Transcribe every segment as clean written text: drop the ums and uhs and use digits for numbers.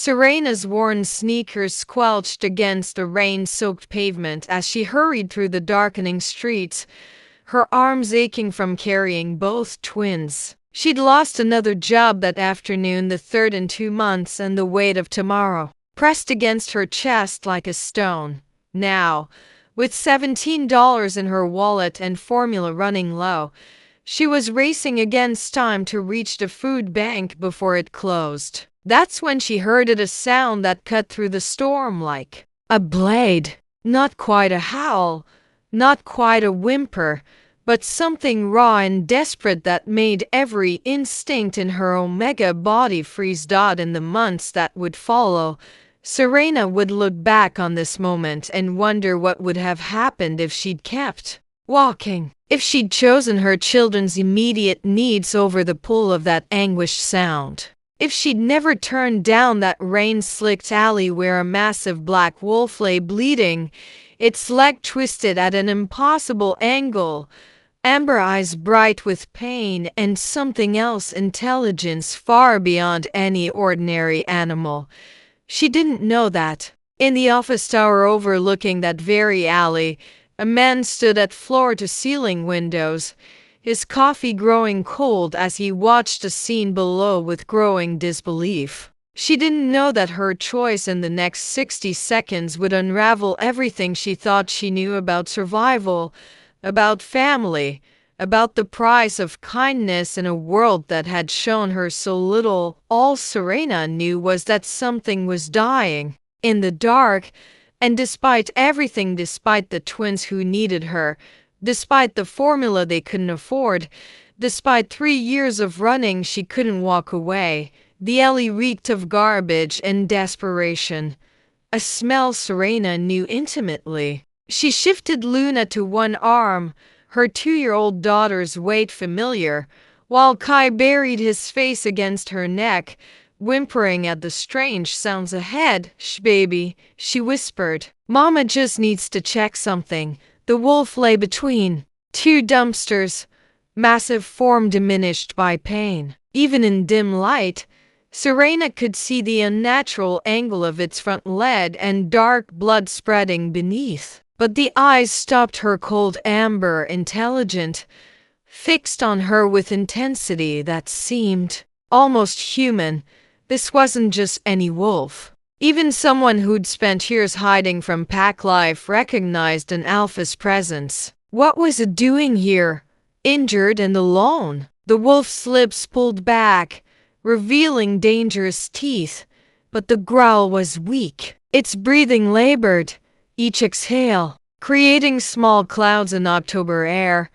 Serena's worn sneakers squelched against the rain-soaked pavement as she hurried through the darkening streets, her arms aching from carrying both twins. She'd lost another job that afternoon, the third in 2 months, and the weight of tomorrow pressed against her chest like a stone. Now, with $17 in her wallet and formula running low, she was racing against time to reach the food bank before it closed. That's when she heard a sound that cut through the storm like a blade. Not quite a howl, not quite a whimper, but something raw and desperate that made every instinct in her omega body freeze. In the months that would follow, Serena would look back on this moment and wonder what would have happened if she'd kept walking, if she'd chosen her children's immediate needs over the pull of that anguished sound. If she'd never turned down that rain-slicked alley where a massive black wolf lay bleeding, its leg twisted at an impossible angle, amber eyes bright with pain and something else, intelligence far beyond any ordinary animal. She didn't know that. In the office tower overlooking that very alley, a man stood at floor-to-ceiling windows, his coffee growing cold as he watched the scene below with growing disbelief. She didn't know that her choice in the next 60 seconds would unravel everything she thought she knew about survival, about family, about the price of kindness in a world that had shown her so little. All Serena knew was that something was dying in the dark, and despite everything, despite the twins who needed her, despite the formula they couldn't afford, despite 3 years of running, she couldn't walk away. The alley reeked of garbage and desperation, a smell Serena knew intimately. She shifted Luna to one arm, her 2-year-old daughter's weight familiar, while Kai buried his face against her neck, whimpering at the strange sounds ahead. "Shh, baby," she whispered. "Mama just needs to check something." The wolf lay between 2 dumpsters, massive form diminished by pain. Even in dim light, Serena could see the unnatural angle of its front leg and dark blood spreading beneath. But the eyes stopped her, cold amber, intelligent, fixed on her with intensity that seemed almost human. This wasn't just any wolf. Even someone who'd spent years hiding from pack life recognized an alpha's presence. What was it doing here, injured and alone? The wolf's lips pulled back, revealing dangerous teeth, but the growl was weak. Its breathing labored, each exhale creating small clouds in October air.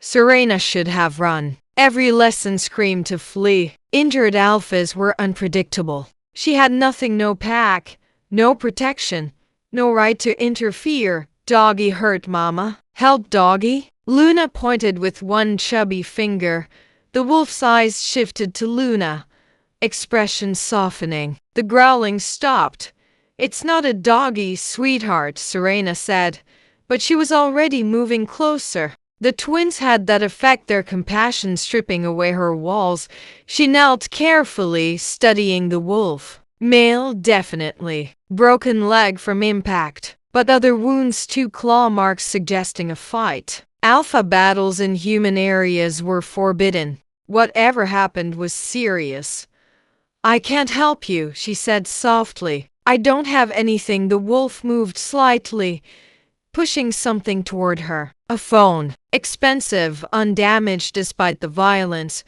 Serena should have run. Every lesson screamed to flee. Injured alphas were unpredictable. She had nothing, no pack, no protection, no right to interfere. "Doggy hurt, Mama. Help, doggy." Luna pointed with one chubby finger. The wolf's eyes shifted to Luna, expression softening. The growling stopped. "It's not a doggy, sweetheart," Serena said, but she was already moving closer. The twins had that effect, their compassion stripping away her walls. She knelt carefully, studying the wolf. Male, definitely. Broken leg from impact, but other wounds, 2 claw marks suggesting a fight. Alpha battles in human areas were forbidden. Whatever happened was serious. "I can't help you," she said softly. "I don't have anything." The wolf moved slightly, pushing something toward her. A phone. Expensive, undamaged despite the violence.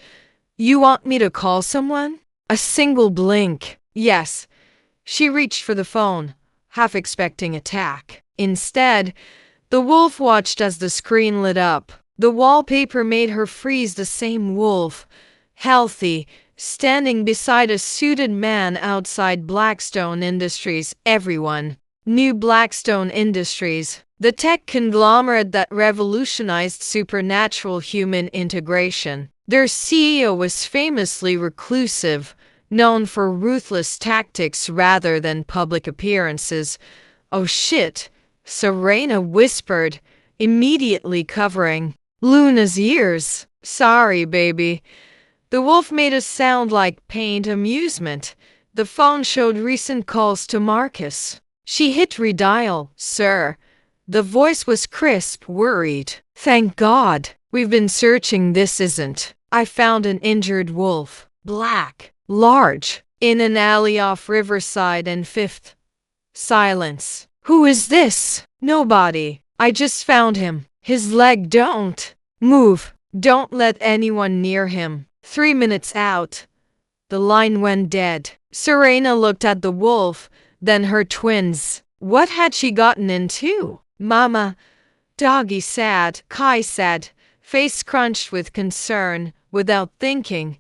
"You want me to call someone?" A single blink. "Yes." She reached for the phone, half expecting attack. Instead, the wolf watched as the screen lit up. The wallpaper made her freeze. The same wolf, healthy, standing beside a suited man outside Blackstone Industries. Everyone knew Blackstone Industries, the tech conglomerate that revolutionized supernatural human integration. Their CEO was famously reclusive, known for ruthless tactics rather than public appearances. "Oh shit," Serena whispered, immediately covering Luna's ears. "Sorry, baby." The wolf made a sound like pained amusement, The phone showed recent calls to Marcus. She hit redial. Sir. The voice was crisp, worried. Thank God. We've been searching. This isn't. I found an injured wolf. Black. Large. In an alley off Riverside and 5th. Silence. Who is this? Nobody. I just found him. His leg. Don't move. Don't let anyone near him. 3 minutes out. The line went dead. Serena looked at the wolf, then her twins. What had she gotten into? Mama. Doggy said. Kai said, face crunched with concern. Without thinking,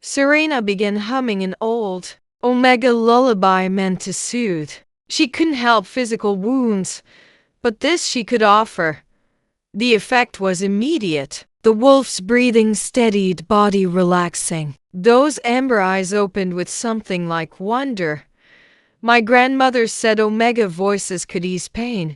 Serena began humming an old Omega lullaby meant to soothe. She couldn't help physical wounds, but this she could offer. The effect was immediate. The wolf's breathing steadied, body relaxing. Those amber eyes opened with something like wonder. My grandmother said Omega voices could ease pain.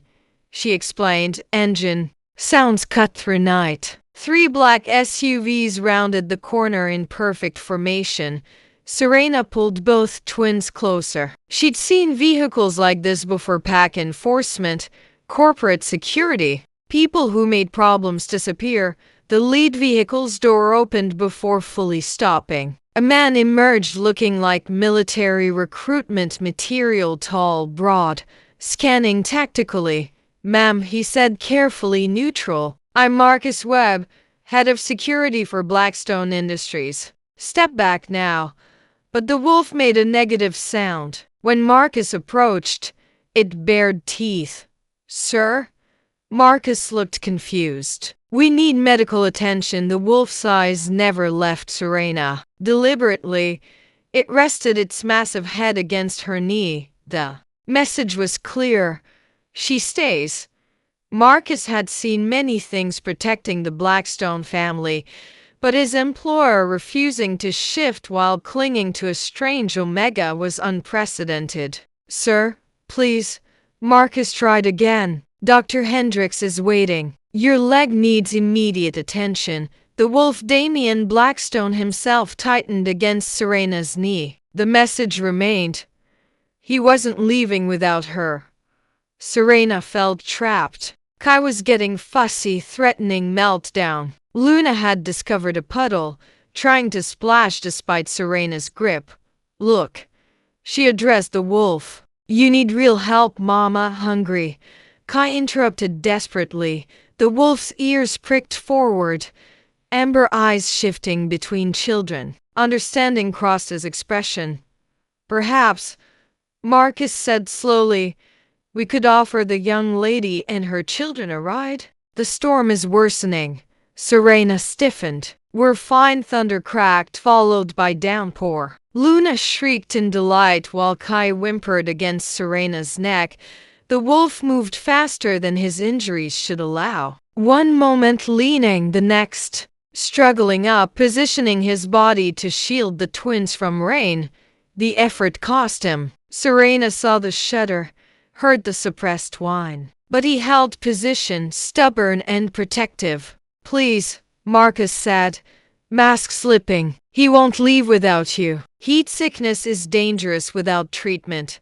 She explained. Engine sounds cut through night. 3 black SUVs rounded the corner in perfect formation. Serena pulled both twins closer. She'd seen vehicles like this before: pack enforcement, corporate security, people who made problems disappear. The lead vehicle's door opened before fully stopping. A man emerged looking like military recruitment material, tall, broad, scanning tactically. Ma'am, he said carefully, neutral. I'm Marcus Webb, head of security for Blackstone Industries. Step back now. But the wolf made a negative sound. When Marcus approached, it bared teeth. Sir? Marcus looked confused. We need medical attention. The wolf's eyes never left Serena. Deliberately, it rested its massive head against her knee. The message was clear. She stays. Marcus had seen many things protecting the Blackstone family, but his employer refusing to shift while clinging to a strange Omega was unprecedented. Sir, please. Marcus tried again. Dr. Hendricks is waiting. Your leg needs immediate attention. The wolf Damien Blackstone himself tightened against Serena's knee. The message remained. He wasn't leaving without her. Serena felt trapped. Kai was getting fussy, threatening meltdown. Luna had discovered a puddle, trying to splash despite Serena's grip. Look. She addressed the wolf. You need real help, Mama. Hungry. Kai interrupted desperately. The wolf's ears pricked forward, amber eyes shifting between children. Understanding crossed his expression. Perhaps, Marcus said slowly, we could offer the young lady and her children a ride. The storm is worsening. Serena stiffened. We're fine. Thunder cracked, followed by downpour. Luna shrieked in delight while Kai whimpered against Serena's neck. The wolf moved faster than his injuries should allow. One moment leaning, the next struggling up, positioning his body to shield the twins from rain. The effort cost him. Serena saw the shudder, heard the suppressed whine. But he held position, stubborn and protective. Please, Marcus said, mask slipping. He won't leave without you. Heat sickness is dangerous without treatment.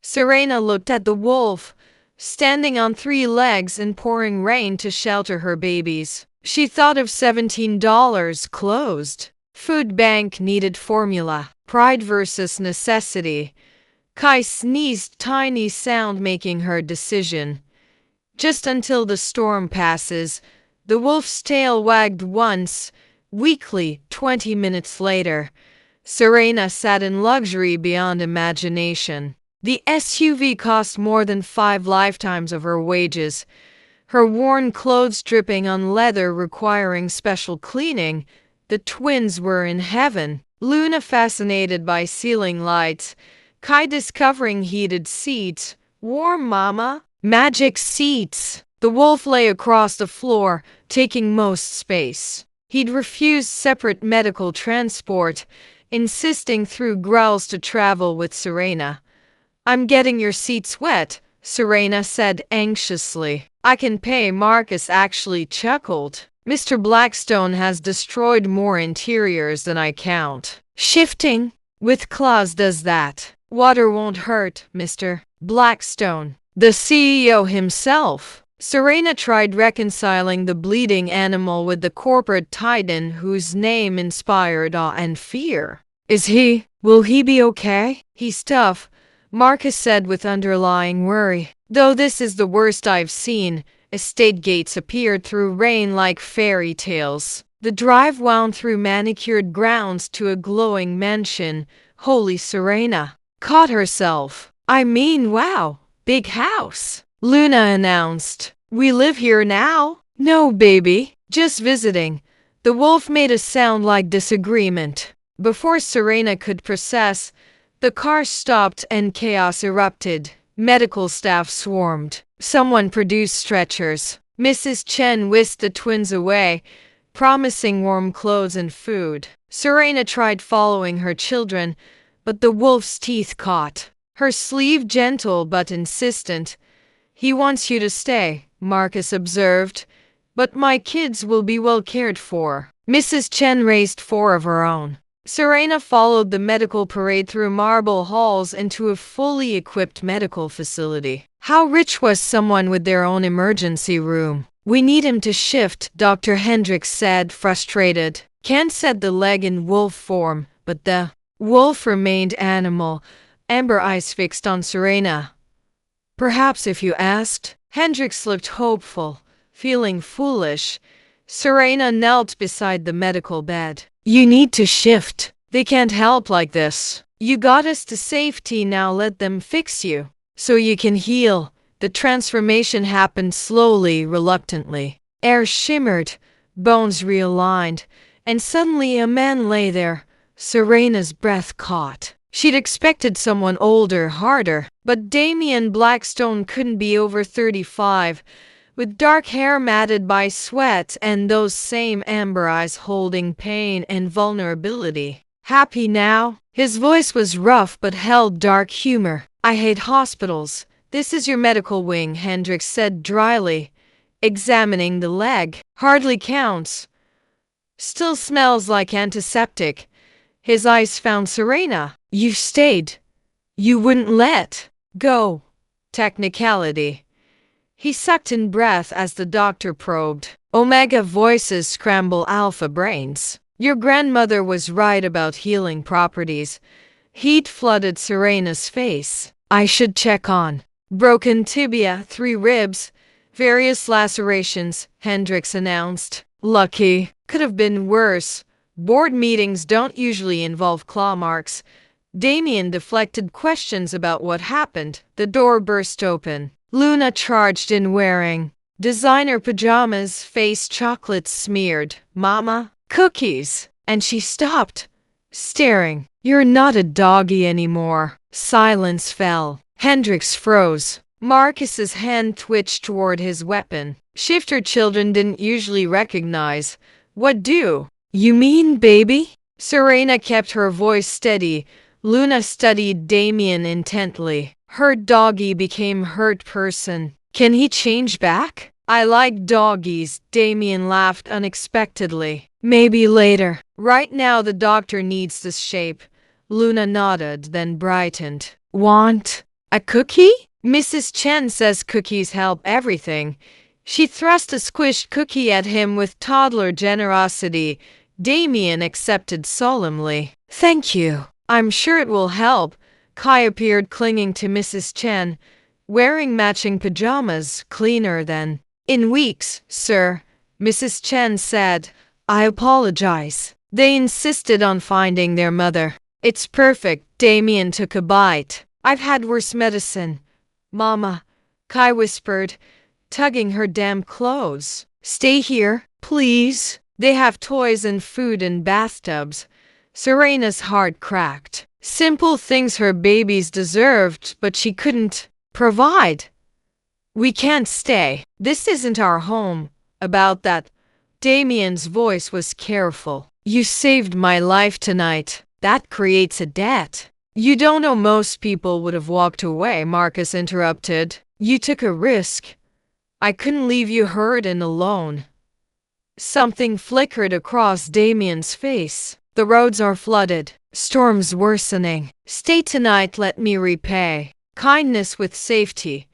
Serena looked at the wolf, standing on 3 legs in pouring rain to shelter her babies. She thought of $17 closed. Food bank needed formula. Pride versus necessity. Kai sneezed, tiny sound making her decision. Just until the storm passes. The wolf's tail wagged once, weakly. 20 minutes later, Serena sat in luxury beyond imagination. The SUV cost more than 5 lifetimes of her wages. Her worn clothes dripping on leather requiring special cleaning. The twins were in heaven. Luna fascinated by ceiling lights. Kai discovering heated seats. Warm, Mama. Magic seats. The wolf lay across the floor, taking most space. He'd refused separate medical transport, insisting through growls to travel with Serena. I'm getting your seats wet, Serena said anxiously. I can pay. Marcus actually chuckled. Mr. Blackstone has destroyed more interiors than I count. Shifting. with claws does that. Water won't hurt, Mr. Blackstone. The CEO himself. Serena tried reconciling the bleeding animal with the corporate titan whose name inspired awe and fear. Will he be okay? He's tough, Marcus said with underlying worry. Though this is the worst I've seen. Estate gates appeared through rain like fairy tales. The drive wound through manicured grounds to a glowing mansion. Holy Serena caught herself. I mean, wow, big house. Luna announced. We live here now? No, baby, just visiting. The wolf made a sound like disagreement. Before Serena could process, the car stopped and chaos erupted. Medical staff swarmed. Someone produced stretchers. Mrs. Chen whisked the twins away, promising warm clothes and food. Serena tried following her children, but the wolf's teeth caught her sleeve, gentle but insistent. He wants you to stay, Marcus observed, but my kids will be well cared for. Mrs. Chen raised 4 of her own. Serena followed the medical parade through marble halls into a fully equipped medical facility. How rich was someone with their own emergency room? We need him to shift, Dr. Hendricks said, frustrated. Ken said the leg in wolf form, but the wolf remained animal, amber eyes fixed on Serena. Perhaps if you asked? Hendricks looked hopeful, feeling foolish. Serena knelt beside the medical bed. You need to shift. They can't help like this. You got us to safety, now let them fix you. So you can heal. The transformation happened slowly, reluctantly. Air shimmered, bones realigned, and suddenly a man lay there. Serena's breath caught. She'd expected someone older, harder, but Damien Blackstone couldn't be over 35, with dark hair matted by sweat and those same amber eyes holding pain and vulnerability. Happy now? His voice was rough but held dark humor. I hate hospitals. This is your medical wing, Hendricks said dryly, examining the leg. Hardly counts. Still smells like antiseptic. His eyes found Serena. You stayed. You wouldn't let go. Technicality. He sucked in breath as the doctor probed. Omega voices scramble alpha brains. Your grandmother was right about healing properties. Heat flooded Serena's face. I should check on. Broken tibia, 3 ribs, various lacerations, Hendricks announced. Lucky. Could have been worse. Board meetings don't usually involve claw marks. Damien deflected questions about what happened. The door burst open. Luna charged in wearing designer pajamas, face chocolate smeared. Mama, cookies. And she stopped, staring. You're not a doggy anymore. Silence fell. Hendricks froze. Marcus's hand twitched toward his weapon. Shifter children didn't usually recognize. What do? You mean, baby? Serena kept her voice steady. Luna studied Damien intently. Hurt doggy became hurt person. Can he change back? I like doggies, Damien laughed unexpectedly. Maybe later. Right now the doctor needs this shape. Luna nodded, then brightened. Want a cookie? Mrs. Chen says cookies help everything. She thrust a squished cookie at him with toddler generosity. Damien accepted solemnly. Thank you. I'm sure it will help. Kai appeared, clinging to Mrs. Chen, wearing matching pajamas, cleaner than in weeks, sir. Mrs. Chen said, I apologize. They insisted on finding their mother. It's perfect. Damien took a bite. I've had worse medicine. Mama, Kai whispered, tugging her damp clothes. Stay here, please. They have toys and food in bathtubs. Serena's heart cracked. Simple things her babies deserved, but she couldn't provide. We can't stay. This isn't our home. About that. Damien's voice was careful. You saved my life tonight. That creates a debt. You don't know, most people would have walked away, Marcus interrupted. You took a risk. I couldn't leave you hurt and alone. Something flickered across Damien's face. The roads are flooded. Storm's worsening. Stay tonight, let me repay. Kindness with safety.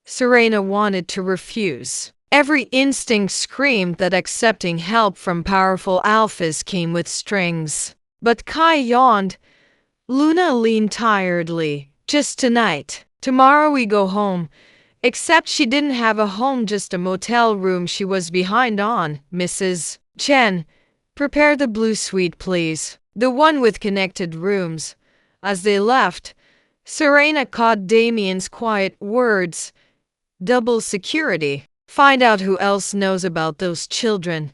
Serena wanted to refuse. Every instinct screamed that accepting help from powerful alphas came with strings. But Kai yawned. Luna leaned tiredly. Just tonight. Tomorrow we go home. Except she didn't have a home, just a motel room she was behind on. Mrs. Chen, prepare the blue suite, please. The one with connected rooms. As they left, Serena caught Damien's quiet words. Double security. Find out who else knows about those children.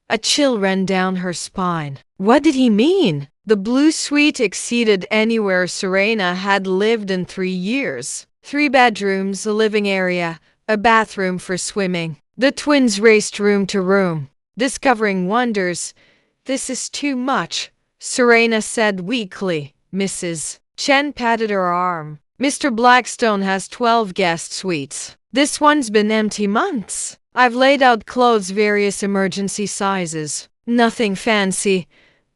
A chill ran down her spine. What did he mean? The blue suite exceeded anywhere Serena had lived in 3 years. 3 bedrooms, a living area, a bathroom for swimming. The twins raced room to room, discovering wonders. This is too much, Serena said weakly. Mrs. Chen patted her arm. Mr. Blackstone has 12 guest suites. This one's been empty months. I've laid out clothes various emergency sizes. Nothing fancy,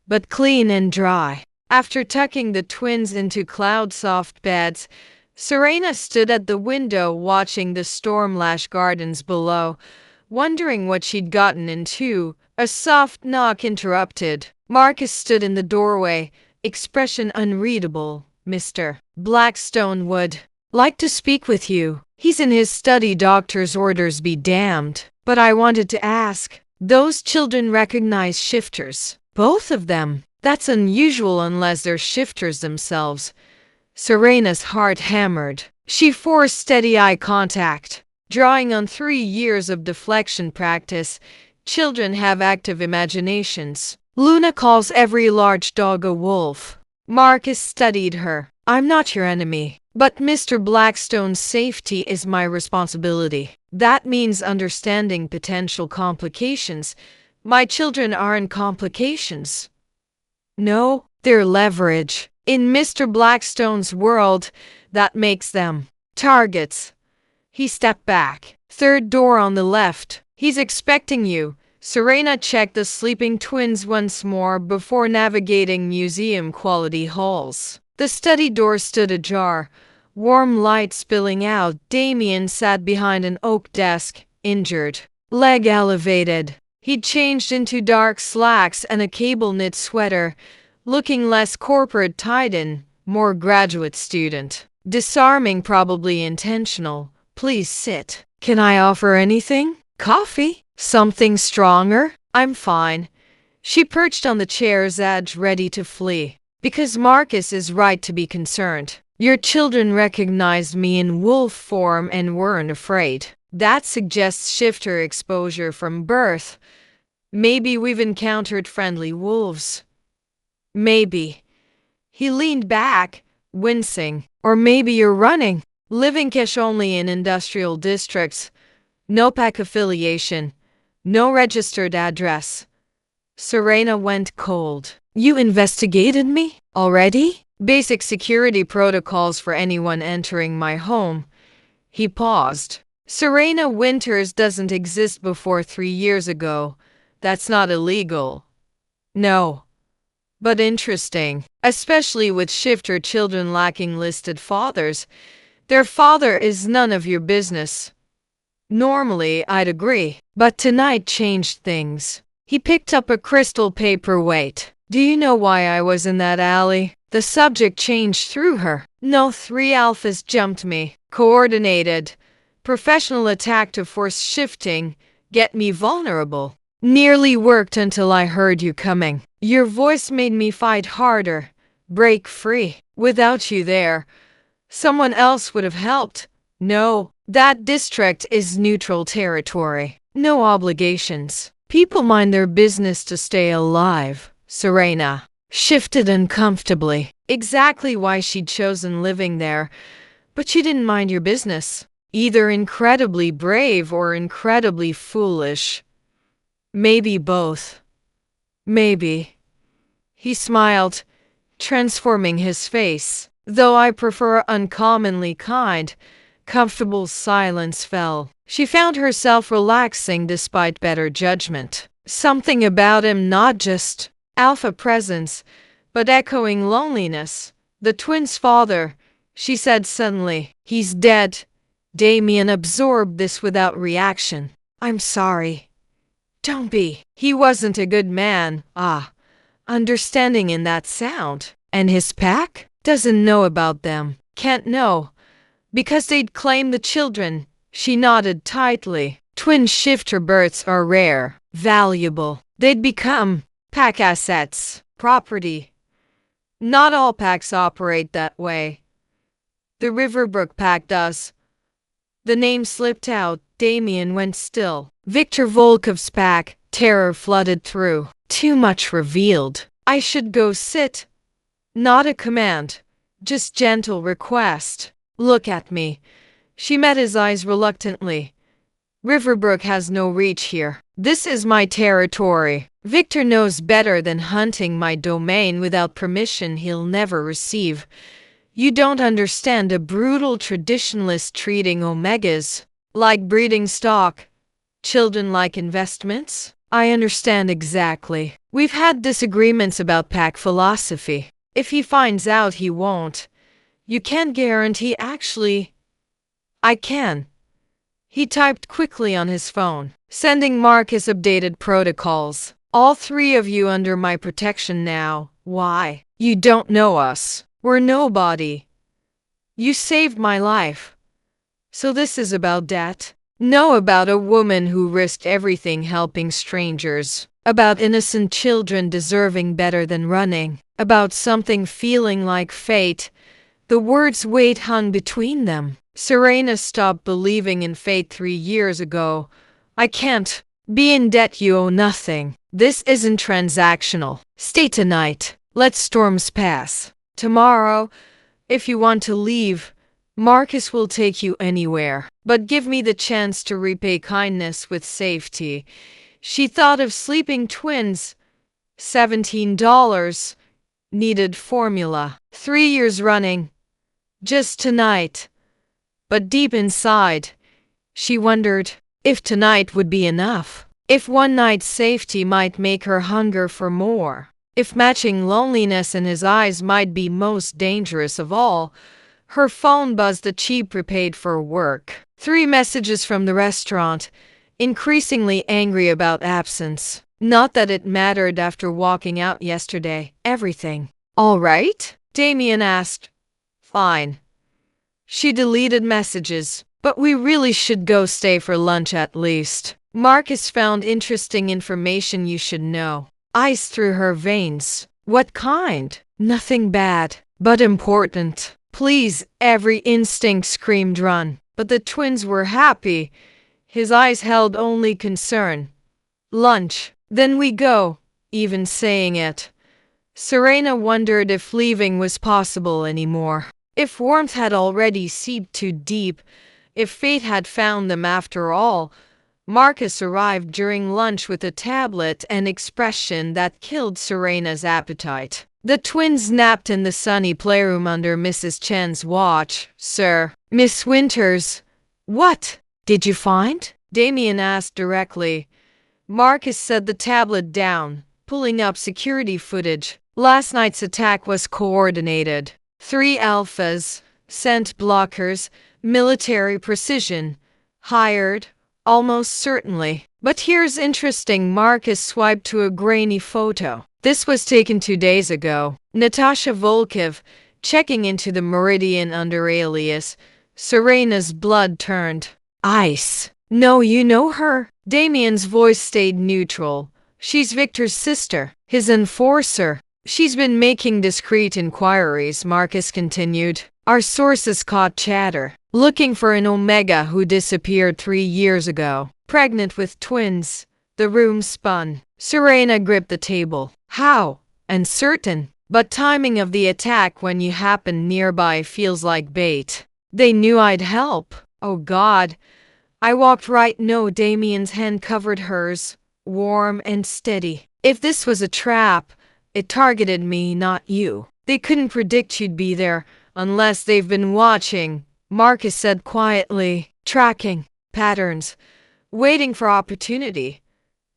but clean and dry. After tucking the twins into cloud-soft beds, Serena stood at the window watching the storm-lashed gardens below, wondering what she'd gotten into. A soft knock interrupted. Marcus stood in the doorway, expression unreadable. Mr. Blackstone would like to speak with you. He's in his study, doctor's orders be damned. But I wanted to ask, those children recognize shifters. Both of them. That's unusual unless they're shifters themselves. Serena's heart hammered. She forced steady eye contact. Drawing on 3 years of deflection practice, children have active imaginations. Luna calls every large dog a wolf. Marcus studied her. I'm not your enemy, but Mr. Blackstone's safety is my responsibility. That means understanding potential complications. My children aren't complications. No, they're leverage. In Mr. Blackstone's world, that makes them targets. He stepped back. 3rd door on the left. He's expecting you. Serena checked the sleeping twins once more before navigating museum-quality halls. The study door stood ajar, warm light spilling out. Damien sat behind an oak desk, injured, leg elevated. He'd changed into dark slacks and a cable-knit sweater, looking less corporate tied-in, more graduate student. Disarming, probably intentional. Please sit. Can I offer anything? Coffee? Something stronger? I'm fine. She perched on the chair's edge, ready to flee. Because Marcus is right to be concerned. Your children recognized me in wolf form and weren't afraid. That suggests shifter exposure from birth. Maybe we've encountered friendly wolves. Maybe. He leaned back, wincing. Or maybe you're running. Living cash only in industrial districts. No pack affiliation. No registered address. Serena went cold. You investigated me? Already? Basic security protocols for anyone entering my home. He paused. Serena Winters doesn't exist before 3 years ago. That's not illegal. No. But interesting. Especially with shifter children lacking listed fathers. Their father is none of your business. Normally, I'd agree. But tonight changed things. He picked up a crystal paperweight. Do you know why I was in that alley? The subject changed through her. No, 3 alphas jumped me. Coordinated. Professional attack to force shifting. Get me vulnerable. Nearly worked until I heard you coming. Your voice made me fight harder. Break free. Without you there, someone else would have helped. No, that district is neutral territory. No obligations. People mind their business to stay alive. Serena shifted uncomfortably. Exactly why she'd chosen living there. But she didn't mind your business. Either incredibly brave or incredibly foolish. Maybe both. Maybe. He smiled, transforming his face. Though I prefer uncommonly kind, comfortable silence fell. She found herself relaxing despite better judgment. Something about him, not just alpha presence, but echoing loneliness. The twins' father, she said suddenly. He's dead. Damien absorbed this without reaction. I'm sorry. Don't be. He wasn't a good man. Understanding in that sound. And his pack? Doesn't know about them. Can't know. Because they'd claim the children. She nodded tightly. Twin shifter births are rare, valuable. They'd become pack assets, property. Not all packs operate that way. The Riverbrook pack does. The name slipped out. Damien went still. Victor Volkov's pack. Terror flooded through. Too much revealed. I should go sit. Not a command. Just gentle request. Look at me. She met his eyes reluctantly. Riverbrook has no reach here. This is my territory. Victor knows better than hunting my domain without permission he'll never receive. You don't understand a brutal traditionalist treating omegas like breeding stock, children like investments. I understand exactly. We've had disagreements about pack philosophy. If he finds out, he won't. You can't guarantee. Actually, I can. He typed quickly on his phone, sending Marcus updated protocols. All three of you under my protection now. Why? You don't know us. We're nobody. You saved my life. So this is about that? No, about a woman who risked everything helping strangers. About innocent children deserving better than running. About something feeling like fate. The words weight hung between them. Serena stopped believing in fate 3 years ago. I can't be in debt. You owe nothing. This isn't transactional. Stay tonight. Let storms pass. Tomorrow, if you want to leave, Marcus will take you anywhere. But give me the chance to repay kindness with safety. She thought of sleeping twins. $17. Needed formula. 3 years running. Just tonight. But deep inside, she wondered if tonight would be enough. If one night's safety might make her hunger for more. If matching loneliness in his eyes might be most dangerous of all. Her phone buzzed. The cheap prepaid for work. 3 messages from the restaurant, increasingly angry about absence. Not that it mattered after walking out yesterday. Everything all right? Damien asked. Fine. She deleted messages. But we really should go stay for lunch at least. Marcus found interesting information you should know. Ice through her veins. What kind? Nothing bad, but important. Please, every instinct screamed run. But the twins were happy. His eyes held only concern. Lunch. Then we go. Even saying it. Serena wondered if leaving was possible anymore. If warmth had already seeped too deep. If fate had found them after all. Marcus arrived during lunch with a tablet and expression that killed Serena's appetite. The twins napped in the sunny playroom under Mrs. Chen's watch. Sir. Miss Winters. What did you find? Damien asked directly. Marcus set the tablet down, pulling up security footage. Last night's attack was coordinated. 3 alphas, scent blockers, military precision. Hired, almost certainly. But here's interesting. Marcus swiped to a grainy photo. This was taken 2 days ago. Natasha Volkov, checking into the Meridian under alias. Serena's blood turned ice. No, you know her? Damien's voice stayed neutral. She's Victor's sister, his enforcer. She's been making discreet inquiries, Marcus continued. Our sources caught chatter. Looking for an Omega who disappeared 3 years ago. Pregnant with twins. The room spun. Serena gripped the table. How? Uncertain. But timing of the attack when you happen nearby feels like bait. They knew I'd help. Oh God. I walked right. No, Damien's hand covered hers. Warm and steady. If this was a trap, it targeted me, not you. They couldn't predict you'd be there, unless they've been watching, Marcus said quietly. Tracking. Patterns. Waiting for opportunity.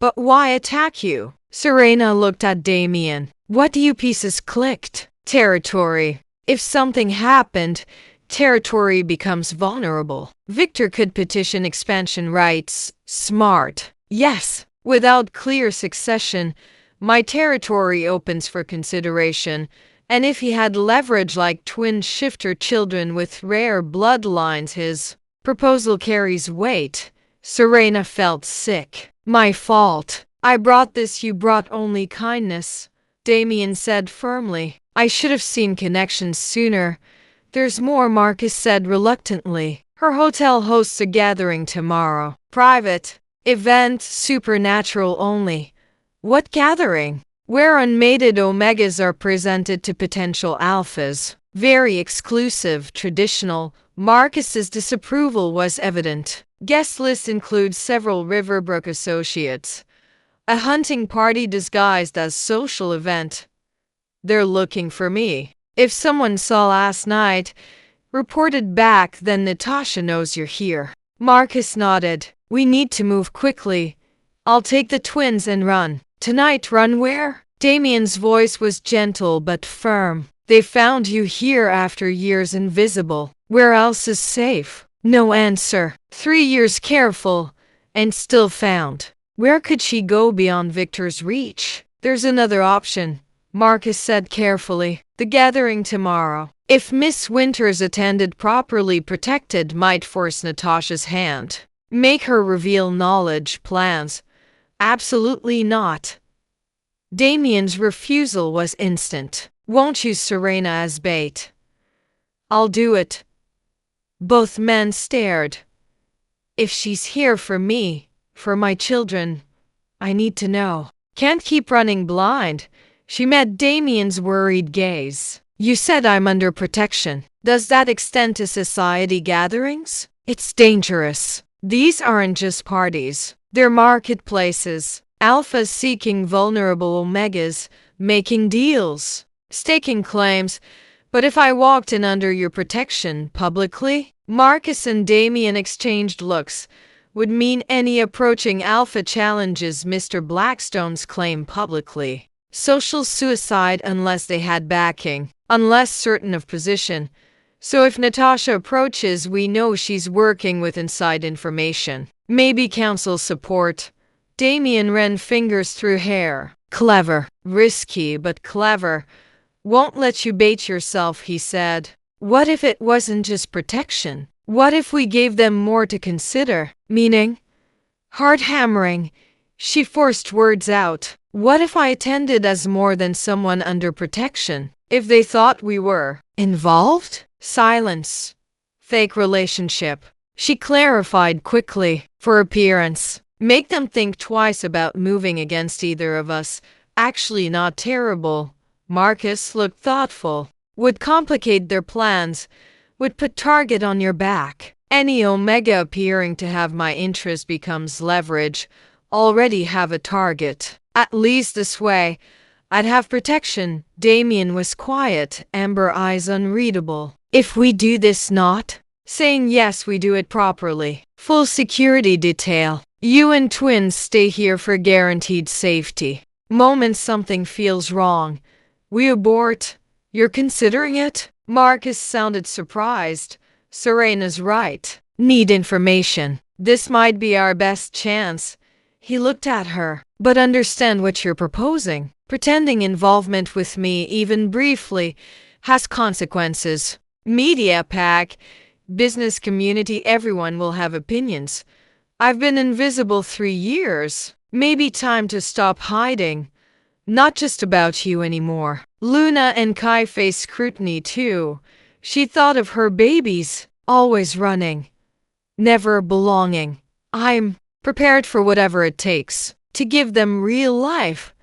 But why attack you? Serena looked at Damien. What do you pieces clicked? Territory. If something happened, territory becomes vulnerable. Victor could petition expansion rights. Smart. Yes. Without clear succession, my territory opens for consideration. And if he had leverage like twin shifter children with rare bloodlines, his proposal carries weight. Serena felt sick. My fault. I brought this, you brought only kindness, Damien said firmly. I should have seen connections sooner. There's more, Marcus said reluctantly. Her hotel hosts a gathering tomorrow. Private. Event, supernatural only. What gathering? Where unmated omegas are presented to potential alphas. Very exclusive, traditional. Marcus's disapproval was evident. Guest list includes several Riverbrook associates. A hunting party disguised as social event. They're looking for me. If someone saw last night, reported back, then Natasha knows you're here. Marcus nodded. We need to move quickly. I'll take the twins and run. Tonight, run where? Damien's voice was gentle but firm. They found you here after years invisible. Where else is safe? No answer. 3 years careful, and still found. Where could she go beyond Victor's reach? There's another option, Marcus said carefully. The gathering tomorrow. If Miss Winters attended properly, protected, might force Natasha's hand. Make her reveal knowledge, plans. Absolutely not. Damien's refusal was instant. Won't use Serena as bait. I'll do it. Both men stared. If she's here for me, for my children, I need to know. Can't keep running blind. She met Damien's worried gaze. You said I'm under protection. Does that extend to society gatherings? It's dangerous. These aren't just parties. They're marketplaces. Alphas seeking vulnerable omegas, making deals, staking claims. But if I walked in under your protection publicly, Marcus and Damien exchanged looks, would mean any approaching alpha challenges Mr. Blackstone's claim publicly. Social suicide unless they had backing, unless certain of position. So if Natasha approaches, we know she's working with inside information. Maybe council support. Damien ran fingers through hair. Clever. Risky, but clever. Won't let you bait yourself, he said. What if it wasn't just protection? What if we gave them more to consider? Meaning? Hard hammering. She forced words out. What if I attended as more than someone under protection? If they thought we were involved? Silence. Fake relationship. She clarified quickly. For appearance. Make them think twice about moving against either of us. Actually not terrible. Marcus looked thoughtful. Would complicate their plans. Would put target on your back. Any omega appearing to have my interest becomes leverage. Already have a target. At least this way, I'd have protection. Damien was quiet, amber eyes unreadable. If we do this, not saying yes, we do it properly. Full security detail. You and twins stay here for guaranteed safety. Moment something feels wrong. We abort. You're considering it? Marcus sounded surprised. Serena's right. Need information. This might be our best chance. He looked at her. But understand what you're proposing. Pretending involvement with me, even briefly, has consequences. Media pack, business community, everyone will have opinions. I've been invisible 3 years. Maybe time to stop hiding. Not just about you anymore. Luna and Kai faced scrutiny too. She thought of her babies, always running, never belonging. I'm prepared for whatever it takes to give them real life.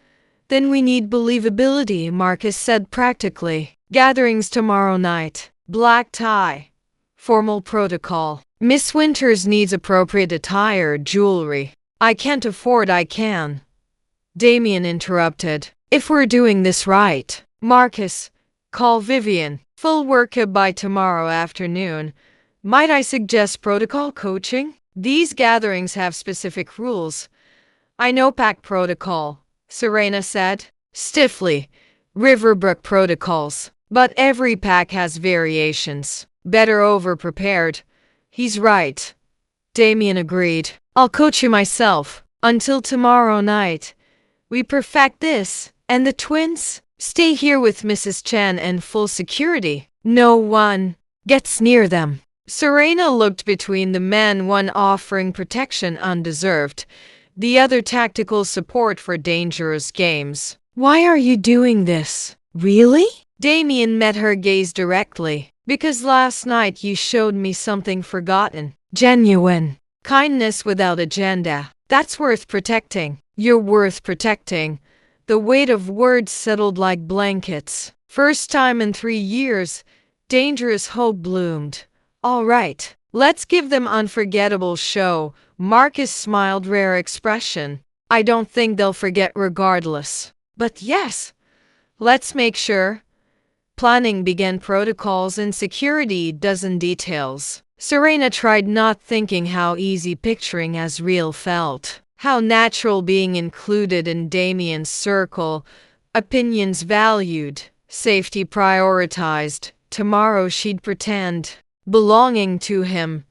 Then we need believability, Marcus said practically. Gatherings tomorrow night. Black tie. Formal protocol. Miss Winters needs appropriate attire, jewelry. I can't afford. I can. Damien interrupted. If we're doing this right, Marcus, call Vivian. Full workup by tomorrow afternoon. Might I suggest protocol coaching? These gatherings have specific rules. I know pack protocol, Serena said. Stiffly. Riverbrook protocols. But every pack has variations. Better over-prepared. He's right. Damien agreed. I'll coach you myself. Until tomorrow night. We perfect this. And the twins? Stay here with Mrs. Chen and full security. No one gets near them. Serena looked between the men, one offering protection undeserved, the other tactical support for dangerous games. Why are you doing this? Really? Damien met her gaze directly. Because last night you showed me something forgotten. Genuine. Kindness without agenda. That's worth protecting. You're worth protecting. The weight of words settled like blankets. First time in 3 years, dangerous hope bloomed. All right, let's give them unforgettable show. Marcus smiled, rare expression. I don't think they'll forget regardless. But yes, let's make sure. Planning began, protocols and security dozen details. Serena tried not thinking how easy picturing as real felt. How natural being included in Damien's circle. Opinions valued. Safety prioritized. Tomorrow she'd pretend. Belonging to him.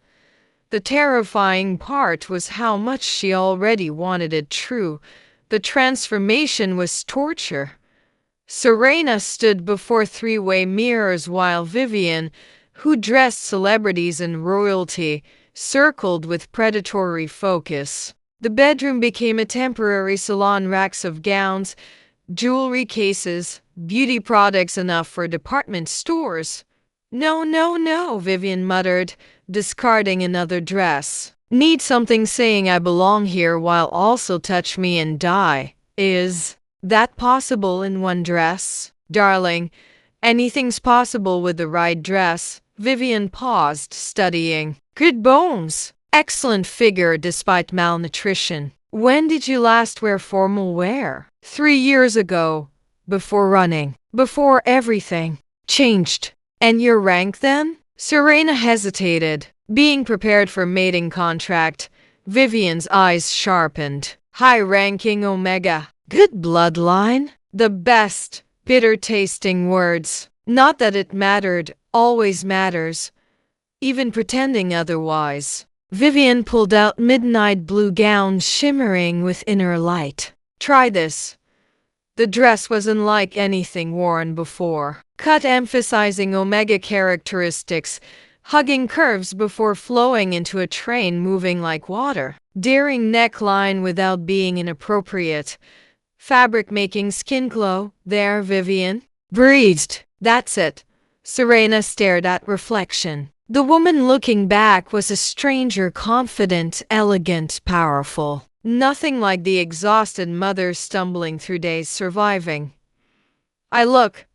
The terrifying part was how much she already wanted it true. The transformation was torture. Serena stood before three-way mirrors while Vivian, who dressed celebrities and royalty, circled with predatory focus. The bedroom became a temporary salon, racks of gowns, jewelry cases, beauty products enough for department stores. No, no, no, Vivian muttered, discarding another dress. Need something saying I belong here while also touch me and die. Is that possible in one dress? Darling, anything's possible with the right dress. Vivian paused, studying. Good bones. Excellent figure despite malnutrition. When did you last wear formal wear? 3 years ago. Before running. Before everything changed. And your rank then? Serena hesitated, being prepared for mating contract. Vivian's eyes sharpened. High-ranking Omega. Good bloodline. The best. Bitter-tasting words. Not that it mattered, always matters. Even pretending otherwise. Vivian pulled out midnight blue gown shimmering with inner light. Try this. The dress was unlike anything worn before. Cut emphasizing Omega characteristics, hugging curves before flowing into a train moving like water. Daring neckline without being inappropriate. Fabric making skin glow. There, Vivian breathed. That's it. Serena stared at reflection. The woman looking back was a stranger, confident, elegant, powerful. Nothing like the exhausted mother stumbling through days surviving. I look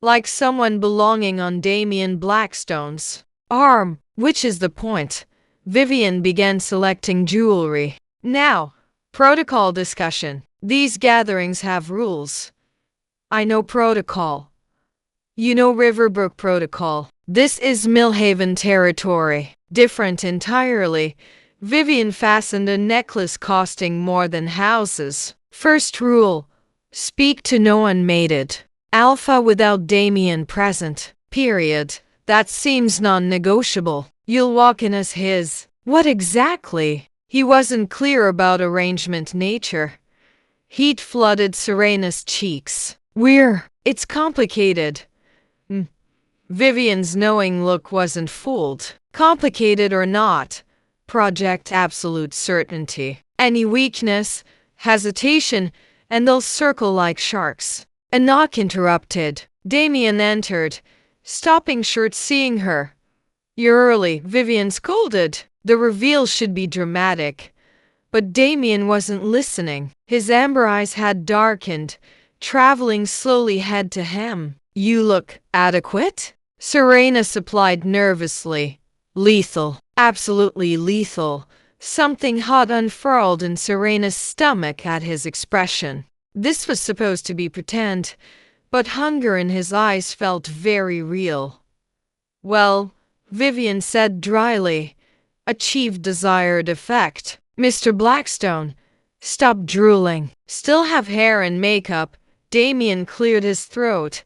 like someone belonging on Damien Blackstone's arm, which is the point. Vivian began selecting jewelry. Now, protocol discussion. These gatherings have rules. I know protocol. You know Riverbrook protocol. This is Millhaven territory. Different entirely. Vivian fastened a necklace costing more than houses. First rule. Speak to no one mated. Alpha without Damien present. Period. That seems non-negotiable. You'll walk in as his. What exactly? He wasn't clear about arrangement nature. Heat flooded Serena's cheeks. It's complicated. Vivian's knowing look wasn't fooled. Complicated or not, project absolute certainty. Any weakness, hesitation, and they'll circle like sharks. A knock interrupted. Damien entered, stopping short seeing her. You're early, Vivian scolded. The reveal should be dramatic. But Damien wasn't listening. His amber eyes had darkened, traveling slowly head to hem. You look adequate? Serena supplied nervously. Lethal. Absolutely lethal. Something hot unfurled in Serena's stomach at his expression. This was supposed to be pretend, but hunger in his eyes felt very real. Well, Vivian said dryly, achieved desired effect. Mr. Blackstone, stop drooling. Still have hair and makeup. Damien cleared his throat,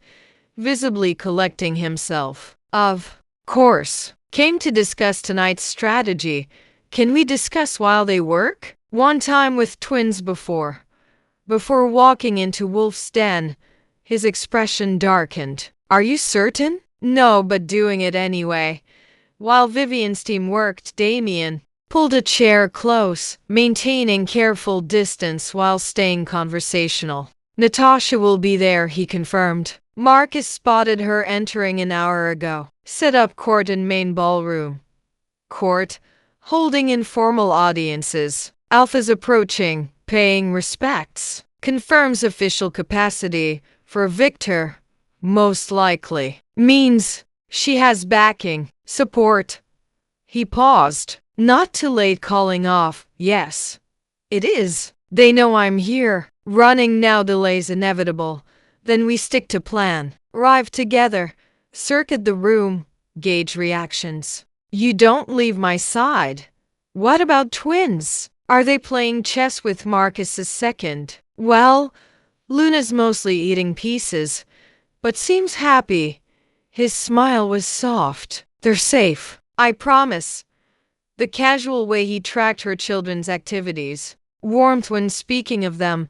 visibly collecting himself. Of course. Came to discuss tonight's strategy. Can we discuss while they work? One time with twins before. Before walking into Wolf's den, his expression darkened. Are you certain? No, but doing it anyway. While Vivian's team worked, Damien pulled a chair close, maintaining careful distance while staying conversational. Natasha will be there, he confirmed. Marcus spotted her entering an hour ago. Set up court in main ballroom. Court, holding informal audiences. Alpha's approaching, paying respects. Confirms official capacity for Victor. Most likely. Means she has backing, support. He paused. Not too late calling off. Yes, it is. They know I'm here. Running now delays inevitable. Then we stick to plan. Arrive together. Circuit the room. Gauge reactions. You don't leave my side. What about twins? Are they playing chess with Marcus's second? Well, Luna's mostly eating pieces, but seems happy. His smile was soft. They're safe. I promise. The casual way he tracked her children's activities, warmth when speaking of them,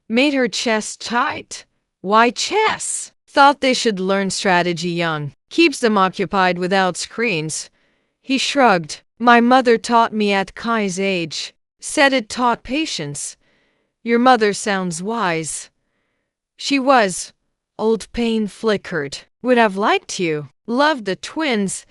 made her chest tight. Why chess? Thought they should learn strategy young. Keeps them occupied without screens. He shrugged. My mother taught me at Kai's age. Said it taught patience. Your mother sounds wise. She was. Old pain flickered. Would have liked you. Loved the twins.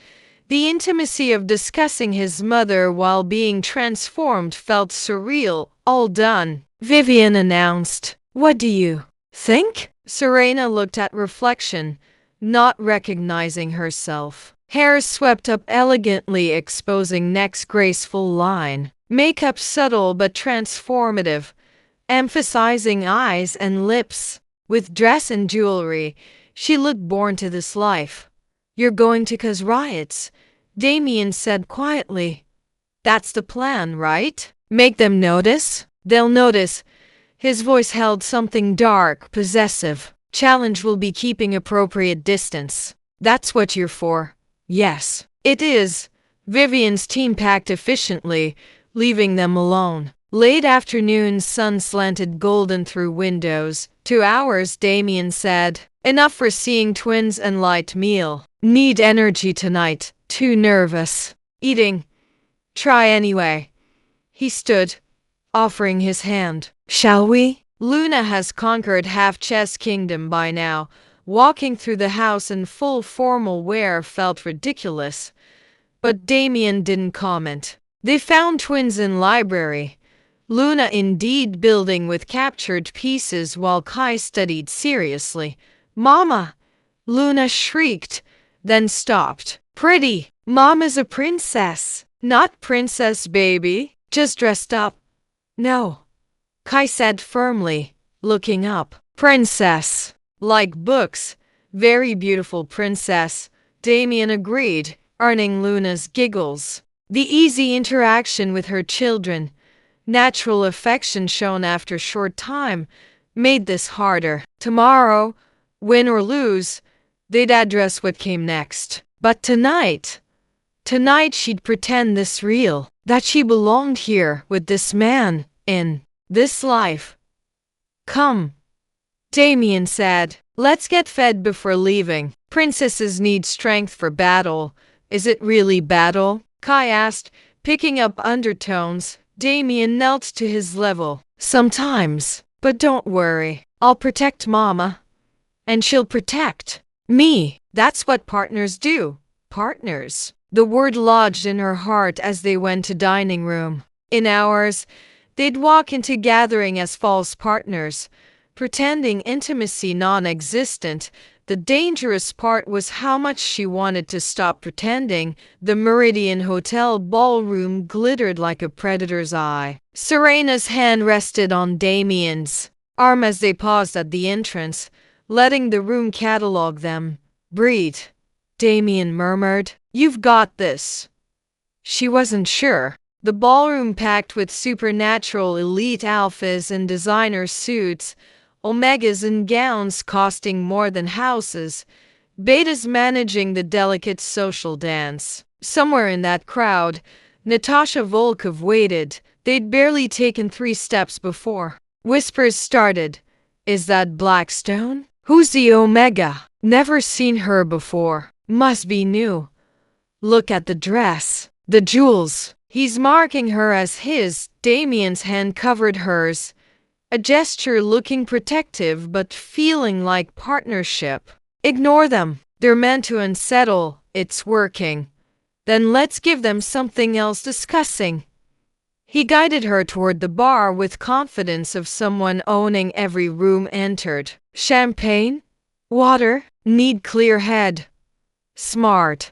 The intimacy of discussing his mother while being transformed felt surreal. All done. Vivian announced. What do you think? Serena looked at reflection, not recognizing herself. Hair swept up elegantly, exposing neck's graceful line. Makeup subtle but transformative, emphasizing eyes and lips. With dress and jewelry, she looked born to this life. You're going to cause riots, Damien said quietly. That's the plan, right? Make them notice? They'll notice. His voice held something dark, possessive. Challenge will be keeping appropriate distance. That's what you're for. Yes, it is. Vivian's team packed efficiently, leaving them alone. Late afternoon sun slanted golden through windows. 2 hours, Damien said. Enough for seeing twins and light meal. Need energy tonight. Too nervous. Eating. Try anyway. He stood, offering his hand. Shall we? Luna has conquered half Chess Kingdom by now. Walking through the house in full formal wear felt ridiculous. But Damien didn't comment. They found twins in library. Luna indeed building with captured pieces while Kai studied seriously. Mama! Luna shrieked, then stopped. Pretty! Mama's a princess. Not princess, baby. Just dressed up. No. Kai said firmly, looking up. Princess. Like books. Very beautiful princess. Damien agreed, earning Luna's giggles. The easy interaction with her children, natural affection shown after short time, made this harder. Tomorrow, win or lose, they'd address what came next. But tonight she'd pretend this real, that she belonged here with this man, in this life. Come, Damien said. Let's get fed before leaving. Princesses need strength for battle. Is it really battle? Kai asked, picking up undertones. Damien knelt to his level. Sometimes, but don't worry. I'll protect Mama. And she'll protect me. That's what partners do. Partners. The word lodged in her heart as they went to dining room. In hours, they'd walk into gathering as false partners, pretending intimacy non-existent. The dangerous part was how much she wanted to stop pretending. The Meridian Hotel ballroom glittered like a predator's eye. Serena's hand rested on Damien's arm as they paused at the entrance, letting the room catalog them. Breathe, Damien murmured. You've got this. She wasn't sure. The ballroom packed with supernatural elite alphas in designer suits, Omegas in gowns costing more than houses, betas managing the delicate social dance. Somewhere in that crowd, Natasha Volkov waited. They'd barely taken 3 steps before. Whispers started. Is that Blackstone? Who's the Omega? Never seen her before. Must be new. Look at the dress. The jewels. He's marking her as his. Damien's hand covered hers. A gesture looking protective but feeling like partnership. Ignore them. They're meant to unsettle. It's working. Then let's give them something else discussing. He guided her toward the bar with confidence of someone owning every room entered. Champagne? Water? Need clear head. Smart.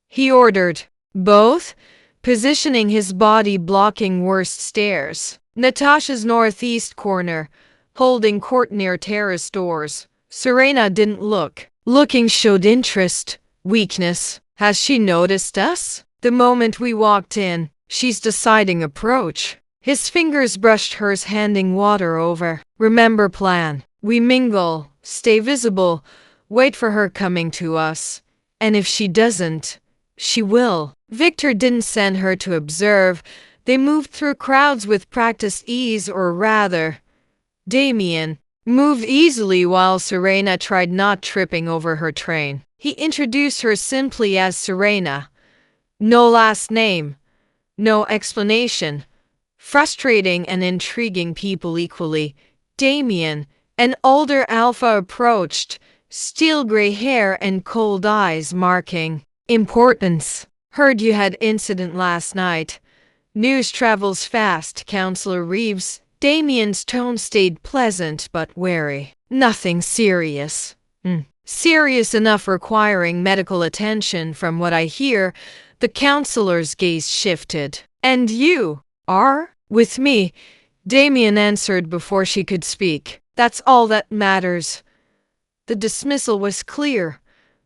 He ordered. Both? Positioning his body blocking worst stares. Natasha's northeast corner, holding court near terrace doors. Serena didn't look. Looking showed interest, weakness. Has she noticed us? The moment we walked in, she's deciding approach. His fingers brushed hers, handing water over. Remember plan. We mingle, stay visible, wait for her coming to us. And if she doesn't, she will. Victor didn't send her to observe. They moved through crowds with practiced ease, or rather, Damien moved easily while Serena tried not tripping over her train. He introduced her simply as Serena. No last name. No explanation. Frustrating and intriguing people equally. Damien, an older alpha, approached, steel gray hair and cold eyes marking importance. Heard you had incident last night. News travels fast, Counselor Reeves. Damien's tone stayed pleasant but wary. Nothing serious. Serious enough requiring medical attention from what I hear. The counselor's gaze shifted. And you are? With me, Damien answered before she could speak. That's all that matters. The dismissal was clear,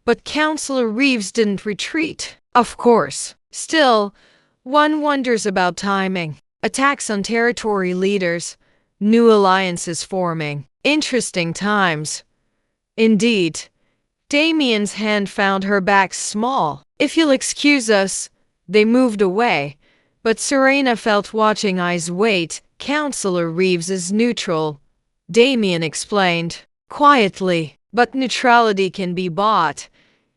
but Counselor Reeves didn't retreat. Of course. Still, one wonders about timing. Attacks on territory leaders, new alliances forming. Interesting times. Indeed. Damien's hand found her back small. If you'll excuse us. They moved away, but Serena felt watching eyes wait. Counselor Reeves is neutral, Damien explained, quietly. But neutrality can be bought.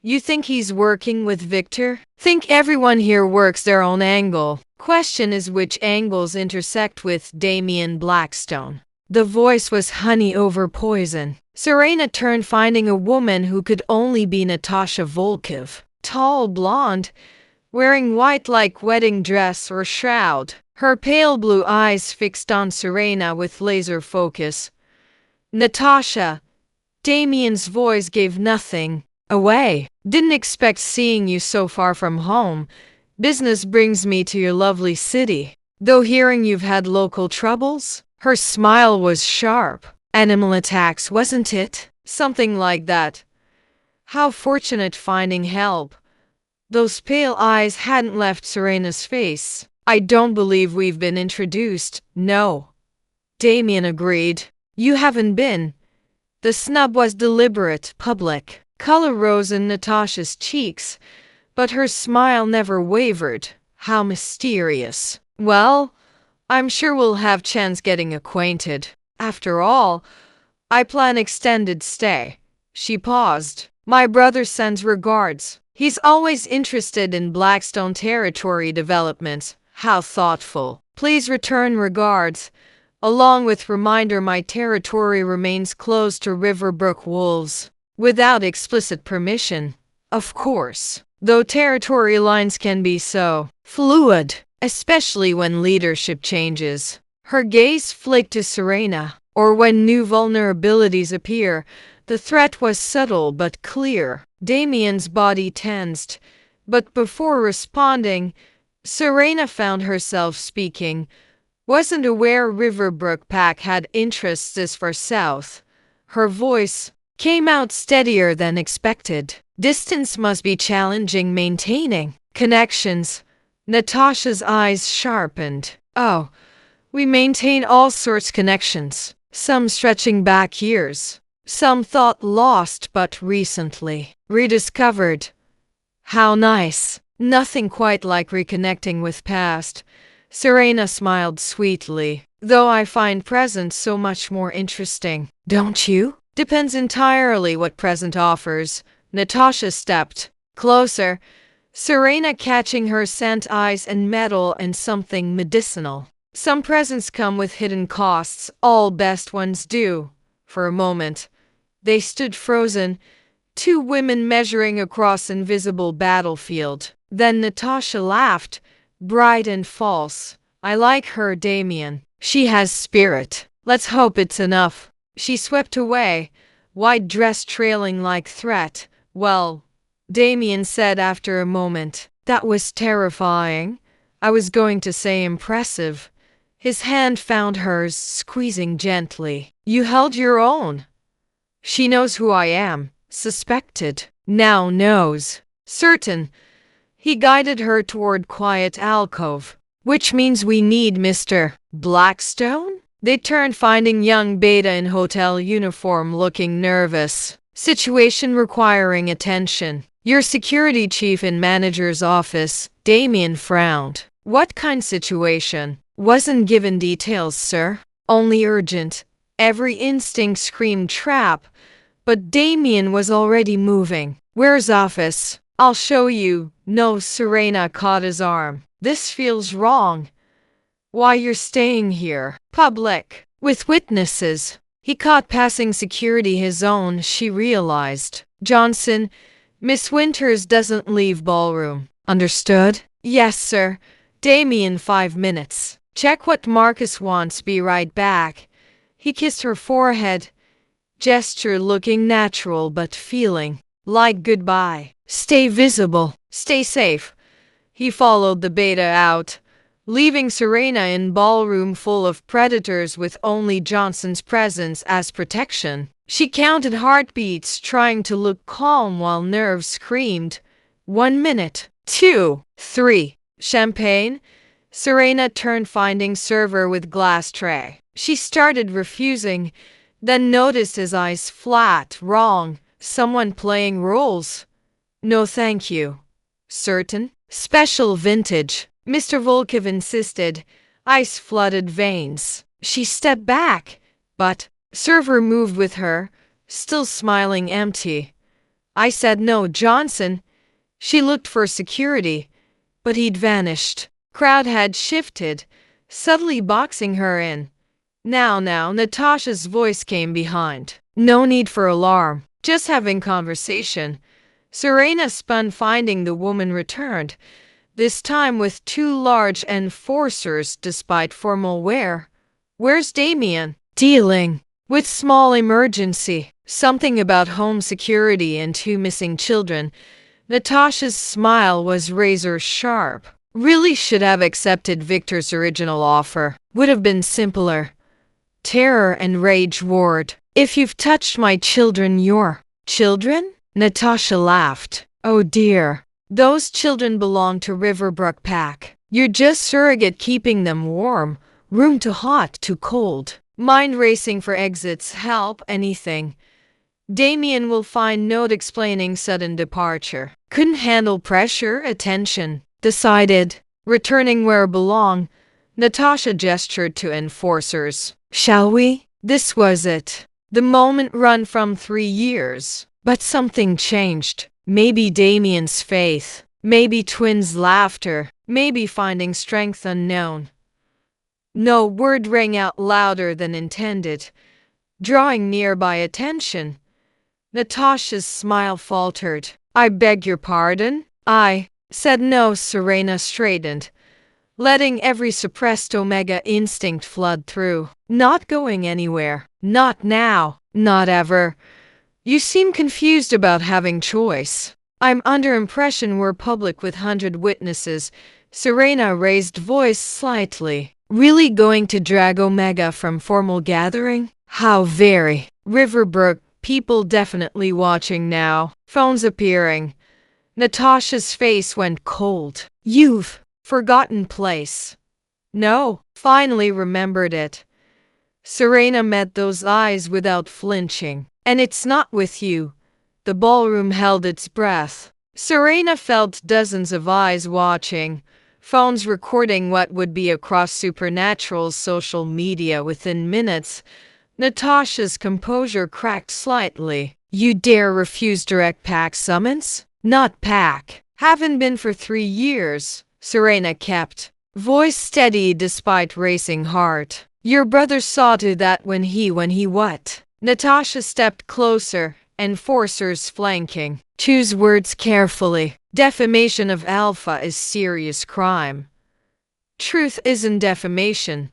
You think he's working with Victor? Think everyone here works their own angle. Question is which angles intersect with Damien Blackstone. The voice was honey over poison. Serena turned, finding a woman who could only be Natasha Volkov. Tall, blonde, wearing white like wedding dress or shroud. Her pale blue eyes fixed on Serena with laser focus. Natasha. Damien's voice gave nothing away. Didn't expect seeing you so far from home. Business brings me to your lovely city. Though hearing you've had local troubles? Her smile was sharp. Animal attacks, wasn't it? Something like that. How fortunate finding help. Those pale eyes hadn't left Serena's face. I don't believe we've been introduced. No. Damien agreed. You haven't been. The snub was deliberate, public. Color rose in Natasha's cheeks, but her smile never wavered. How mysterious. Well, I'm sure we'll have chance getting acquainted. After all, I plan extended stay. She paused. My brother sends regards. He's always interested in Blackstone territory developments. How thoughtful. Please return regards. Along with reminder my territory remains closed to Riverbrook wolves. Without explicit permission. Of course. Though territory lines can be so fluid, especially when leadership changes. Her gaze flicked to Serena. Or when new vulnerabilities appear. The threat was subtle but clear. Damien's body tensed. But before responding, Serena found herself speaking. Wasn't aware Riverbrook Pack had interests this far south. Her voice came out steadier than expected. Distance must be challenging maintaining connections. Natasha's eyes sharpened. Oh, we maintain all sorts connections. some stretching back years, some thought lost but recently rediscovered. How nice. Nothing quite like reconnecting with past. Serena smiled sweetly, though I find present so much more interesting. Don't you? Depends entirely what present offers. Natasha stepped closer, Serena catching her scent, eyes and metal and something medicinal. Some presents come with hidden costs, all best ones do. For a moment, they stood frozen, two women measuring across invisible battlefield. Then Natasha laughed, bright and false. I like her, Damien. She has spirit. Let's hope it's enough. She swept away, white dress trailing like threat. Well, Damien said after a moment, that was terrifying. I was going to say impressive. His hand found hers, squeezing gently. You held your own. She knows who I am. Suspected. Now knows. Certain. He guided her toward quiet alcove. Which means we need Mr. Blackstone? They turned, finding young Beta in hotel uniform looking nervous. Situation requiring attention. Your security chief in manager's office. Damien frowned. What kind situation? Wasn't given details, sir. Only urgent. Every instinct screamed trap. But Damien was already moving. Where's office? I'll show you. No, Serena caught his arm. This feels wrong. Why, you're staying here. Public. With witnesses. He caught passing security his own, she realized. Johnson, Miss Winters doesn't leave ballroom. Understood? Yes, sir. Damien, 5 minutes. Check what Marcus wants, be right back. He kissed her forehead. Gesture looking natural but feeling like goodbye. Stay visible. Stay safe. He followed the Beta out, leaving Serena in ballroom full of predators with only Johnson's presence as protection. She counted heartbeats, trying to look calm while nerves screamed. 1 minute. 2. 3. Champagne? Serena turned, finding server with glass tray. She started refusing, then noticed his eyes flat. Wrong. Someone playing roles. No thank you. Certain? Special vintage. Mr. Volkov insisted. Ice-flooded veins. She stepped back, but server moved with her, still smiling empty. I said no, Johnson. She looked for security, but he'd vanished. Crowd had shifted, subtly boxing her in. Now, Natasha's voice came behind. No need for alarm. Just having conversation. Serena spun, finding the woman returned, this time with 2 large enforcers despite formal wear. Where's Damien? Dealing with small emergency. Something about home security and 2 missing children. Natasha's smile was razor sharp. Really should have accepted Victor's original offer. Would have been simpler. Terror and rage roared. If you've touched my children, you're... Children? Natasha laughed. Oh dear. Those children belong to Riverbrook Pack. You're just surrogate, keeping them warm. Room too hot, too cold. Mind racing for exits. Help, anything. Damien will find note explaining sudden departure. Couldn't handle pressure, attention. Decided. Returning where belong. Natasha gestured to enforcers. Shall we? This was it. The moment run from 3 years. But something changed. Maybe Damien's faith. Maybe twins' laughter. Maybe finding strength unknown. No word rang out louder than intended, drawing nearby attention. Natasha's smile faltered. I beg your pardon? I said no. Serena straightened, letting every suppressed Omega instinct flood through. Not going anywhere. Not now. Not ever. You seem confused about having choice. I'm under impression we're public with 100 witnesses. Serena raised voice slightly. Really going to drag Omega from formal gathering? How very. Riverbrook, people definitely watching now. Phones appearing. Natasha's face went cold. You've forgotten place. No, finally remembered it. Serena met those eyes without flinching. And it's not with you. The ballroom held its breath. Serena felt dozens of eyes watching, phones recording what would be across Supernatural's social media within minutes. Natasha's composure cracked slightly. You dare refuse direct pack summons? Not pack. Haven't been for 3 years, Serena kept, voice steady despite racing heart. Your brother saw to that when he what? Natasha stepped closer, enforcers flanking. Choose words carefully. Defamation of Alpha is serious crime. Truth isn't defamation.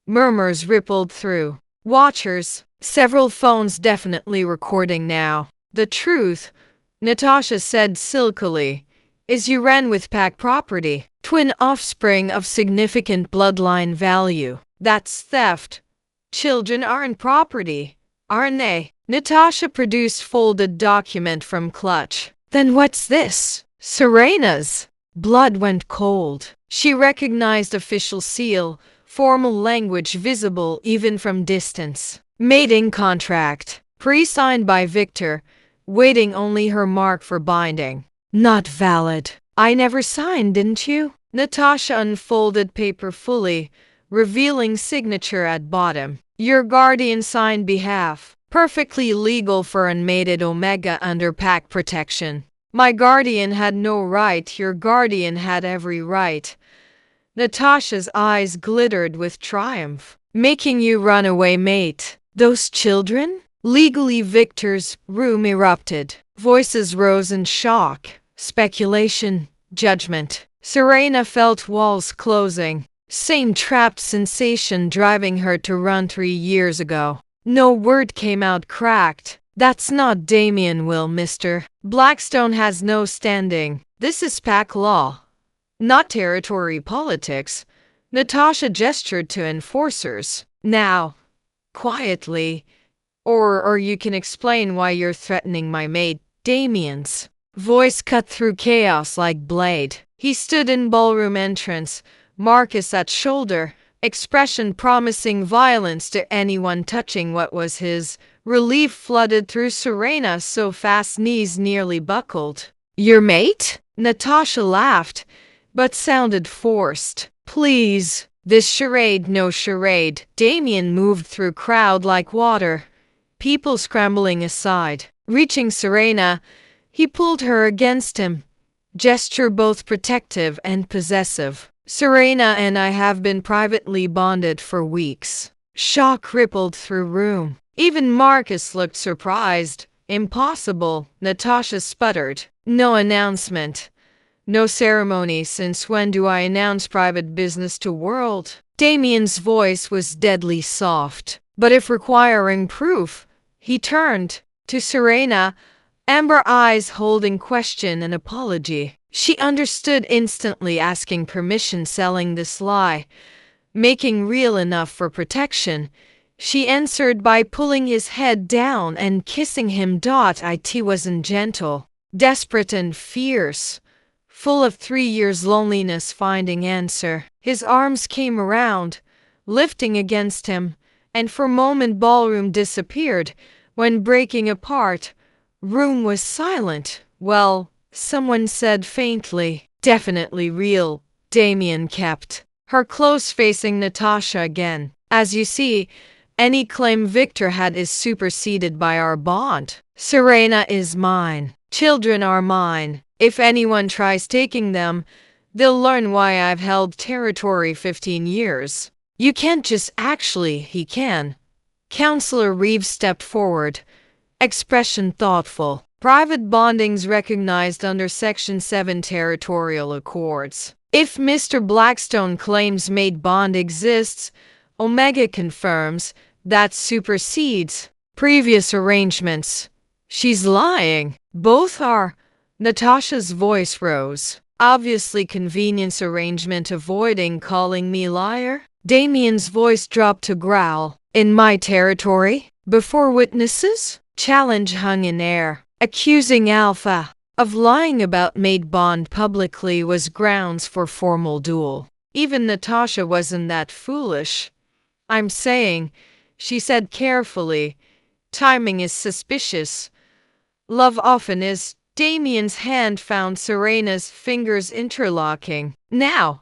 Murmurs rippled through. Watchers, several phones definitely recording now. The truth, Natasha said silkily, is you ran with pack property. Twin offspring of significant bloodline value. That's theft. Children aren't property, aren't they? Natasha produced folded document from clutch. Then what's this? Serena's. Blood went cold. She recognized official seal, formal language visible even from distance. Mating contract. Pre-signed by Victor, waiting only her mark for binding. Not valid. I never signed, didn't you? Natasha unfolded paper fully, revealing signature at bottom. Your guardian signed behalf. Perfectly legal for unmated Omega under pack protection. My guardian had no right, your guardian had every right. Natasha's eyes glittered with triumph. Making you run away, mate. Those children? Legally Victor's room erupted. Voices rose in shock. Speculation. Judgment. Serena felt walls closing. Same trapped sensation driving her to run 3 years ago. No word came out cracked. That's not Damien will, mister. Blackstone has no standing. This is pack law, not territory politics. Natasha gestured to enforcers. Now, quietly, or you can explain why you're threatening my mate. Damien's voice cut through chaos like blade. He stood in ballroom entrance, Marcus at shoulder, expression promising violence to anyone touching what was his. Relief flooded through Serena so fast knees nearly buckled. Your mate? Natasha laughed, but sounded forced. Please. This charade, no charade. Damien moved through crowd like water, people scrambling aside. Reaching Serena, he pulled her against him, gesture both protective and possessive. Serena and I have been privately bonded for weeks. Shock rippled through room. Even Marcus looked surprised. Impossible, Natasha sputtered. No announcement. No ceremony. Since when do I announce private business to world? Damien's voice was deadly soft. But if requiring proof, he turned to Serena, amber eyes holding question and apology. She understood instantly, asking permission, selling this lie, making real enough for protection. She answered by pulling his head down and kissing him. It wasn't gentle, desperate and fierce, full of 3 years loneliness finding answer. His arms came around, lifting against him, and for a moment ballroom disappeared. When breaking apart, room was silent. Well, someone said faintly, definitely real. Damien kept her close facing Natasha again. As you see, any claim Victor had is superseded by our bond. Serena is mine. Children are mine. If anyone tries taking them, they'll learn why I've held territory 15 years. You can't just actually, he can. Counselor Reeves stepped forward, expression thoughtful. Private bondings recognized under Section 7 territorial accords. If Mr. Blackstone claims mate bond exists, Omega confirms that supersedes previous arrangements. She's lying. Both are. Natasha's voice rose. Obviously convenience arrangement avoiding calling me liar. Damien's voice dropped to growl. In my territory? Before witnesses? Challenge hung in air. Accusing Alpha of lying about mate bond publicly was grounds for formal duel. Even Natasha wasn't that foolish. I'm saying, she said carefully. Timing is suspicious. Love often is. Damien's hand found Serena's fingers interlocking. Now,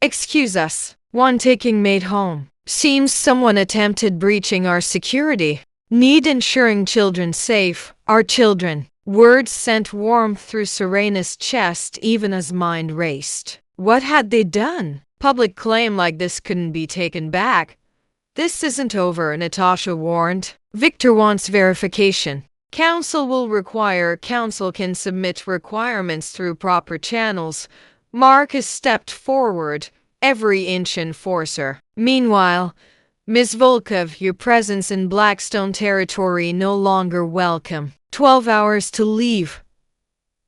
excuse us. One taking maid home. Seems someone attempted breaching our security. Need ensuring children safe. Our children. Words sent warmth through Serena's chest even as mind raced. What had they done? Public claim like this couldn't be taken back. This isn't over, Natasha warned. Victor wants verification. Council can submit requirements through proper channels. Marcus stepped forward, every inch enforcer. Meanwhile, Ms. Volkov, your presence in Blackstone territory no longer welcome. 12 hours to leave.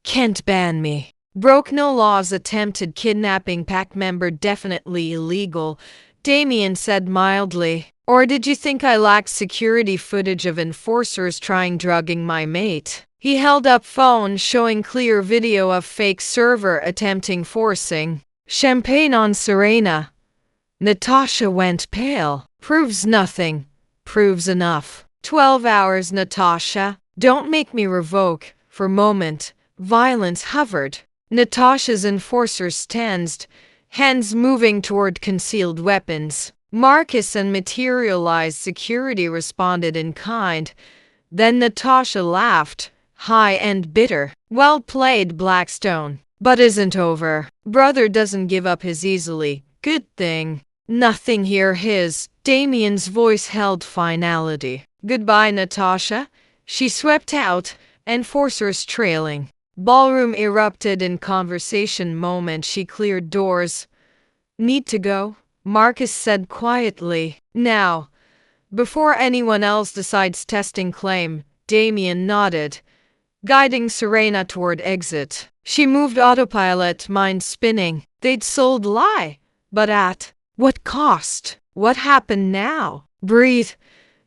Can't ban me. Broke no laws. Attempted kidnapping pack member definitely illegal, Damien said mildly. Or did you think I lacked security footage of enforcers trying drugging my mate? He held up phone showing clear video of fake server attempting forcing. Champagne on Serena. Natasha went pale. Proves nothing. Proves enough. 12 hours, Natasha. Don't make me revoke. For moment, violence hovered. Natasha's enforcers tensed, hands moving toward concealed weapons. Marcus and materialized security responded in kind. Then Natasha laughed, high and bitter. Well played, Blackstone. But isn't over. Brother doesn't give up his easily. Good thing. Nothing here his. Damien's voice held finality. Goodbye, Natasha. She swept out, enforcers trailing. Ballroom erupted in conversation moment she cleared doors. Need to go? Marcus said quietly. Now. Before anyone else decides testing claim, Damien nodded, guiding Serena toward exit. She moved autopilot, mind spinning. They'd sold lie. But at what cost? What happened now? Breathe,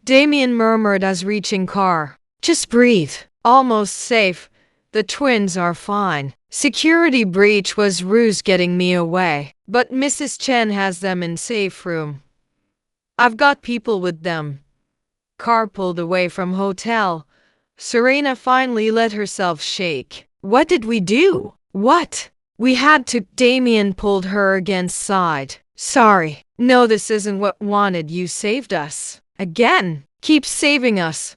Damien murmured as reaching car. Just breathe. Almost safe. The twins are fine. Security breach was ruse getting me away. But Mrs. Chen has them in safe room. I've got people with them. Car pulled away from hotel. Serena finally let herself shake. What did we do? What? We had to. Damien pulled her against side. Sorry. No, this isn't what wanted. You saved us. Again. Keep saving us.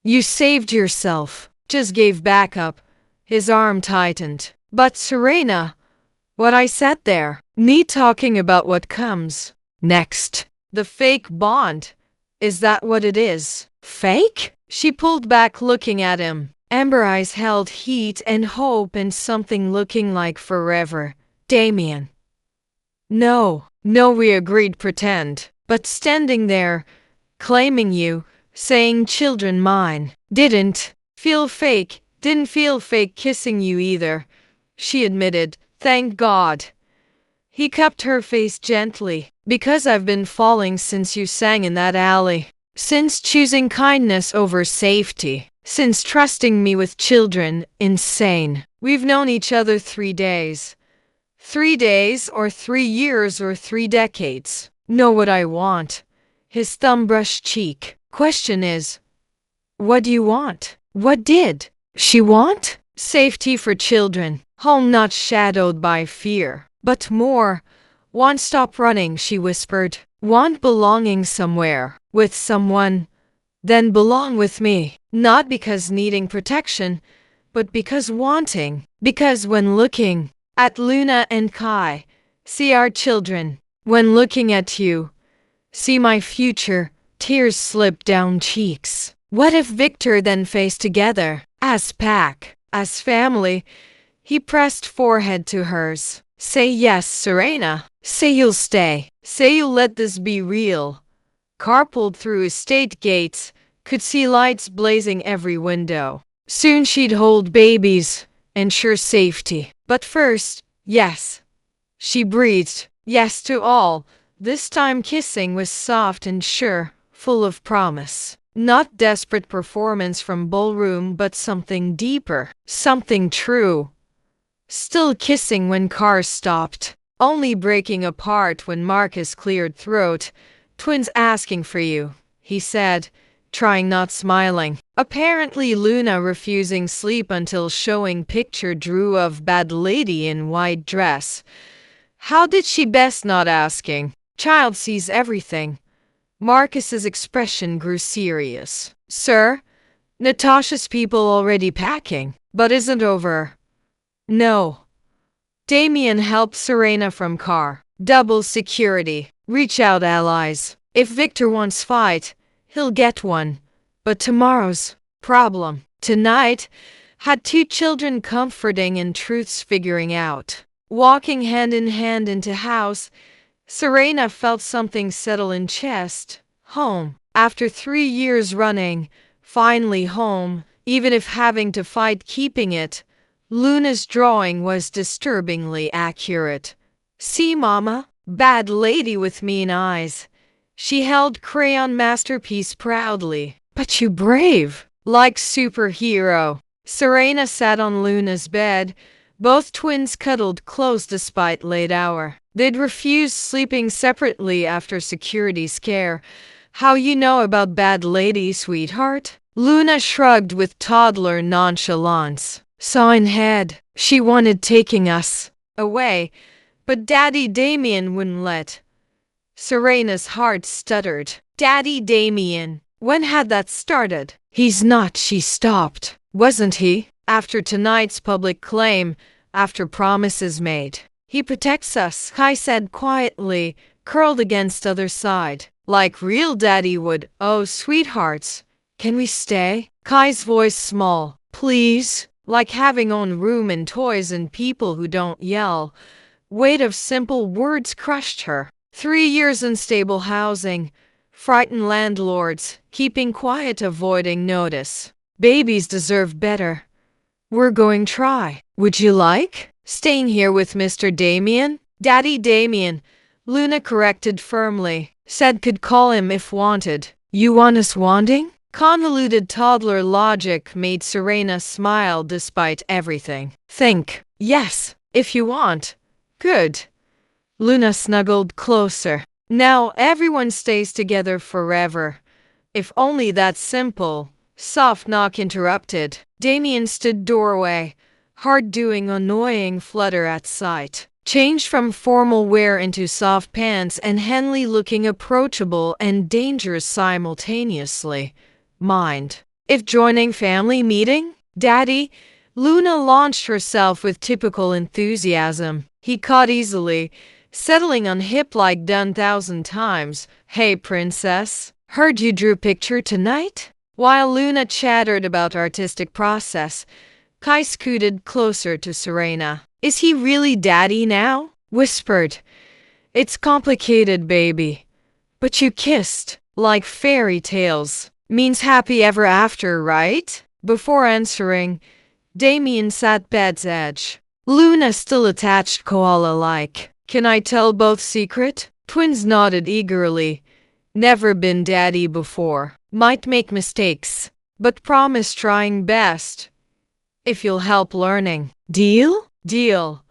You saved yourself. Just gave backup. His arm tightened. But Serena, what I said there. Need talking about what comes next. The fake bond. Is that what it is? Fake? She pulled back looking at him. Amber eyes held heat and hope and something looking like forever. Damien. No, we agreed pretend. But standing there, claiming you, saying children mine. Didn't feel fake kissing you either. She admitted, thank God. He cupped her face gently. Because I've been falling since you sang in that alley. Since choosing kindness over safety. Since trusting me with children, insane. We've known each other 3 days. 3 days or 3 years or 3 decades. Know what I want. His thumb brushed cheek. Question is, what do you want? What did she want? Safety for children. Home not shadowed by fear. But more. Want stop running, she whispered. Want belonging somewhere. With someone. Then belong with me. Not because needing protection, but because wanting. Because when looking at Luna and Kai, see our children. When looking at you, see my future. Tears slipped down cheeks. What if Victor then faced together? As pack, as family. He pressed forehead to hers. Say yes, Serena. Say you'll stay. Say you'll let this be real. Car pulled through estate gates, could see lights blazing every window. Soon she'd hold babies, ensure safety. But first, yes. She breathed, yes to all. This time kissing was soft and sure, full of promise. Not desperate performance from ballroom, but something deeper, something true. Still kissing when car stopped, only breaking apart when Marcus cleared throat. Twins asking for you. he said, trying not smiling. Apparently Luna refusing sleep until showing picture drew of bad lady in white dress. How did she best not asking? Child sees everything. Marcus's expression grew serious. Sir, Natasha's people already packing, but isn't over. No. Damien helped Serena from car. Double security. Reach out allies. If Victor wants fight, he'll get one. But tomorrow's problem. Tonight had two children comforting and truths figuring out. Walking hand in hand into house, Serena felt something settle in chest. Home. After 3 years running, finally home, even if having to fight keeping it. Luna's drawing was disturbingly accurate. See, Mama? Bad lady with mean eyes. She held crayon masterpiece proudly. But you brave. Like superhero. Serena sat on Luna's bed. Both twins cuddled close despite late hour. They'd refused sleeping separately after security scare. How you know about bad lady, sweetheart? Luna shrugged with toddler nonchalance. Saw in head. She wanted taking us away, but Daddy Damien wouldn't let. Serena's heart stuttered. Daddy Damien. When had that started? He's not, she stopped. Wasn't he? After tonight's public claim, after promises made. He protects us, Kai said quietly, curled against other side. Like real daddy would. Oh, sweethearts. Can we stay? Kai's voice small. Please. Like having own room and toys and people who don't yell. Weight of simple words crushed her. 3 years in stable housing. Frightened landlords. Keeping quiet, avoiding notice. Babies deserve better. We're going try. Would you like? Staying here with Mr. Damien? Daddy Damien. Luna corrected firmly. Said could call him if wanted. You want us wanting? Convoluted toddler logic made Serena smile despite everything. Think. Yes, if you want. Good. Luna snuggled closer. Now everyone stays together forever. If only that simple. Soft knock interrupted. Damien stood doorway. Hard doing annoying flutter at sight. Changed from formal wear into soft pants and Henley looking approachable and dangerous simultaneously. Mind. If joining family meeting? Daddy? Luna launched herself with typical enthusiasm. He caught easily, settling on hip like done 1,000 times. Hey princess, heard you drew picture tonight? While Luna chattered about artistic process, Kai scooted closer to Serena. Is he really daddy now? Whispered. It's complicated, baby. But you kissed, like fairy tales. Means happy ever after, right? Before answering, Damien sat bed's edge. Luna still attached koala-like. Can I tell both secret? Twins nodded eagerly. Never been daddy before. Might make mistakes. But promise trying best. If you'll help learning. Deal? Deal.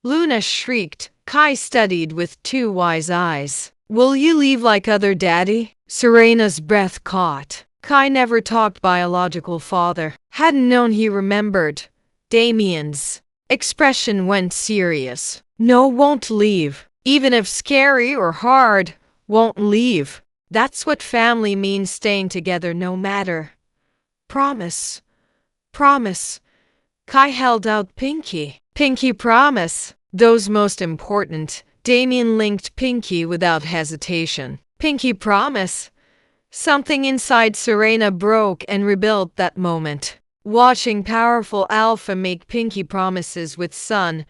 Luna shrieked. Kai studied with 2 wise eyes. Will you leave like other daddy? Serena's breath caught. Kai never talked biological father. Hadn't known he remembered. Damien's expression went serious. No, won't leave. Even if scary or hard, won't leave. That's what family means, staying together no matter. Promise. Promise. Kai held out pinky. Pinky promise. Those most important. Damien linked pinky without hesitation. Pinky promise. Something inside Serena broke and rebuilt that moment. Watching powerful alpha make pinky promises with son,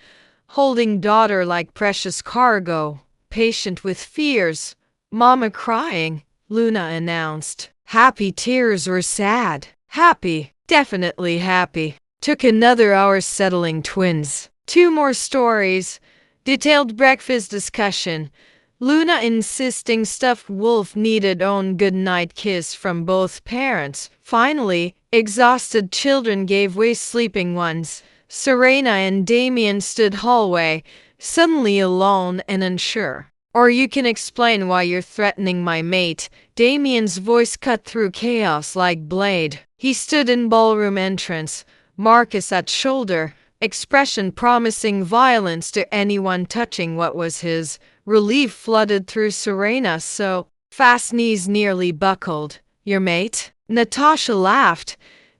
holding daughter like precious cargo, patient with fears. Mama crying, Luna announced. Happy tears or sad? Happy. Definitely happy. Took another hour settling twins. 2 more stories. Detailed breakfast discussion. Luna insisting stuffed wolf needed own goodnight kiss from both parents. Finally, exhausted children gave way, sleeping ones. Serena and Damien stood hallway, suddenly alone and unsure. or you can explain why you're threatening my mate." Damien's voice cut through chaos like blade. He stood in ballroom entrance, Marcus at shoulder, expression promising violence to anyone touching what was his. Relief flooded through Serena so fast knees nearly buckled. "Your mate?" Natasha laughed,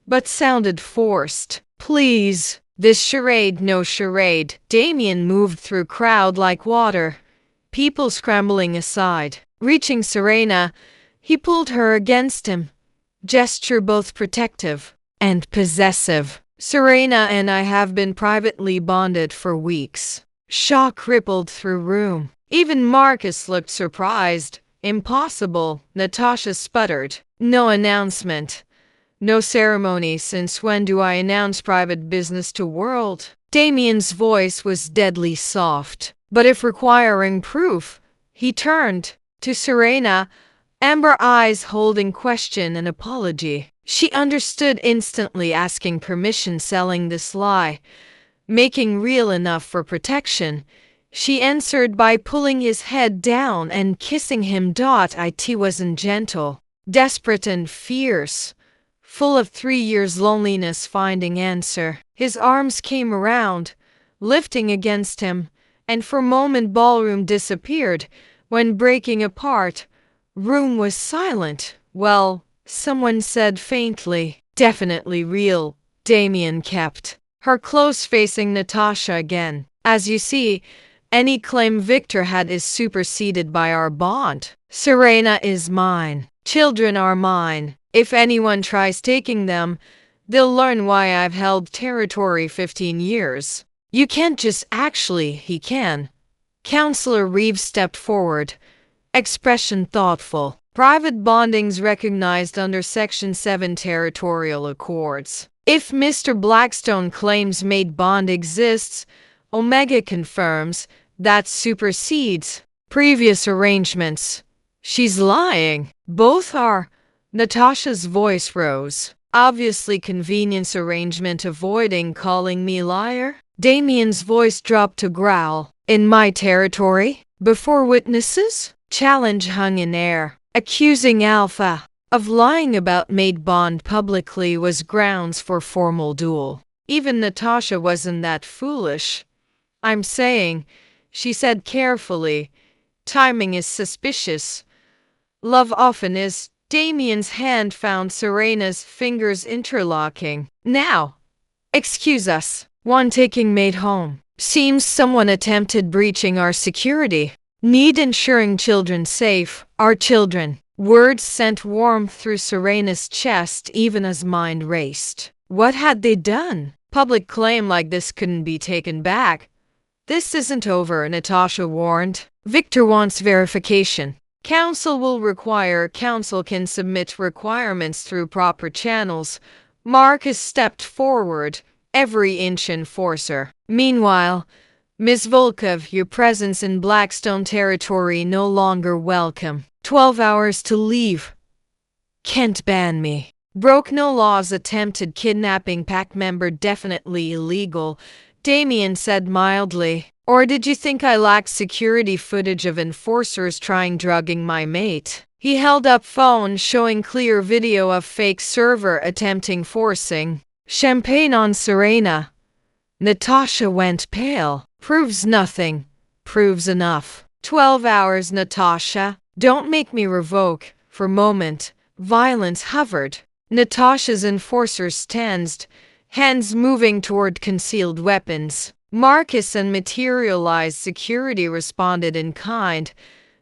but sounded forced. "Please, this charade, no charade." Damien moved through crowd like water, people scrambling aside. Reaching Serena, he pulled her against him, gesture both protective and possessive. "Serena and I have been privately bonded for weeks." Shock rippled through room. Even Marcus looked surprised. "Impossible," Natasha sputtered. "No announcement. No ceremony. Since when do I announce private business to world?" Damien's voice was deadly soft. "But if requiring proof," he turned to Serena, amber eyes holding question and apology. She understood instantly, asking permission, selling this lie, making real enough for protection. She answered by pulling his head down and kissing him. It wasn't gentle, desperate and fierce, full of 3 years loneliness finding answer. His arms came around, lifting against him, and for a moment ballroom disappeared. When breaking apart, room was silent. "Well," someone said faintly. "Definitely real." Damien kept her close, facing Natasha again. "As you see, any claim Victor had is superseded by our bond. Serena is mine. Children are mine. If anyone tries taking them, they'll learn why I've held territory 15 years. You can't just actually, he can." Counselor Reeves stepped forward, expression thoughtful. "Private bondings recognized under Section 7 Territorial Accords. If Mr. Blackstone claims maid bond exists, Omega confirms that supersedes previous arrangements." "She's lying." "Both are." Natasha's voice rose. "Obviously convenience arrangement, avoiding calling me liar." Damien's voice dropped to growl. "In my territory? Before witnesses?" Challenge hung in air. Accusing Alpha of lying about maid bond publicly was grounds for formal duel. Even Natasha wasn't that foolish. "I'm saying," she said carefully, "timing is suspicious. Love often is." Damien's hand found Serena's fingers interlocking. "Now, excuse us. One taking maid home. Seems someone attempted breaching our security. Need ensuring children safe. Our children." Words sent warmth through Serena's chest even as mind raced. What had they done? Public claim like this couldn't be taken back. "This isn't over," Natasha warned. "Victor wants verification. Council will require. Council can submit requirements through proper channels." Marcus stepped forward, every inch enforcer. "Meanwhile, Ms. Volkov, your presence in Blackstone territory no longer welcome. 12 hours to leave. Can't ban me. Broke no laws. Attempted kidnapping pack member definitely illegal," Damien said mildly. "Or did you think I lacked security footage of enforcers trying drugging my mate?" He held up phone showing clear video of fake server attempting forcing. Champagne on Serena. Natasha went pale. "Proves nothing. Proves enough." 12 hours, Natasha. Don't make me revoke. For a moment, violence hovered. Natasha's enforcers tensed, hands moving toward concealed weapons. Marcus and materialized security responded in kind.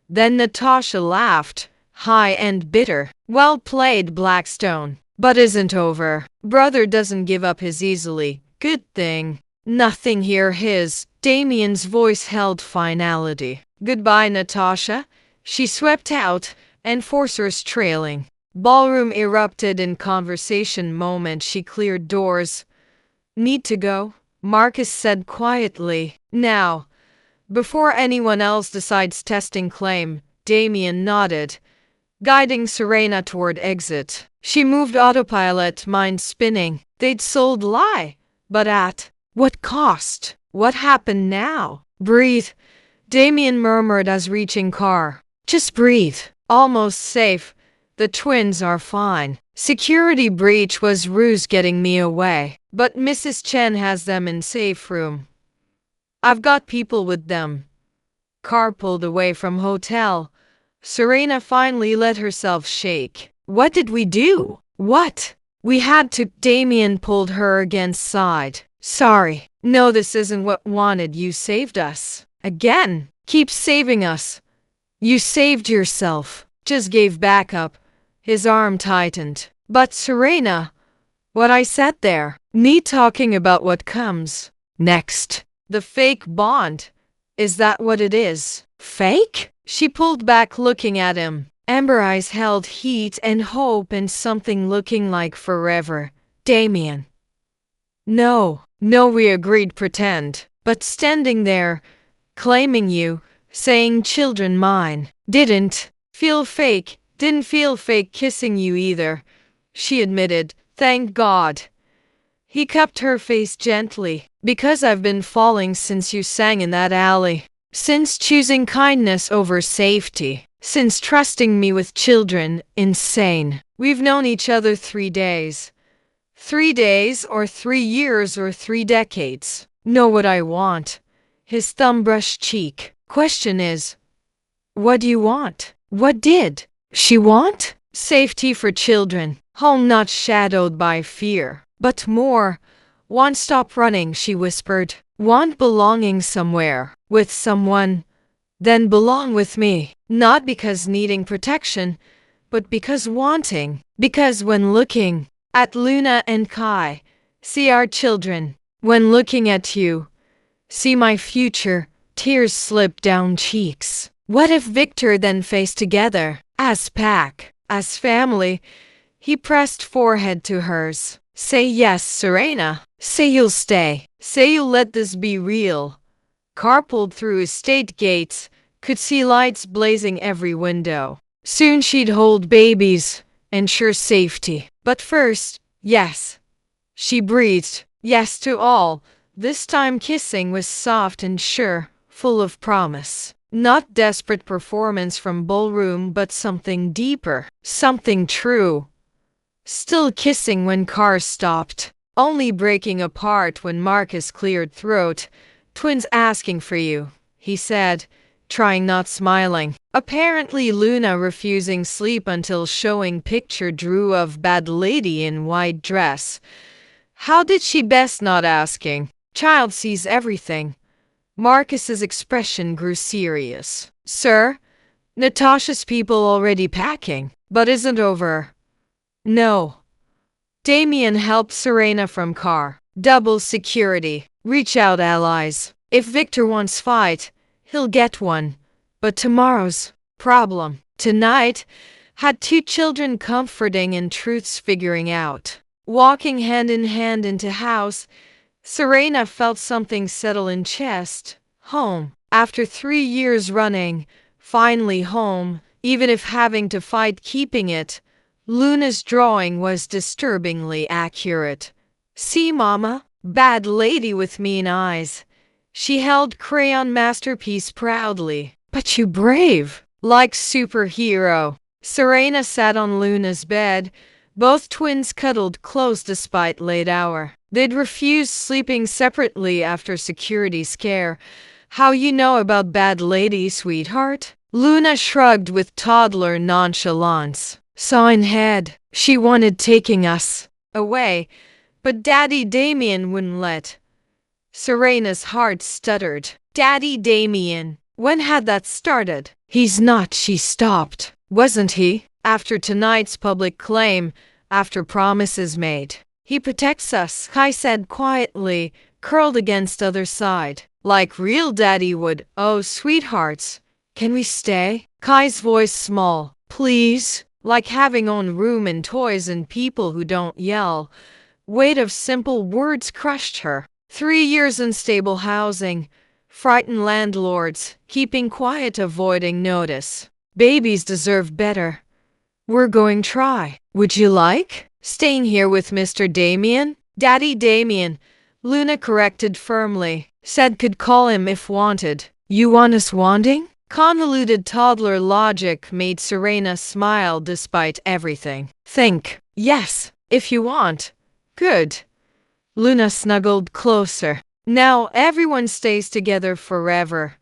Then Natasha laughed, high and bitter. "Well played, Blackstone. But isn't over. Brother doesn't give up his easily. Good thing. Nothing here his." Damien's voice held finality. "Goodbye, Natasha." She swept out, enforcers trailing. Ballroom erupted in conversation. Moment she cleared doors. "Need to go?" Marcus said quietly. "Now, before anyone else decides." Testing claim. Damien nodded, guiding Serena toward exit. She moved autopilot, mind spinning. They'd sold lie, but at what cost? What happened now? "Breathe." Damien murmured as reaching car. Just breathe. Almost safe. The twins are fine. Security breach was ruse getting me away. But Mrs. Chen has them in safe room. I've got people with them. Car pulled away from hotel. Serena finally let herself shake. What did we do? What? We had to. Damien pulled her against side. Sorry. No, this isn't what wanted. You saved us. Again. Keep saving us. You saved yourself. Just gave back up. His arm tightened. But Serena, what I said there. Me talking about what comes next. The fake bond. Is that what it is? Fake? She pulled back looking at him. Amber eyes held heat and hope and something looking like forever. Damien. No, we agreed pretend. But standing there, claiming you, saying children mine. Didn't feel fake kissing you either. She admitted, thank God. He cupped her face gently. Because I've been falling since you sang in that alley. Since choosing kindness over safety. Since trusting me with children, insane. We've known each other 3 days. 3 days or 3 years or 3 decades. Know what I want. His thumb brushed cheek. Question is, what do you want? What did she want? Safety for children. Home not shadowed by fear. But more. Want stop running, she whispered. Want belonging somewhere. With someone. Then belong with me. Not because needing protection, but because wanting. Because when looking at Luna and Kai, see our children. When looking at you, see my future. Tears slipped down cheeks. What if Victor then faced together? As pack. As family. He pressed forehead to hers. Say yes, Serena. Say you'll stay. Say you'll let this be real. Car pulled through estate gates. Could see lights blazing every window. Soon she'd hold babies. Ensure safety. But first, yes. She breathed. Yes to all. This time kissing was soft and sure. Full of promise. Not desperate performance from ballroom, but something deeper. Something true. Still kissing when car stopped. Only breaking apart when Marcus cleared throat. Twins asking for you, he said, trying not smiling. Apparently Luna refusing sleep until showing picture drew of bad lady in white dress. How did she best not asking? Child sees everything. Marcus's expression grew serious. Sir, Natasha's people already packing, but isn't over. No. Damien helped Serena from car. Double security. Reach out allies. If Victor wants fight, he'll get one. But tomorrow's problem. Tonight had 2 children comforting and truths figuring out. Walking hand in hand into house, Serena felt something settle in chest. Home. After 3 years running, finally home, even if having to fight keeping it. Luna's drawing was disturbingly accurate. See, Mama? Bad lady with mean eyes. She held crayon masterpiece proudly. But you brave. Like superhero. Serena sat on Luna's bed. Both twins cuddled close despite late hour. They'd refused sleeping separately after security scare. How you know about bad lady, sweetheart? Luna shrugged with toddler nonchalance. Saw in head. She wanted taking us away, but Daddy Damien wouldn't let. Serena's heart stuttered. Daddy Damien. When had that started? He's not, she stopped. Wasn't he? After tonight's public claim, after promises made. He protects us, Kai said quietly, curled against other side. Like real daddy would. Oh, sweethearts. Can we stay? Kai's voice small. Please. Like having own room and toys and people who don't yell. Weight of simple words crushed her. 3 years in stable housing. Frightened landlords. Keeping quiet, avoiding notice. Babies deserve better. We're going try. Would you like? Staying here with Mr. Damien? Daddy Damien. Luna corrected firmly. Said could call him if wanted. You want us wanting? Convoluted toddler logic made Serena smile despite everything. Think. Yes, if you want. Good. Luna snuggled closer. Now everyone stays together forever.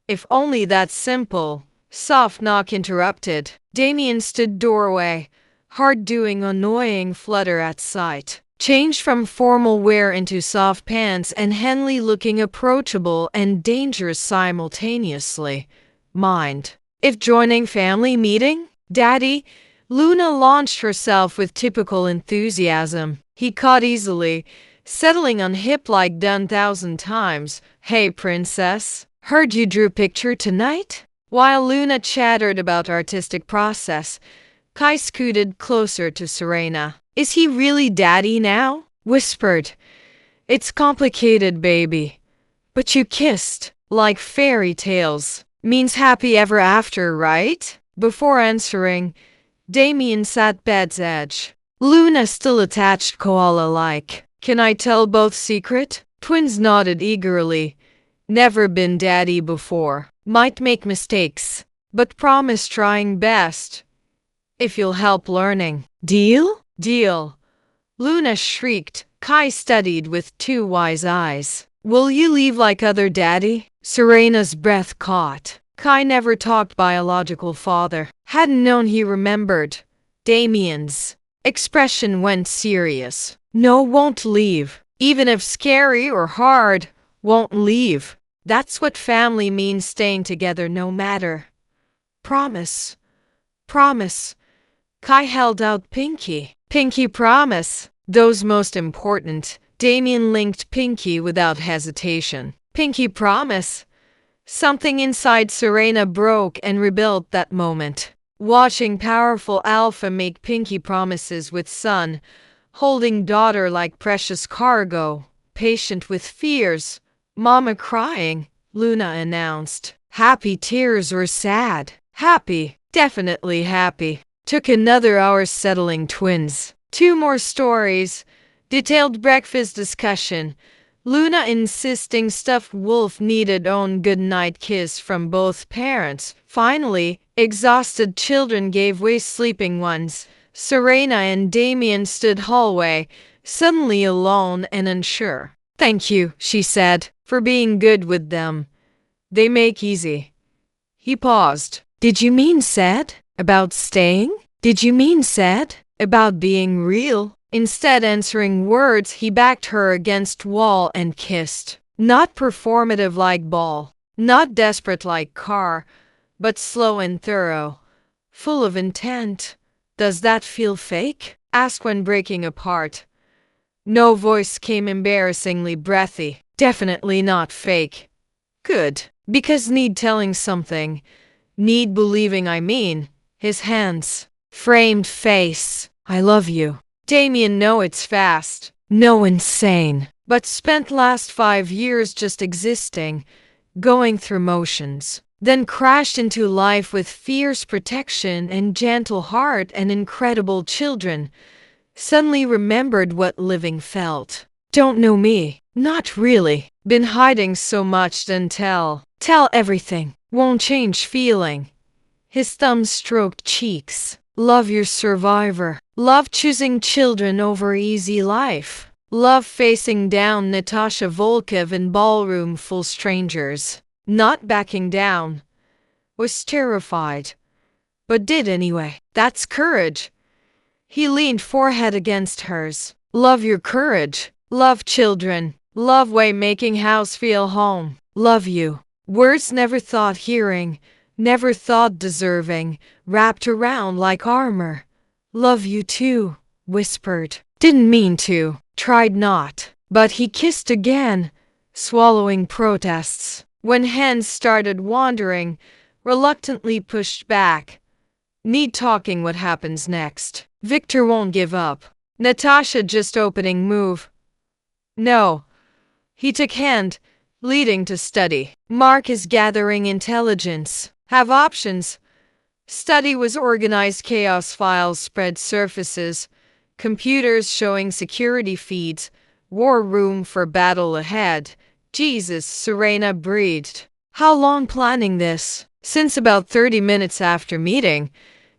If only that's simple. Soft knock interrupted. Damien stood doorway, heart doing annoying flutter at sight. Changed from formal wear into soft pants and Henley looking approachable and dangerous simultaneously. Mind if joining family meeting? Daddy? Luna launched herself with typical enthusiasm. He caught easily, settling on hip like done 1,000 times. Hey princess, heard you drew picture tonight? While Luna chattered about artistic process, Kai scooted closer to Serena. Is he really daddy now? Whispered. It's complicated, baby. But you kissed, like fairy tales. Means happy ever after, right? Before answering, Damien sat bed's edge. Luna still attached koala-like. Can I tell both secret? Twins nodded eagerly. Never been daddy before. Might make mistakes, but promise trying best. If you'll help learning. Deal? Deal. Luna shrieked. Kai studied with 2 wise eyes. Will you leave like other daddy? Serena's breath caught. Kai never talked biological father. Hadn't known he remembered. Damien's expression went serious. No, won't leave. Even if scary or hard, won't leave. That's what family means, staying together no matter. Promise. Promise. Kai held out pinky. Pinky promise. Those most important. Damien linked pinky without hesitation. Pinky promise. Something inside Serena broke and rebuilt that moment. Watching powerful alpha make pinky promises with son, holding daughter like precious cargo, patient with fears. Mama crying, Luna announced. Happy tears or sad? Happy. Definitely happy. Took another hour settling twins. 2 more stories. Detailed breakfast discussion. Luna insisting stuffed wolf needed own goodnight kiss from both parents. Finally, exhausted children gave way, sleeping ones. Serena and Damien stood hallway, suddenly alone and unsure. Thank you, she said, for being good with them. They make easy. He paused. Did you mean said? About staying? Did you mean said? About being real? Instead answering words, he backed her against wall and kissed. Not performative like ball, not desperate like car, but slow and thorough, full of intent. Does that feel fake? Asked when breaking apart. No, voice came embarrassingly breathy. Definitely not fake. Good. Because need telling something. Need believing, I mean. His hands. Framed face. I love you. Damien, know it's fast. No, insane. But spent last 5 years just existing, going through motions. Then crashed into life with fierce protection and gentle heart and incredible children. Suddenly remembered what living felt. Don't know me. Not really. Been hiding so much, then tell. Tell everything. Won't change feeling. His thumb stroked cheeks. Love your survivor. Love choosing children over easy life. Love facing down Natasha Volkov in ballroom full strangers. Not backing down. Was terrified. But did anyway. That's courage. He leaned forehead against hers. Love your courage. Love children. Love way making house feel home. Love you. Words never thought hearing. Never thought deserving. Wrapped around like armor. Love you too. Whispered. Didn't mean to. Tried not. But he kissed again. Swallowing protests. When hands started wandering, reluctantly pushed back. Need talking what happens next. Victor won't give up. Natasha just opening move. No. He took hand, leading to study. Mark is gathering intelligence. Have options. Study was organized chaos, files spread surfaces, computers showing security feeds, war room for battle ahead. Jesus, Serena breathed. How long planning this? Since about 30 minutes after meeting,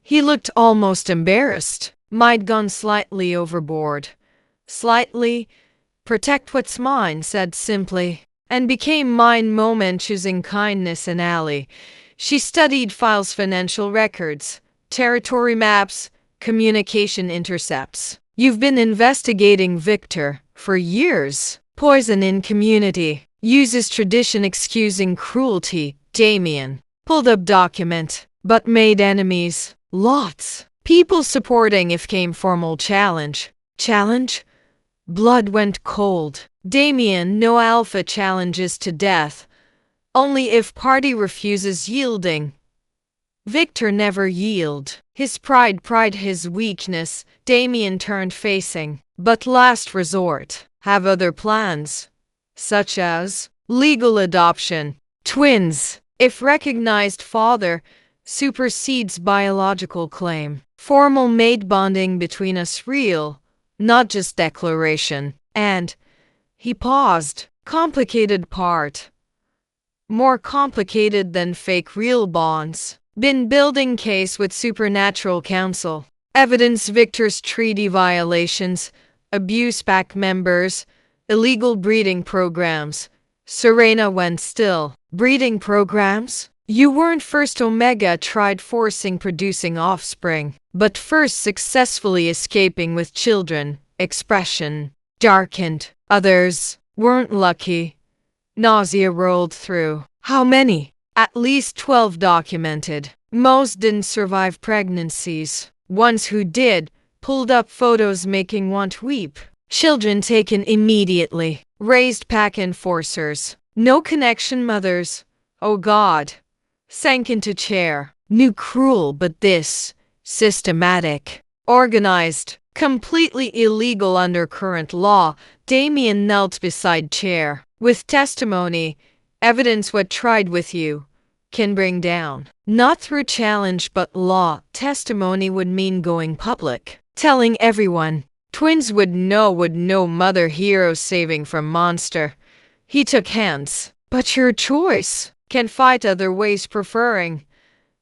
he looked almost embarrassed. Might gone slightly overboard. Slightly. Protect what's mine, said simply. And became mine moment choosing kindness and ally. She studied files, financial records, territory maps, communication intercepts. You've been investigating Victor for years. Poison in community. Uses tradition excusing cruelty. Damien. Pulled up document, but made enemies. Lots. People supporting if came formal challenge. Challenge? Blood went cold. Damien, no alpha challenges to death. Only if party refuses yielding. Victor never yield. His pride his weakness. Damien turned facing. But last resort. Have other plans. Such as legal adoption. Twins. If recognized father supersedes biological claim. Formal mate bonding between us real. Not just declaration. And he paused. Complicated part. More complicated than fake real bonds. Been building case with supernatural counsel. Evidence Victor's treaty violations. Abuse pack members. Illegal breeding programs. Serena went still. Breeding programs? You weren't first. Omega tried forcing producing offspring, but first successfully escaping with children. Expression darkened. Others weren't lucky. Nausea rolled through. How many? At least 12 documented. Most didn't survive pregnancies. Ones who did pulled up photos making want weep. Children taken immediately. Raised pack enforcers. No connection mothers. Oh God. Sank into chair. Knew cruel, but this. Systematic. Organized. Completely illegal under current law. Damien knelt beside chair. With testimony. Evidence what tried with you. Can bring down. Not through challenge but law. Testimony would mean going public. Telling everyone. Twins would know mother hero saving from monster. He took hands. But your choice. Can fight other ways preferring.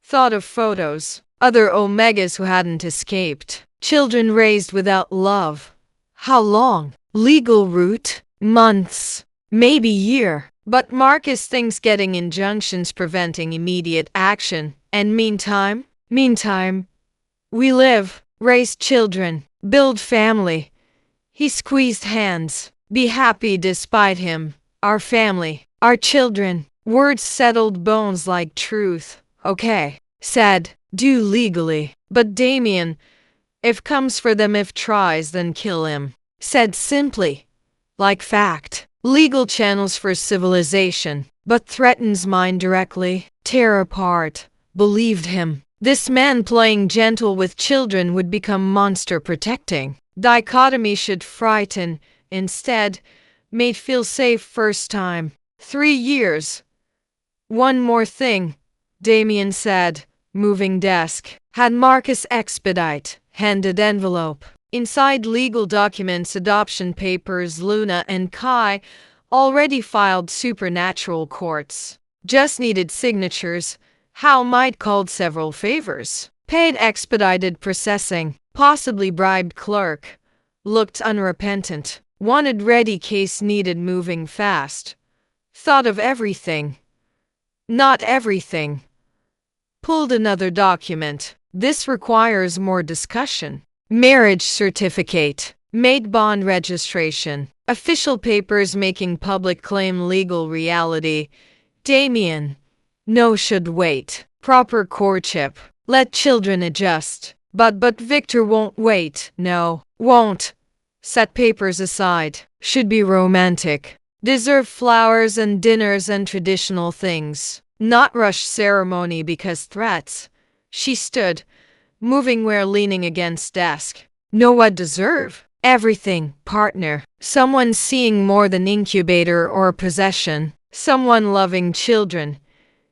Thought of photos. Other Omegas who hadn't escaped. Children raised without love. How long? Legal route? Months. Maybe year. But Marcus thinks getting injunctions preventing immediate action. And meantime? We live. Raise children. Build family. He squeezed hands. Be happy despite him. Our family. Our children. Words settled bones like truth. Okay. Said. Do legally. But Damien. If comes for them, if tries, then kill him. Said simply. Like fact. Legal channels for civilization. But threatens mine directly. Tear apart. Believed him. This man playing gentle with children would become monster protecting. Dichotomy should frighten. Instead, made feel safe first time. 3 years. One more thing. Damien said. Moving desk. Had Marcus expedite. Handed envelope. Inside legal documents, adoption papers. Luna and Kai already filed supernatural courts. Just needed signatures. How might called several favors. Paid expedited processing. Possibly bribed clerk. Looked unrepentant. Wanted ready case needed moving fast. Thought of everything. Not everything. Pulled another document. This requires more discussion. Marriage certificate. Made bond registration. Official papers making public claim legal reality. Damien. No should wait. Proper courtship. Let children adjust. But Victor won't wait. No, won't. Set papers aside. Should be romantic. Deserve flowers and dinners and traditional things. Not rush ceremony because threats. She stood, moving where leaning against desk. Know what deserve? Everything, partner. Someone seeing more than incubator or possession. Someone loving children.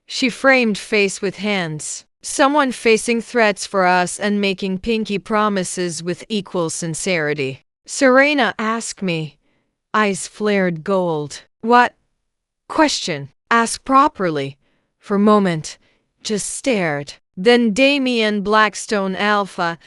She framed face with hands. Someone facing threats for us and making pinky promises with equal sincerity. Serena asked me. Eyes flared gold. What? Question. ask properly. For a moment, just stared. Then Damien Blackstone Alpha,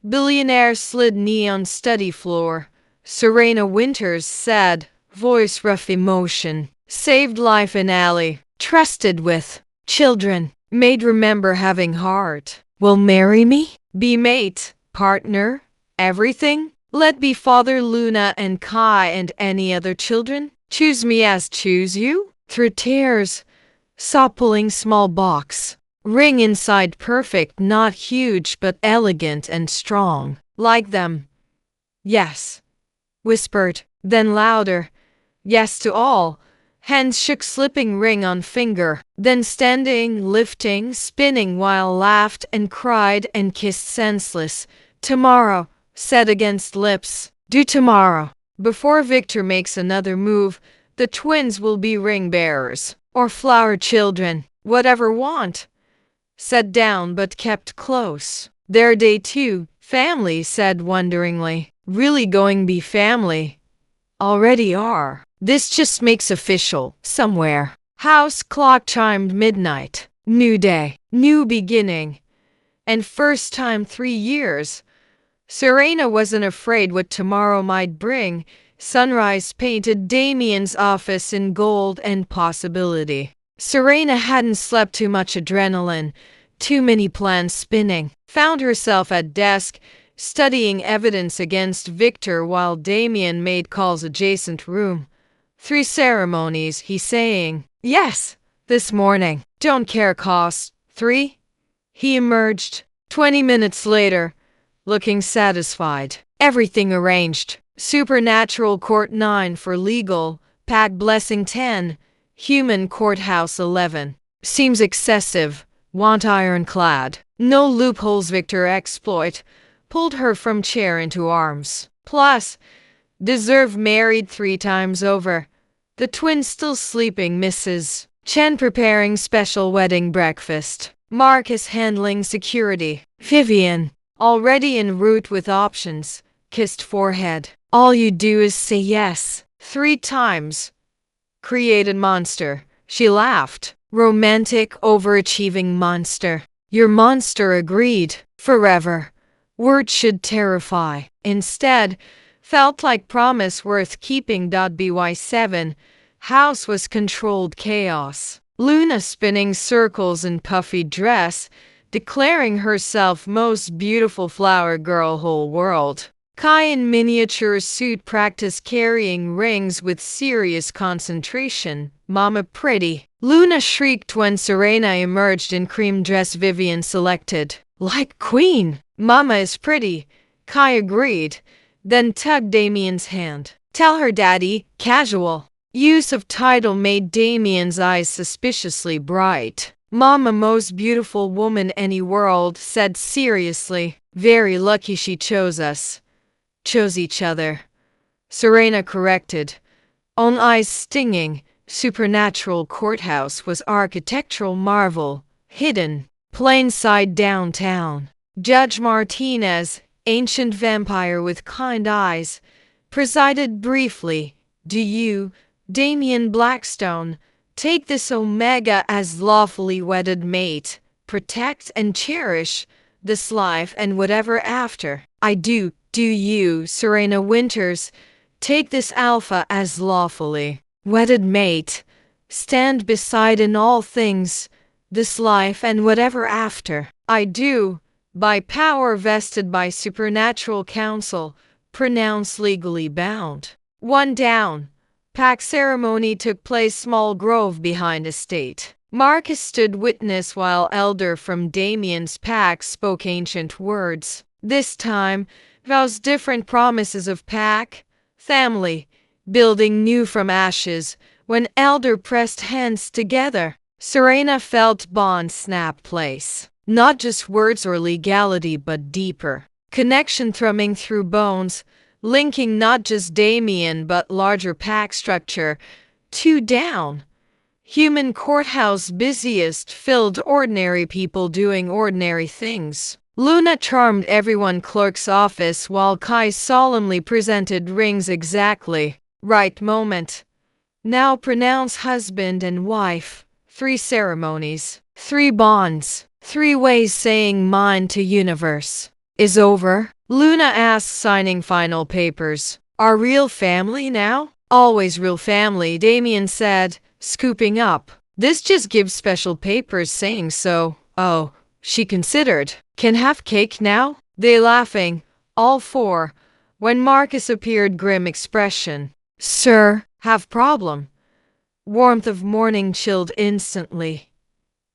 billionaire, slid knee on study floor. Serena Winters said, voice rough emotion. Saved life in alley. Trusted with children. Made remember having heart. Will marry me? Be mate, partner, everything? Let be father Luna and Kai and any other children? Choose me as choose you? Through tears. Saw pulling small box. Ring inside perfect, not huge but elegant and strong. Like them. Yes. Whispered. Then louder. Yes to all. Hands shook, slipping ring on finger. Then standing, lifting, spinning while laughed and cried and kissed senseless. Tomorrow, said against lips. Do tomorrow. Before Victor makes another move, the twins will be ring bearers. Or flower children. Whatever want. Said down but kept close. Their day too. Family, said wonderingly. Really going be family. Already are. This just makes official. Somewhere. House clock chimed midnight. New day. New beginning. And first time 3 years. Serena wasn't afraid what tomorrow might bring. Sunrise painted Damien's office in gold and possibility. Serena hadn't slept, too much adrenaline, too many plans spinning. Found herself at desk, studying evidence against Victor while Damien made calls adjacent room. 3 ceremonies, he saying. Yes, this morning. Don't care cost. 3? He emerged. 20 minutes later, looking satisfied. Everything arranged. Supernatural Court 9 for legal, Pack Blessing 10, Human Courthouse 11. Seems excessive, want ironclad. No loopholes, Victor exploit. Pulled her from chair into arms. Plus, deserve married 3 times over. The twins still sleeping, Mrs. Chen preparing special wedding breakfast. Marcus handling security. Vivian, already en route with options, kissed forehead. All you do is say yes. 3 times. Created monster. She laughed. Romantic, overachieving monster. Your monster agreed. Forever. Word should terrify. Instead, felt like promise worth keeping. By7. House was controlled chaos. Luna spinning circles in puffy dress, declaring herself most beautiful flower girl whole world. Kai in miniature suit practice carrying rings with serious concentration. Mama pretty. Luna shrieked when Serena emerged in cream dress. Vivian selected. Like queen. Mama is pretty. Kai agreed. Then tugged Damien's hand. Tell her daddy. Casual. Use of title made Damien's eyes suspiciously bright. Mama most beautiful woman any world, said seriously. Very lucky she chose us. Chose each other. Serena corrected. Own eyes stinging. Supernatural Courthouse was architectural marvel. Hidden. Plain side downtown. Judge Martinez, ancient vampire with kind eyes, presided briefly. Do you, Damien Blackstone, take this Omega as lawfully wedded mate, protect and cherish this life and whatever after? I do. Do you, Serena Winters, take this Alpha as lawfully wedded mate, stand beside in all things, this life and whatever after? I do, by power vested by supernatural counsel, pronounce legally bound. 1 down. Pack ceremony took place small grove behind estate. Marcus stood witness while elder from Damien's pack spoke ancient words. This time, vows different promises of pack, family, building new from ashes. When elder pressed hands together, Serena felt bond snap place. Not just words or legality but deeper. Connection thrumming through bones, linking not just Damien but larger pack structure. 2 down. Human courthouse busiest, filled ordinary people doing ordinary things. Luna charmed everyone clerk's office while Kai solemnly presented rings exactly. Right moment. Now pronounce husband and wife. 3 ceremonies, 3 bonds, 3 ways saying mine to universe. Is over? Luna asks, signing final papers. Our real family now? Always real family, Damien said, scooping up. This just gives special papers saying so. Oh, she considered. Can have cake now? They laughing, all 4. When Marcus appeared, grim expression. Sir, have problem. Warmth of morning chilled instantly.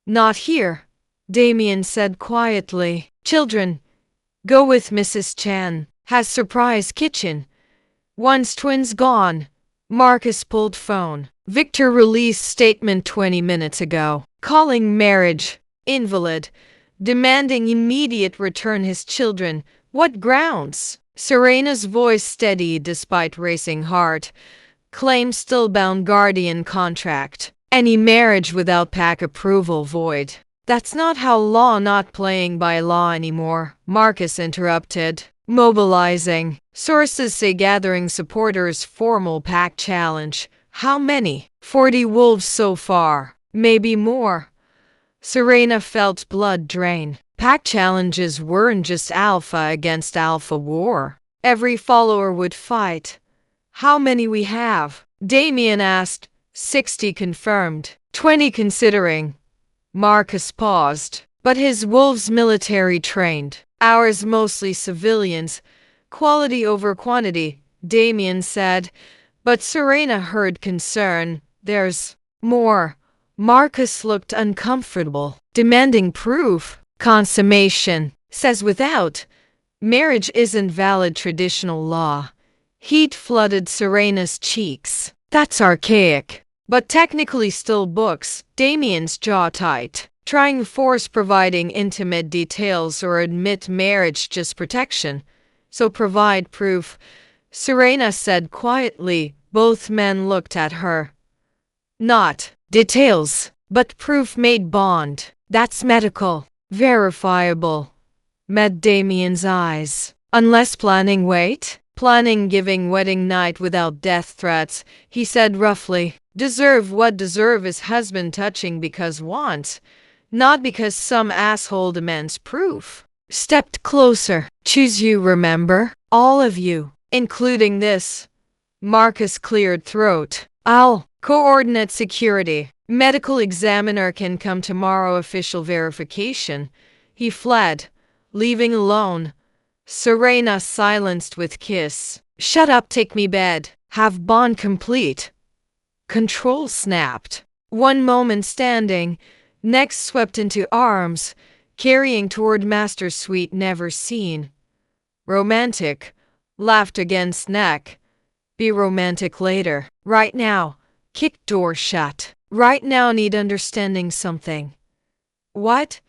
Not here, Damien said quietly. Children, go with Mrs. Chan. Has surprise kitchen. Once twins gone. Marcus pulled phone. Victor released statement 20 minutes ago. Calling marriage. Invalid. Demanding immediate return his children. What grounds? Serena's voice steady despite racing heart. Claim still bound guardian contract. Any marriage without PAC approval void. That's not how law, not playing by law anymore, Marcus interrupted. Mobilizing. Sources say gathering supporters, formal PAC challenge. How many? 40 wolves so far. Maybe more. Serena felt blood drain. PAC challenges weren't just alpha against alpha war. Every follower would fight. How many we have? Damien asked. 60 confirmed. 20 considering. Marcus paused. But his wolves military trained. Ours mostly civilians. Quality over quantity, Damien said. But Serena heard concern. There's more. Marcus looked uncomfortable. Demanding proof. Consummation. Says without. Marriage isn't valid traditional law. Heat flooded Serena's cheeks. That's archaic. But technically still books. Damien's jaw tight. Trying to force providing intimate details or admit marriage just protection. So provide proof. Serena said quietly. Both men looked at her. Not details, but proof made bond. That's medical. Verifiable. Met Damien's eyes. Unless planning wait? Planning giving wedding night without death threats, he said roughly. Deserve what deserve is husband touching because want, not because some asshole demands proof. Stepped closer. Choose you, remember? All of you, including this. Marcus cleared throat. I'll coordinate security. Medical examiner can come tomorrow, official verification. He fled, leaving alone. Serena silenced with kiss. Shut up, take me bed. Have bond complete. Control snapped. One moment standing, next swept into arms, carrying toward master suite never seen. Romantic. Laughed against neck. Be romantic later. Right now. Kick door shut. Right now need understanding something. What?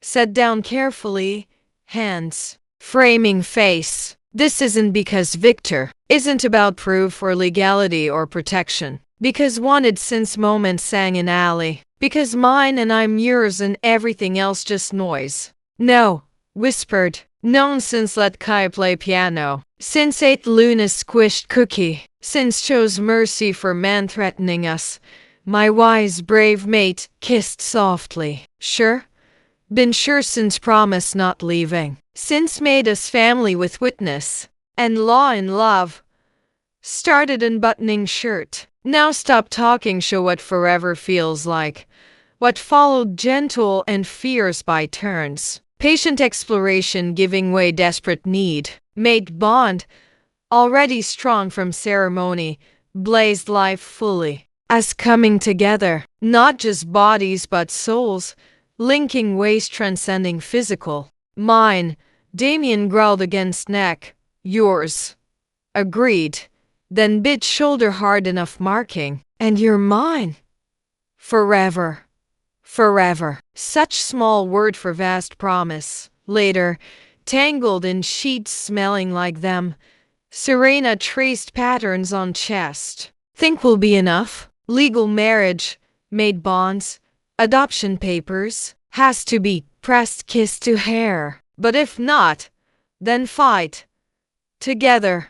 Said down carefully. Hands. Framing face. This isn't because Victor. Isn't about proof or legality or protection. Because wanted since moment sang in alley. Because mine and I'm yours and everything else just noise. No. Whispered. Known since let Kai play piano. Since ate Luna's squished cookie. Since chose mercy for man threatening us. My wise brave mate kissed softly. Sure? Been sure since promise not leaving. Since made us family with witness. And law in love. Started unbuttoning shirt. Now stop talking, show what forever feels like. What followed gentle and fierce by turns. Patient exploration giving way desperate need. Made bond. Already strong from ceremony. Blazed life fully. As coming together. Not just bodies but souls. Linking ways transcending physical. Mine. Damien growled against neck. Yours. Agreed. Then bit shoulder hard enough marking. And you're mine. Forever. Forever. Such small word for vast promise. Later, tangled in sheets smelling like them. Serena traced patterns on chest. Think will be enough? Legal marriage. Made bonds. Adoption papers. Has to be. Pressed kiss to hair. But if not, then fight. Together.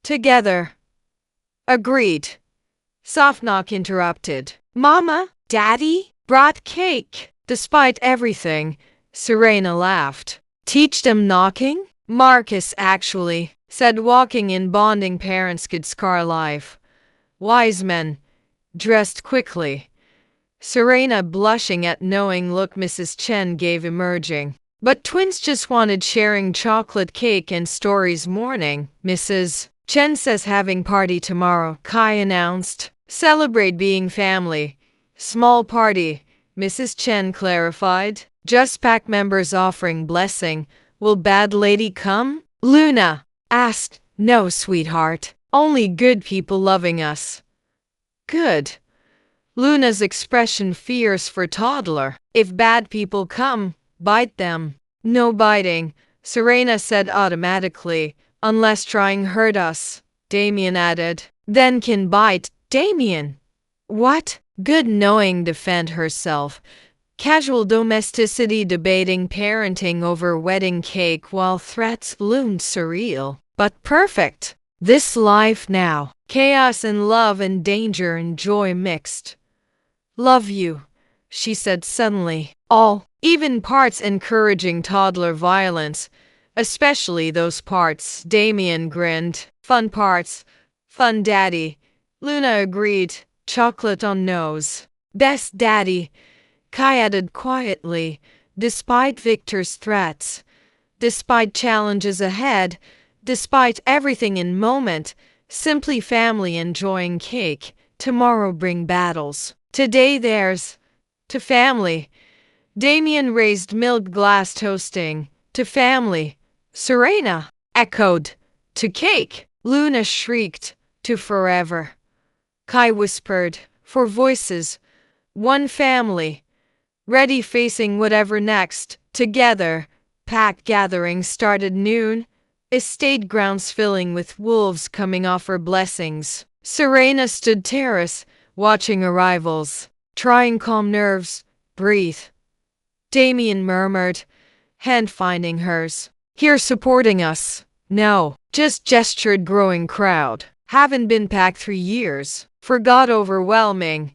Together. Agreed. Soft knock interrupted. Mama, Daddy, brought cake. Despite everything, Serena laughed. Teach them knocking? Marcus actually said walking in bonding parents could scar life. Wise men dressed quickly. Serena blushing at knowing look Mrs. Chen gave emerging. But twins just wanted sharing chocolate cake and stories morning. Mrs. Chen says having party tomorrow, Kai announced. Celebrate being family. Small party, Mrs. Chen clarified. Just pack members offering blessing. Will bad lady come? Luna asked. No, sweetheart. Only good people loving us. Good. Luna's expression fierce for toddler. If bad people come, bite them. No biting, Serena said automatically. Unless trying hurt us, Damien added. Then can bite, Damien. What? Good knowing defend herself. Casual domesticity debating parenting over wedding cake while threats loomed surreal. But perfect. This life now. Chaos and love and danger and joy mixed. Love you, she said suddenly. All, even parts encouraging toddler violence, especially those parts. Damien grinned. Fun parts. Fun daddy. Luna agreed. Chocolate on nose. Best daddy, Kai added quietly. Despite Victor's threats, despite challenges ahead, despite everything in moment, simply family enjoying cake. Tomorrow bring battles. Today theirs. To family. Damien raised milk glass toasting. To family. Serena echoed. To cake. Luna shrieked. To forever. Kai whispered. For voices. One family. Ready facing whatever next. Together. Pack gathering started noon. Estate grounds filling with wolves coming offer blessings. Serena stood terrace, watching arrivals. Trying calm nerves. Breathe. Damien murmured, hand finding hers. Here supporting us. No, just gestured growing crowd. Haven't been packed 3 years. Forgot overwhelming.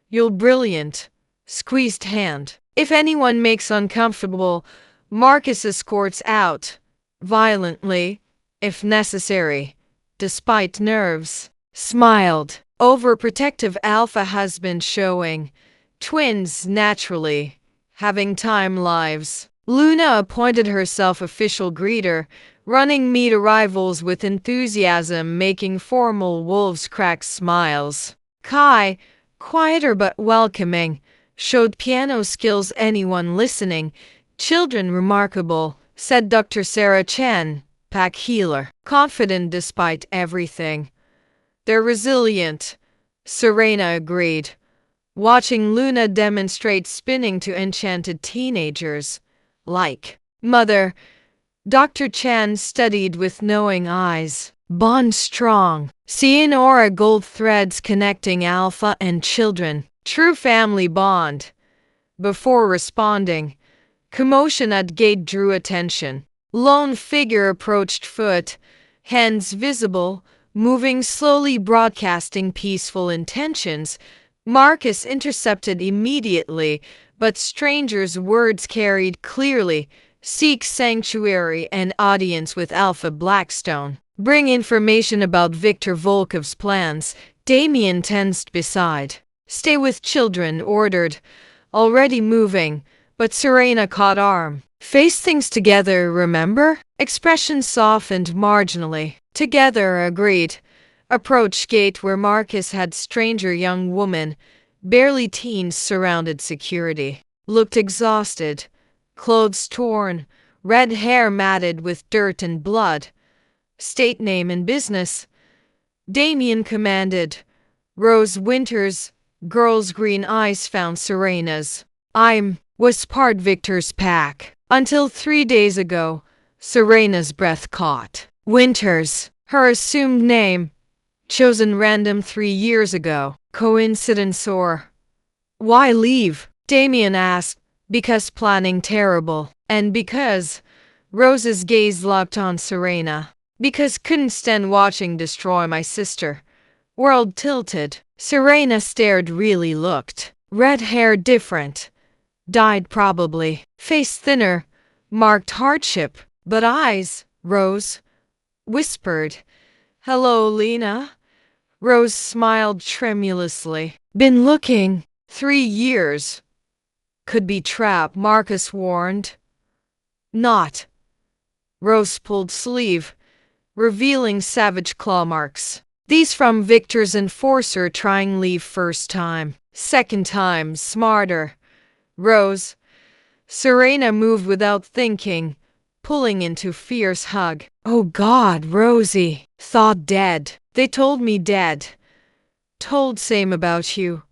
You'll brilliant. Squeezed hand. If anyone makes uncomfortable, Marcus escorts out. Violently, if necessary. Despite nerves. Smiled. Overprotective alpha husband showing. Twins naturally. Having time lives. Luna appointed herself official greeter, running meet arrivals with enthusiasm, making formal wolves crack smiles. Kai, quieter but welcoming, showed piano skills anyone listening. Children remarkable, said Dr. Sarah Chen, pack healer. Confident despite everything. They're resilient, Serena agreed. Watching Luna demonstrate spinning to enchanted teenagers. Like mother, Dr. Chan studied with knowing eyes. Bond strong. Seeing aura gold threads connecting alpha and children. True family bond. Before responding, commotion at gate drew attention. Lone figure approached foot, hands visible, moving slowly broadcasting peaceful intentions. Marcus intercepted immediately, but stranger's words carried clearly. Seek sanctuary and audience with Alpha Blackstone. Bring information about Victor Volkov's plans. Damien tensed beside. Stay with children, ordered. Already moving, but Serena caught arm. Face things together, remember? Expression softened marginally. Together, agreed. Approach gate where Marcus had stranger young woman, barely teens surrounded security. Looked exhausted. Clothes torn, red hair matted with dirt and blood. State name and business. Damien commanded. Rose Winters, girl's green eyes found Serena's. Was part Victor's pack. Until 3 days ago, Serena's breath caught. Winters, her assumed name. Chosen random 3 years ago. Coincidence or? Why leave? Damien asked. Because planning terrible. And because Rose's gaze locked on Serena. Because couldn't stand watching destroy my sister. World tilted. Serena stared, really looked. Red hair different. Died probably. Face thinner. Marked hardship. But eyes, Rose whispered. Hello, Lena. Rose smiled tremulously. Been looking. 3 years. Could be trap, Marcus warned. Not. Rose pulled sleeve, revealing savage claw marks. These from Victor's enforcer trying leave first time. Second time, smarter. Rose. Serena moved without thinking, pulling into fierce hug. Oh God, Rosie. Thought dead. They told me dead. Told same about you.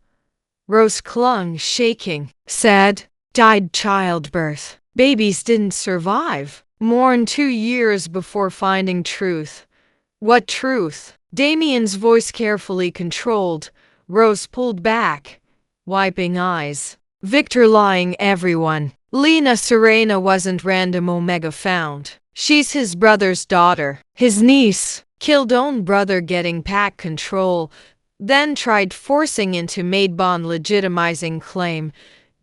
Rose clung, shaking. Said, died childbirth. Babies didn't survive. Mourned 2 years before finding truth. What truth? Damien's voice carefully controlled. Rose pulled back, wiping eyes. Victor lying everyone. Lena Serena wasn't random Omega found. She's his brother's daughter. His niece. Killed own brother getting pack control. Then tried forcing into maid bond legitimizing claim.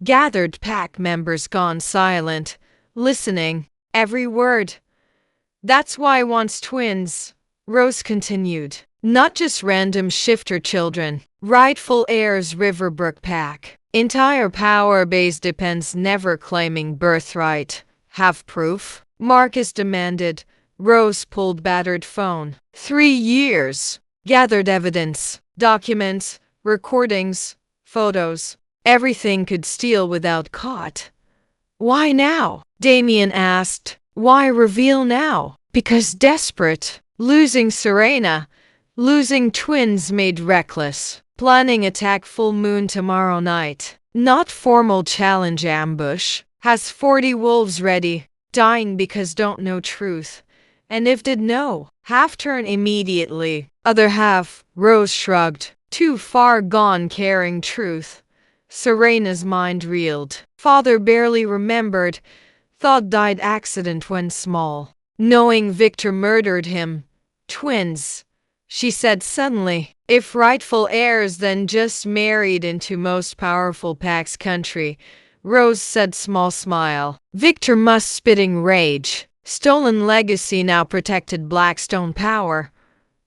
Gathered pack members gone silent. Listening. Every word. That's why wants twins. Rose continued. Not just random shifter children. Rightful heirs Riverbrook pack. Entire power base depends never claiming birthright. Have proof? Marcus demanded. Rose pulled battered phone. 3 years. Gathered evidence. Documents. Recordings. Photos. Everything could steal without caught. Why now? Damien asked. Why reveal now? Because desperate. Losing Serena. Losing twins made reckless. Planning attack full moon tomorrow night. Not formal challenge ambush. Has 40 wolves ready. Dying because don't know truth. And if did know, half turn immediately. Other half, Rose shrugged. Too far gone caring truth. Serena's mind reeled. Father barely remembered. Thought died accident when small. Knowing Victor murdered him. Twins. She said suddenly. If rightful heirs then just married into most powerful pack's country. Rose said small smile. Victor must spitting rage. Stolen legacy now protected Blackstone power.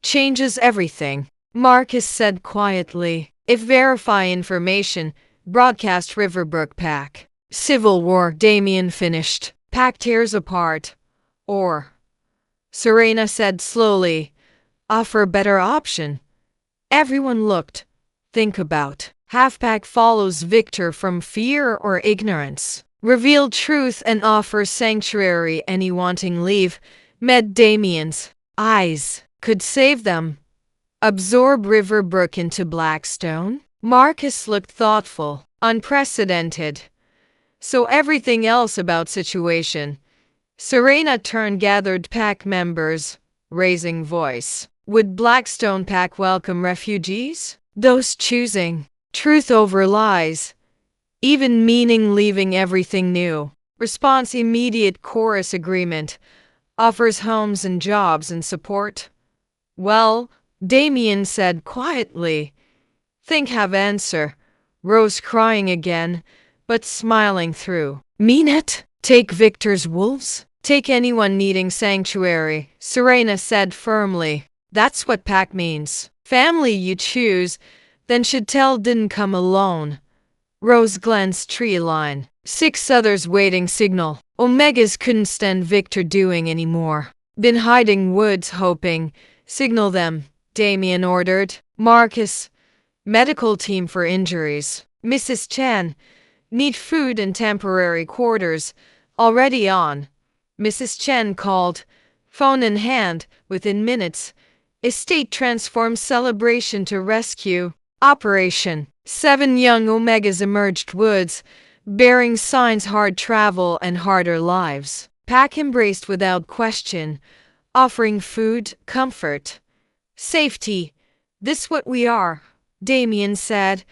Changes everything. Marcus said quietly. If verify information, broadcast Riverbrook pack. Civil war, Damien finished. Pack tears apart. Or. Serena said slowly. Offer better option. Everyone looked. Think about. Half-pack follows Victor from fear or ignorance. Reveal truth and offer sanctuary any wanting leave. Met Damien's eyes. Could save them. Absorb Riverbrook into Blackstone? Marcus looked thoughtful. Unprecedented. So everything else about situation. Serena turned gathered pack members, raising voice. Would Blackstone pack welcome refugees? Those choosing truth over lies, even meaning leaving everything new. Response immediate chorus agreement. Offers homes and jobs and support. Well, Damien said quietly. Think have answer. Rose crying again, but smiling through. Mean it? Take Victor's wolves? Take anyone needing sanctuary, Serena said firmly. That's what pack means. Family you choose, then should tell didn't come alone. Rose glanced tree line. 6 others waiting signal. Omegas couldn't stand Victor doing anymore. Been hiding woods hoping. Signal them, Damien ordered. Marcus. Medical team for injuries. Mrs. Chen. Need food and temporary quarters. Already on. Mrs. Chen called. Phone in hand, within minutes. Estate transformed celebration to rescue. Operation. 7 young Omegas emerged woods, bearing signs hard travel and harder lives. Pack embraced without question, offering food, comfort, safety. This what we are, Damien said,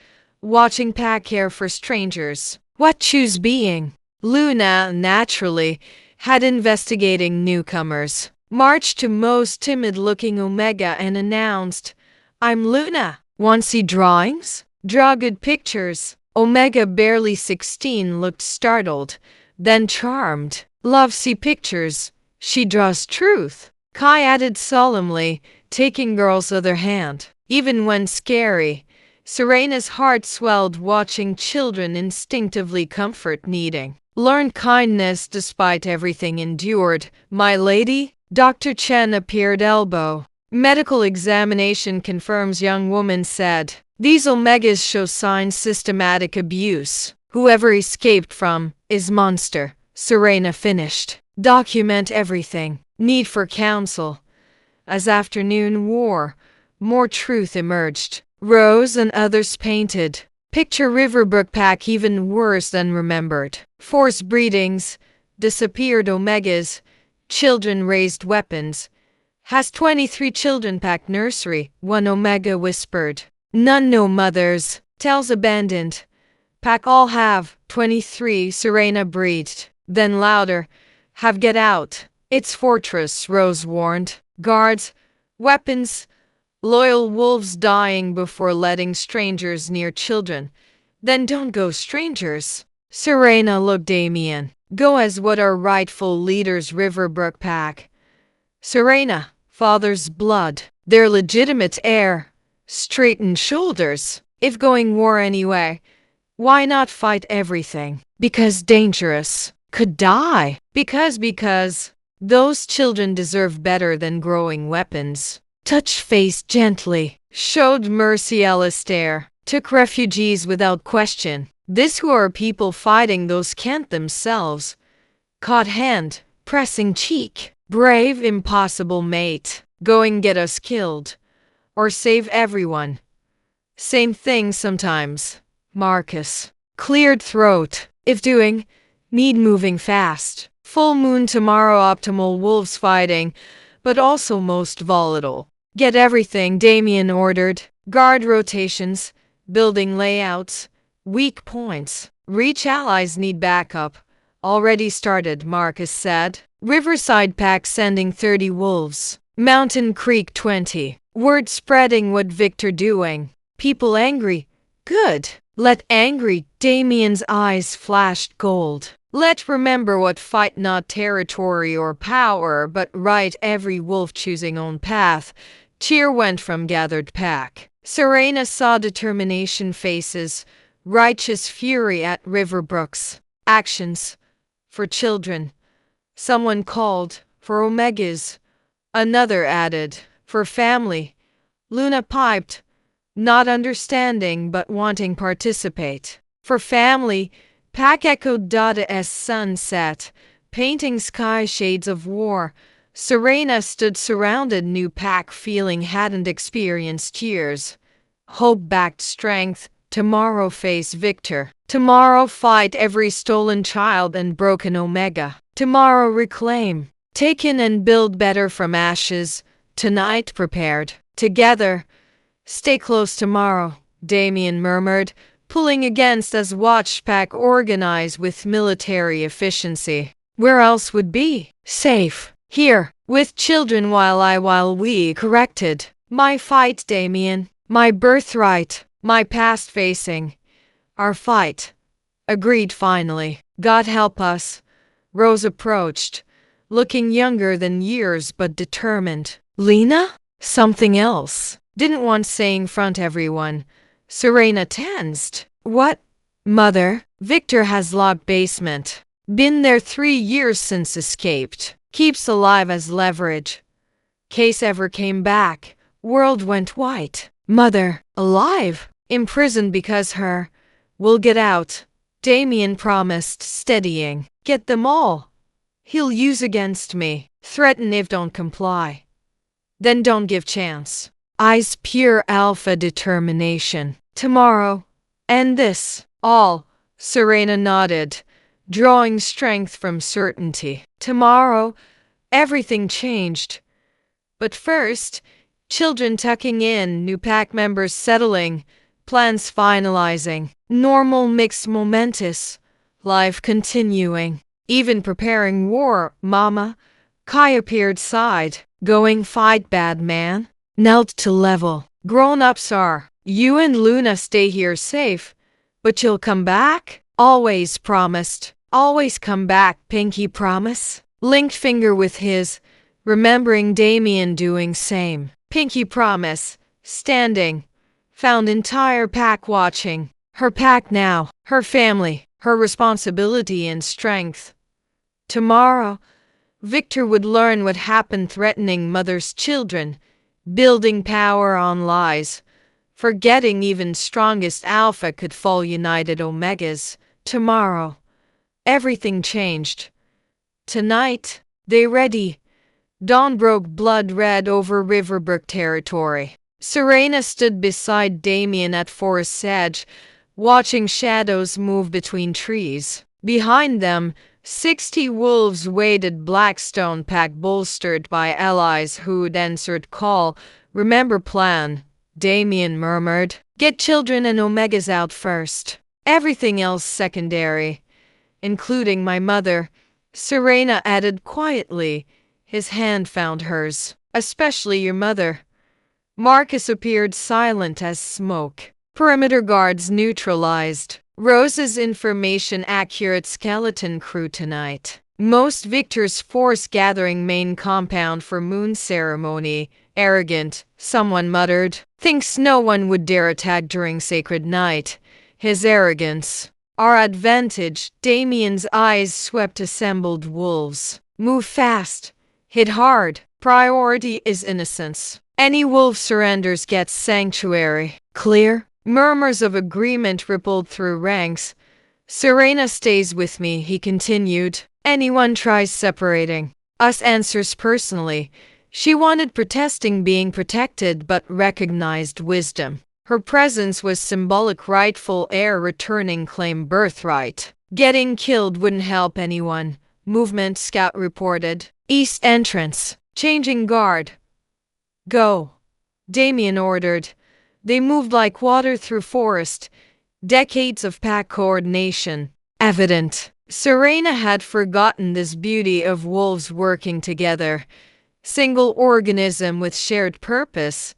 watching pack care for strangers. What choose being? Luna, naturally, had investigating newcomers. Marched to most timid-looking Omega and announced, I'm Luna. Want see drawings? Draw good pictures. Omega, barely 16, looked startled, then charmed. Love see pictures. She draws truth. Kai added solemnly, taking girl's other hand. Even when scary, Serena's heart swelled watching children instinctively comfort needing. Learned kindness despite everything endured. My lady? Dr. Chen appeared elbow. Medical examination confirms, young woman said. These Omegas show signs systematic abuse. Whoever escaped from is monster. Serena finished. Document everything. Need for counsel. As afternoon wore, more truth emerged. Rose and others painted. Picture Riverbrook pack even worse than remembered. Forced breedings, disappeared Omegas, children raised weapons. Has 23 children pack nursery, one Omega whispered. None no mothers, tells abandoned. Pack all have, 23, Serena breathed. Then louder, have get out. It's fortress, Rose warned. Guards, weapons, loyal wolves dying before letting strangers near children. Then don't go strangers. Serena looked Damien. Go as what are rightful leaders Riverbrook pack. Serena, father's blood, their legitimate heir. Straighten shoulders. If going war anyway, why not fight everything? Because dangerous. Could die. Because those children deserve better than growing weapons. Touched face gently. Showed mercy Alistair. Took refugees without question. This who are people fighting those can't themselves. Caught hand. Pressing cheek. Brave impossible mate. Going get us killed. Or save everyone. Same thing sometimes. Marcus. Cleared throat. If doing, need moving fast. Full moon tomorrow, optimal wolves fighting, but also most volatile. Get everything, Damien ordered. Guard rotations, building layouts, weak points. Reach allies need backup. Already started, Marcus said. Riverside pack sending 30 wolves. Mountain Creek 20. Word spreading what Victor doing. People angry. Good. Let angry. Damien's eyes flashed gold. Let remember what fight not territory or power, but right every wolf choosing own path. Cheer went from gathered pack. Serena saw determination faces, righteous fury at Riverbrooks. Actions. For children. Someone called. For Omegas. Another added. For family. Luna piped. Not understanding but wanting participate. For family, pack echoed Dada's sunset, painting sky shades of war. Serena stood surrounded, new pack feeling hadn't experienced years. Hope backed strength, tomorrow face Victor. Tomorrow fight every stolen child and broken Omega. Tomorrow reclaim, take in and build better from ashes. Tonight prepared, together. Stay close tomorrow, Damien murmured, pulling against as watched pack organize with military efficiency. Where else would be? Safe. Here, with children while we corrected. My fight, Damien. My birthright. My past facing. Our fight. Agreed finally. God help us. Rose approached, looking younger than years but determined. Lena? Something else. Didn't want saying front everyone. Serena tensed. What? Mother? Victor has locked basement. Been there 3 years since escaped. Keeps alive as leverage. Case ever came back. World went white. Mother, alive. Imprisoned because her. We'll get out. Damien promised, steadying. Get them all. He'll use against me. Threaten if don't comply. Then don't give chance. Eyes pure alpha determination. Tomorrow. And this. All. Serena nodded, drawing strength from certainty. Tomorrow, everything changed. But first, children tucking in, new pack members settling, plans finalizing, normal mixed momentous, life continuing. Even preparing war, Mama. Kai appeared side, going fight bad man. Knelt to level. Grown-ups are. You and Luna stay here safe, but you'll come back? Always promised. Always come back, Pinky promise. Linked finger with his, remembering Damien doing same. Pinky promise. Standing. Found entire pack watching. Her pack now. Her family. Her responsibility and strength. Tomorrow, Victor would learn what happened, threatening mother's children, building power on lies, forgetting even strongest alpha could fall united omegas. Tomorrow, everything changed. Tonight, they ready. Dawn broke blood red over Riverbrook territory. Serena stood beside Damien at forest's edge, watching shadows move between trees. Behind them, 60 wolves waited, Blackstone pack bolstered by allies who'd answered call. Remember plan, Damien murmured. Get children and omegas out first. Everything else secondary, including my mother, Serena added quietly. His hand found hers. Especially your mother. Marcus appeared silent as smoke. Perimeter guards neutralized. Rose's information accurate. Skeleton crew tonight. Most Victor's force gathering main compound for moon ceremony. Arrogant, someone muttered. Thinks no one would dare attack during sacred night. His arrogance. Our advantage. Damien's eyes swept assembled wolves. Move fast. Hit hard. Priority is innocence. Any wolf surrenders gets sanctuary. Clear? Murmurs of agreement rippled through ranks. Serena stays with me, he continued. Anyone tries separating us answers personally. She wanted protesting being protected but recognized wisdom. Her presence was symbolic, rightful heir returning claim birthright. Getting killed wouldn't help anyone. Movement scout reported. East entrance. Changing guard. Go. Damien ordered. They moved like water through forest. Decades of pack coordination. Evident. Serena had forgotten this beauty of wolves working together. Single organism with shared purpose.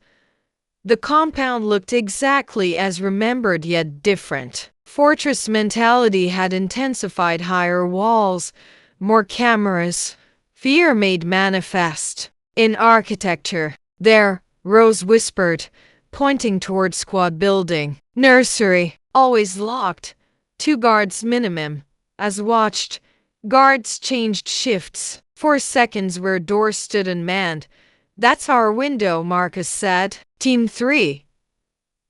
The compound looked exactly as remembered yet different. Fortress mentality had intensified, higher walls, more cameras. Fear made manifest. In architecture. There, Rose whispered, pointing toward squad building. Nursery, always locked. 2 guards minimum. As watched, guards changed shifts. 4 seconds where doors stood unmanned. That's our window, Marcus said. Team 3.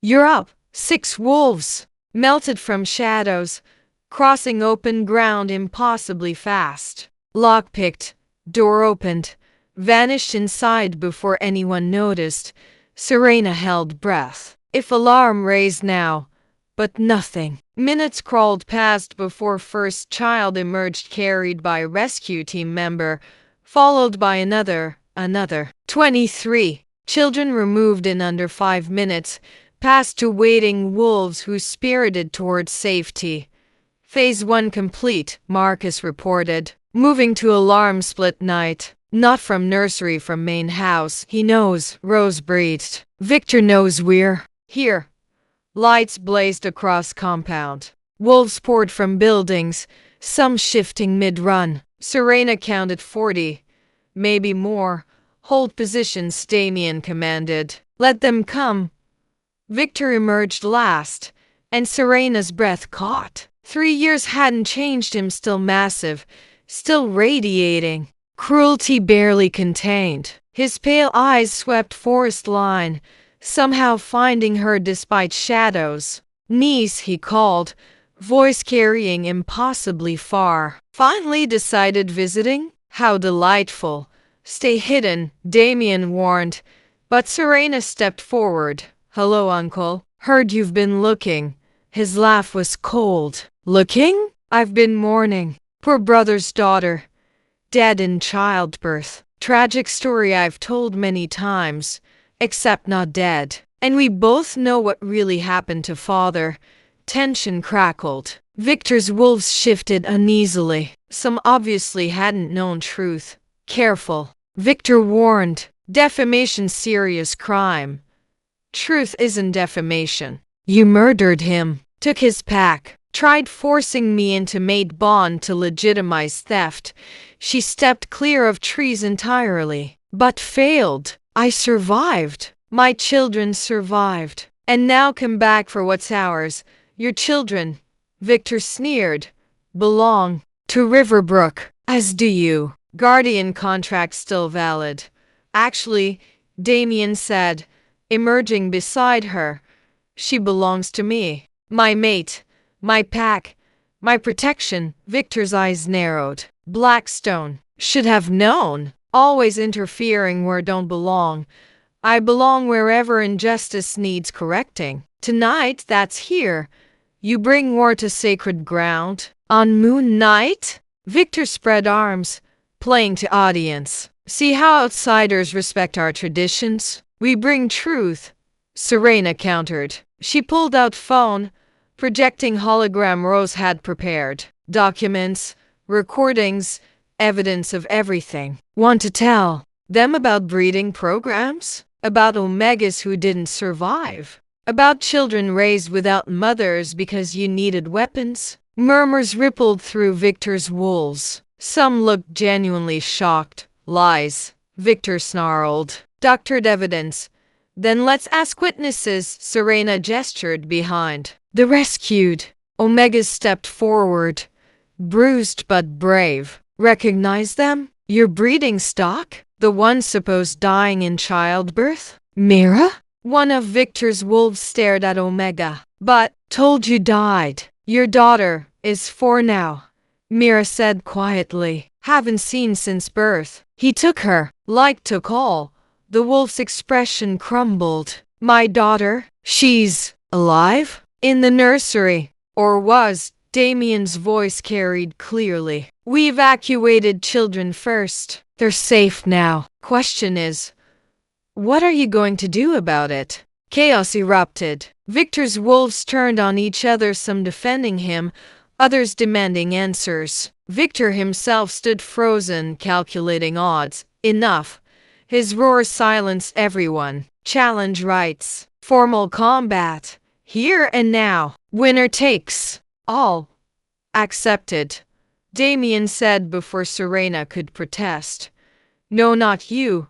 You're up. 6 wolves melted from shadows, crossing open ground impossibly fast. Lockpicked, door opened, vanished inside before anyone noticed. Serena held breath. If alarm raised now, but nothing. Minutes crawled past before first child emerged, carried by rescue team member, followed by another. 23 children removed in under 5 minutes, passed to waiting wolves who spirited towards safety. Phase 1 complete, Marcus reported. Moving to alarm split night. Not from nursery, from main house. He knows, Rose breathed. Victor knows we're here. Lights blazed across compound. Wolves poured from buildings, some shifting mid-run. Serena counted 40. Maybe more. Hold positions, Damien commanded. Let them come. Victor emerged last, and Serena's breath caught. 3 years hadn't changed him, still massive, still radiating. Cruelty barely contained. His pale eyes swept forest line, somehow finding her despite shadows. Niece, he called, voice carrying impossibly far. Finally decided visiting? How delightful. Stay hidden, Damien warned, but Serena stepped forward. Hello, uncle. Heard you've been looking. His laugh was cold. Looking? I've been mourning. Poor brother's daughter. Dead in childbirth. Tragic story I've told many times, except not dead. And we both know what really happened to father. Tension crackled. Victor's wolves shifted uneasily. Some obviously hadn't known truth. Careful. Victor warned. Defamation, serious crime. Truth isn't defamation. You murdered him, took his pack, tried forcing me into maid bond to legitimize theft. She stepped clear of trees entirely, but failed. I survived. My children survived. And now come back for what's ours. Your children, Victor sneered, belong to Riverbrook, as do you. Guardian contract still valid. Actually, Damien said, emerging beside her. She belongs to me. My mate, my pack, my protection. Victor's eyes narrowed. Blackstone. Should have known. Always interfering where don't belong. I belong wherever injustice needs correcting. Tonight, that's here. You bring war to sacred ground. On Moon Night? Victor spread arms, playing to audience. See how outsiders respect our traditions? We bring truth, Serena countered. She pulled out phone, projecting hologram Rose had prepared. Documents, recordings, evidence of everything. Want to tell them about breeding programs? About omegas who didn't survive? About children raised without mothers because you needed weapons? Murmurs rippled through Victor's walls. Some looked genuinely shocked. Lies, Victor snarled. Doctored evidence. Then let's ask witnesses, Serena gestured behind. The rescued omegas stepped forward, bruised but brave. Recognize them? Your breeding stock? The ones supposed dying in childbirth? Mira? One of Victor's wolves stared at Omega. But, told you died. Your daughter is 4 now, Mira said quietly. Haven't seen since birth. He took her, like took all. The wolf's expression crumbled. My daughter? She's alive? In the nursery. Or was? Damien's voice carried clearly. We evacuated children first. They're safe now. Question is, what are you going to do about it? Chaos erupted. Victor's wolves turned on each other, some defending him, others demanding answers. Victor himself stood frozen, calculating odds. Enough. His roar silenced everyone. Challenge rights. Formal combat. Here and now. Winner takes all. Accepted, Damien said before Serena could protest. No, not you.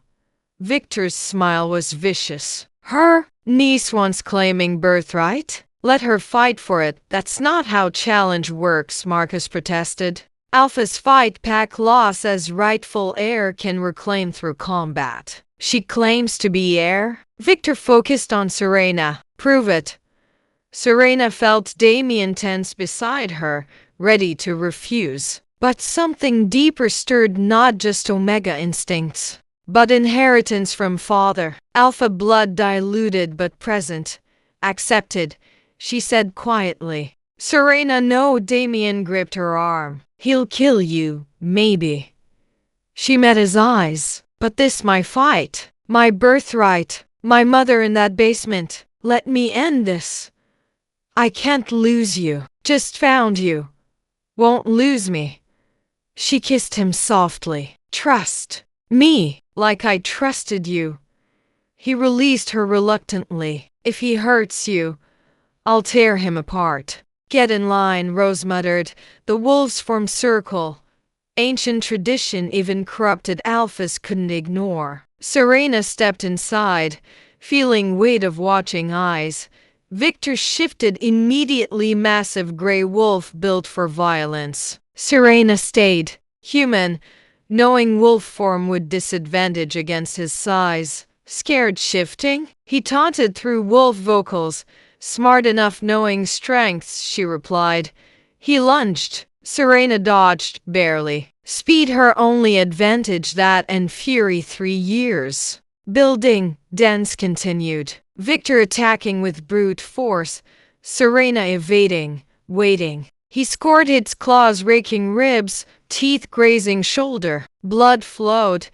Victor's smile was vicious. Her niece once claiming birthright? Let her fight for it. That's not how challenge works, Marcus protested. Alpha's fight pack law says rightful heir can reclaim through combat. She claims to be heir? Victor focused on Serena. Prove it. Serena felt Damien tense beside her, ready to refuse. But something deeper stirred, not just Omega instincts, but inheritance from father. Alpha blood diluted but present. Accepted, she said quietly. Serena, no. Damien gripped her arm. He'll kill you, maybe. She met his eyes. But this my fight. My birthright. My mother in that basement. Let me end this. I can't lose you. Just found you. Won't lose me. She kissed him softly. Trust me, like I trusted you. He released her reluctantly. If he hurts you, I'll tear him apart. Get in line, Rose muttered. The wolves formed circle. Ancient tradition even corrupted alphas couldn't ignore. Serena stepped inside, feeling weight of watching eyes. Victor shifted immediately. Massive gray wolf built for violence. Serena stayed. Human, knowing wolf form would disadvantage against his size. Scared shifting? He taunted through wolf vocals. Smart enough knowing strengths, she replied. He lunged. Serena dodged, barely. Speed her only advantage, that and fury 3 years. Building, Dance continued. Victor attacking with brute force. Serena evading, waiting. He scored hits, claws raking ribs, teeth grazing shoulder. Blood flowed,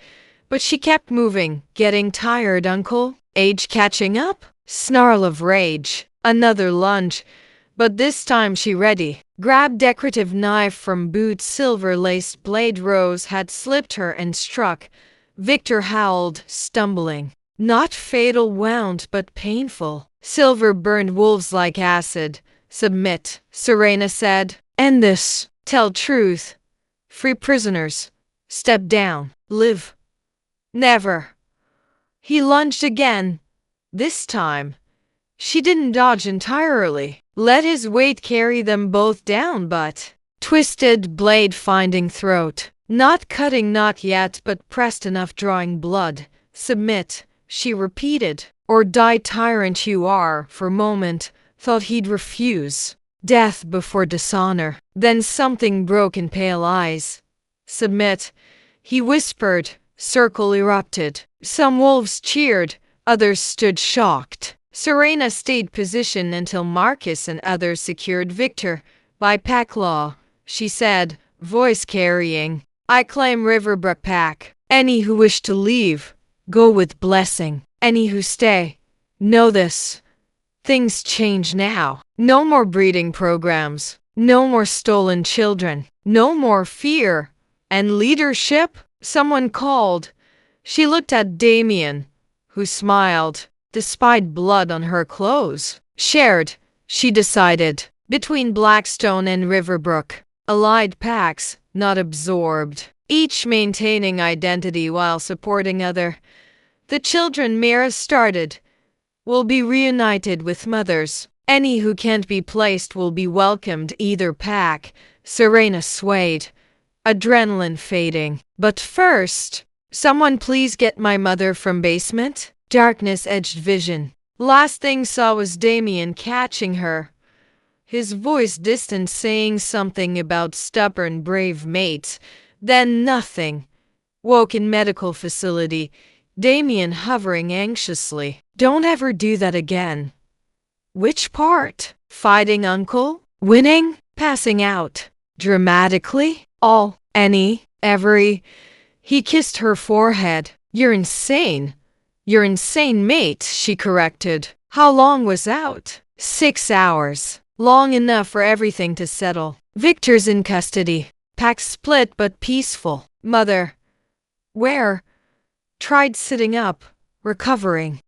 but she kept moving. Getting tired, uncle? Age catching up? Snarl of rage. Another lunge, but this time she ready. Grabbed decorative knife from boot. Silver-laced blade. Rose had slipped her and struck. Victor howled, stumbling. Not fatal wound, but painful. Silver burned wolves like acid. Submit, Serena said. End this. Tell truth. Free prisoners. Step down. Live. Never. He lunged again. This time, she didn't dodge entirely. Let his weight carry them both down, but twisted blade finding throat. Not cutting, not yet, but pressed enough, drawing blood. Submit, she repeated. Or die, tyrant you are. For a moment, thought he'd refuse. Death before dishonor. Then something broke in pale eyes. Submit, he whispered. Circle erupted. Some wolves cheered, others stood shocked. Serena stayed position until Marcus and others secured Victor. By pack law, she said, voice carrying. I claim Riverbrook pack. Any who wish to leave, go with blessing. Any who stay, know this. Things change now. No more breeding programs. No more stolen children. No more fear. And leadership? Someone called. She looked at Damien, who smiled, despite blood on her clothes. Shared, she decided, between Blackstone and Riverbrook. Allied packs, not absorbed. Each maintaining identity while supporting other. The children Mira started will be reunited with mothers. Any who can't be placed will be welcomed either pack. Serena swayed, adrenaline fading. But first, someone please get my mother from basement? Darkness edged vision. Last thing saw was Damien catching her. His voice distant, saying something about stubborn brave mates. Then nothing. Woke in medical facility. Damien hovering anxiously. Don't ever do that again. Which part? Fighting uncle? Winning? Passing out? Dramatically? All? Any? Every? He kissed her forehead. You're insane. You're insane, mate, she corrected. How long was out? 6 hours. Long enough for everything to settle. Victor's in custody. Pack split but peaceful. Mother. Where? Tried sitting up. Recovering.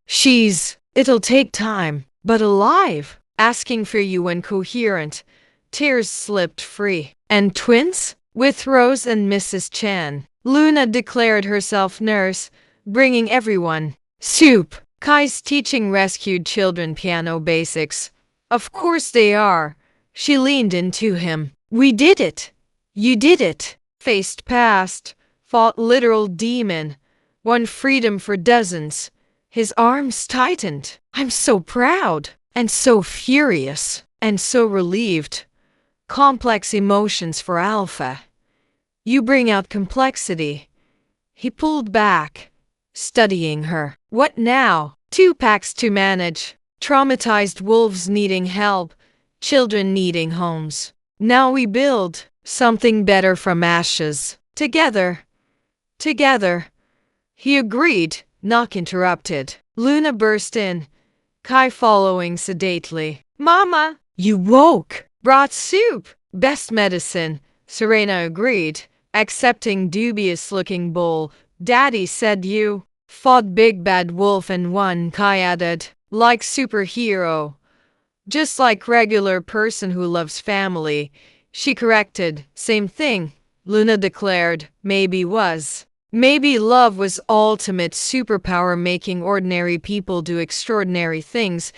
It'll take time. But alive. Asking for you when coherent. Tears slipped free. And twins? With Rose and Mrs. Chan. Luna declared herself nurse, bringing everyone. Soup. Kai's teaching rescued children piano basics. Of course they are. She leaned into him. We did it. You did it. Faced past. Fought literal demon. Won freedom for dozens. His arms tightened. I'm so proud. And so furious. And so relieved. Complex emotions for Alpha. You bring out complexity. He pulled back, studying her. What now? 2 packs to manage. Traumatized wolves needing help. Children needing homes. Now we build something better from ashes. Together. Together. He agreed, not interrupted. Luna burst in, Kai following sedately. Mama, you woke. Brought soup. Best medicine, Serena agreed, accepting dubious-looking bowl. Daddy said you fought big bad wolf and won, Kai added. Like superhero. Just like regular person who loves family. She corrected. Same thing, Luna declared. Maybe was. Maybe love was ultimate superpower, making ordinary people do extraordinary things.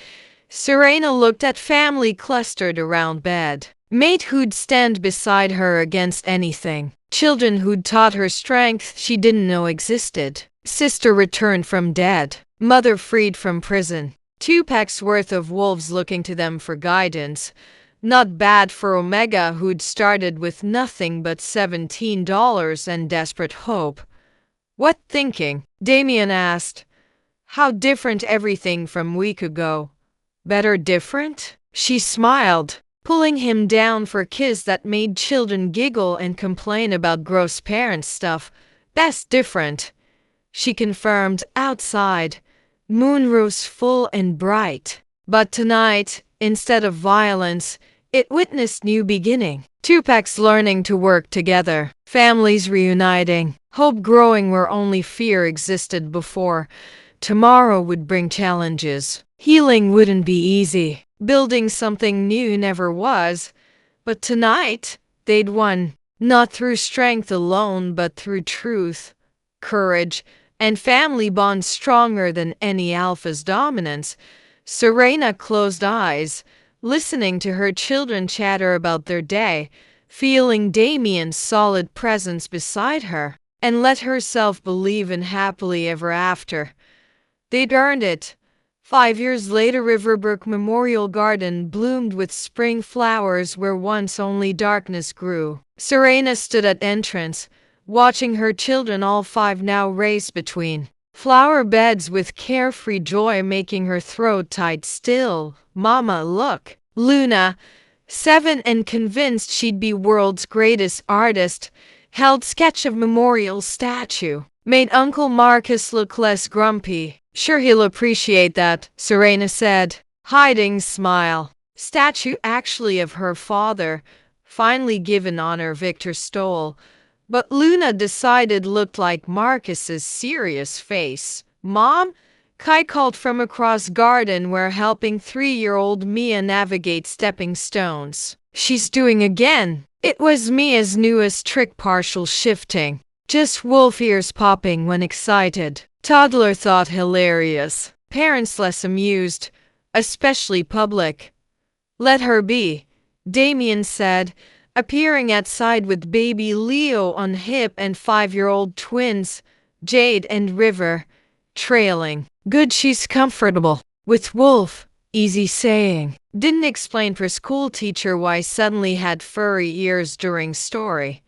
Serena looked at family clustered around bed. Mate who'd stand beside her against anything. Children who'd taught her strength she didn't know existed. Sister returned from dead. Mother freed from prison. 2 packs worth of wolves looking to them for guidance. Not bad for Omega, who'd started with nothing but $17 and desperate hope. What thinking? Damien asked. How different everything from week ago. Better different? She smiled, pulling him down for a kiss that made children giggle and complain about gross parent stuff. Best different. She confirmed. Outside, moon rose full and bright. But tonight, instead of violence, it witnessed new beginning. 2 packs learning to work together. Families reuniting. Hope growing where only fear existed before. Tomorrow would bring challenges. Healing wouldn't be easy. Building something new never was. But tonight, they'd won. Not through strength alone, but through truth, courage, and family bonds stronger than any alpha's dominance. Serena closed eyes, listening to her children chatter about their day, feeling Damien's solid presence beside her, and let herself believe in happily ever after. They'd earned it. 5 years later, Riverbrook Memorial Garden bloomed with spring flowers where once only darkness grew. Serena stood at entrance, watching her children, all five now, race between flower beds with carefree joy, making her throat tight still. "Mama, look!" Luna, 7 and convinced she'd be world's greatest artist, held sketch of memorial statue, made Uncle Marcus look less grumpy. "Sure, he'll appreciate that," Serena said, hiding smile. Statue actually of her father, finally given honor Victor stole, but Luna decided looked like Marcus's serious face. "Mom?" Kai called from across garden where helping 3-year-old Mia navigate stepping stones. "She's doing again." It was Mia's newest trick, partial shifting. Just wolf ears popping when excited. Toddler thought hilarious. Parents less amused, especially public. "Let her be," Damien said, appearing outside with baby Leo on hip and 5-year-old twins, Jade and River, trailing. "Good, she's comfortable." With Wolf, easy saying. Didn't explain preschool teacher why suddenly had furry ears during story.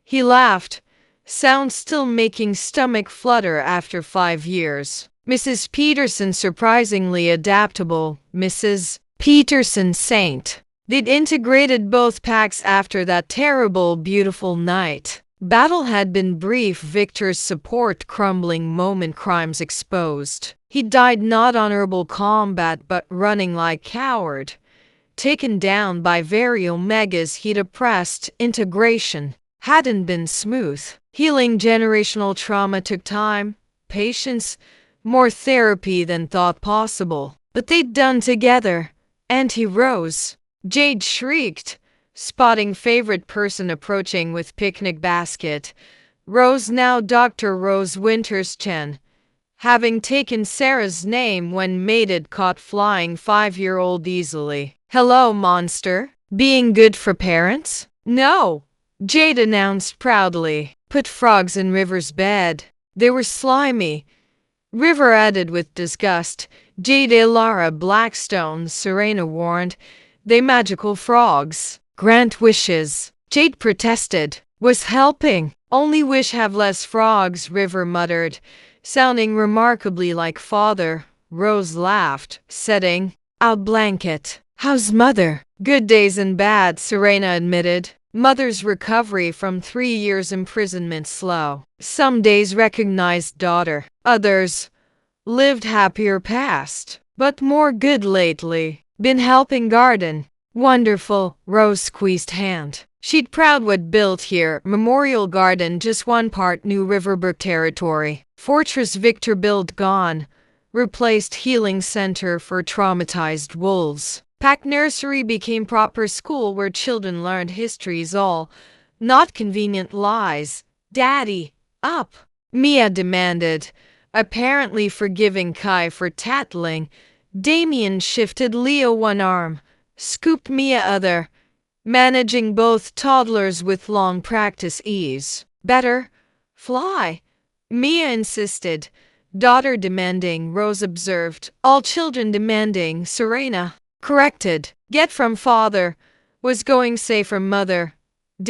He laughed, sound still making stomach flutter after 5 years. Mrs. Peterson surprisingly adaptable, Mrs. Peterson saint. They'd integrated both packs after that terrible beautiful night. Battle had been brief, Victor's support crumbling moment, crimes exposed. He died not honorable combat but running like coward. Taken down by very omegas he'd oppressed, integration hadn't been smooth. Healing generational trauma took time, patience, more therapy than thought possible. But they'd done together, and he rose. Jade shrieked, spotting favorite person approaching with picnic basket. Rose, now Dr. Rose Winters Chen, having taken Sarah's name when mated, caught flying 5-year-old easily. "Hello, monster. Being good for parents?" "No," Jade announced proudly. "Put frogs in River's bed. They were slimy," River added with disgust. "Jade, Lara Blackstone," Serena warned. "They magical frogs. Grant wishes." Jade protested. "Was helping. Only wish have less frogs," River muttered, sounding remarkably like father. Rose laughed, setting out blanket. "How's mother?" "Good days and bad," Serena admitted. Mother's recovery from 3 years imprisonment slow. Some days recognized daughter. Others lived happier past. But more good lately. Been helping garden. Wonderful, Rose squeezed hand. She'd proud what built here. Memorial Garden, just one part new Riverbrook territory. Fortress Victor built gone. Replaced healing center for traumatized wolves. Pack nursery became proper school where children learned histories, all, not convenient lies. "Daddy, up!" Mia demanded, apparently forgiving Kai for tattling. Damien shifted Leo one arm, scooped Mia other, managing both toddlers with long practice ease. "Better fly," Mia insisted. "Daughter demanding," Rose observed. "All children demanding," Serena corrected. "Get from father," was going say from mother,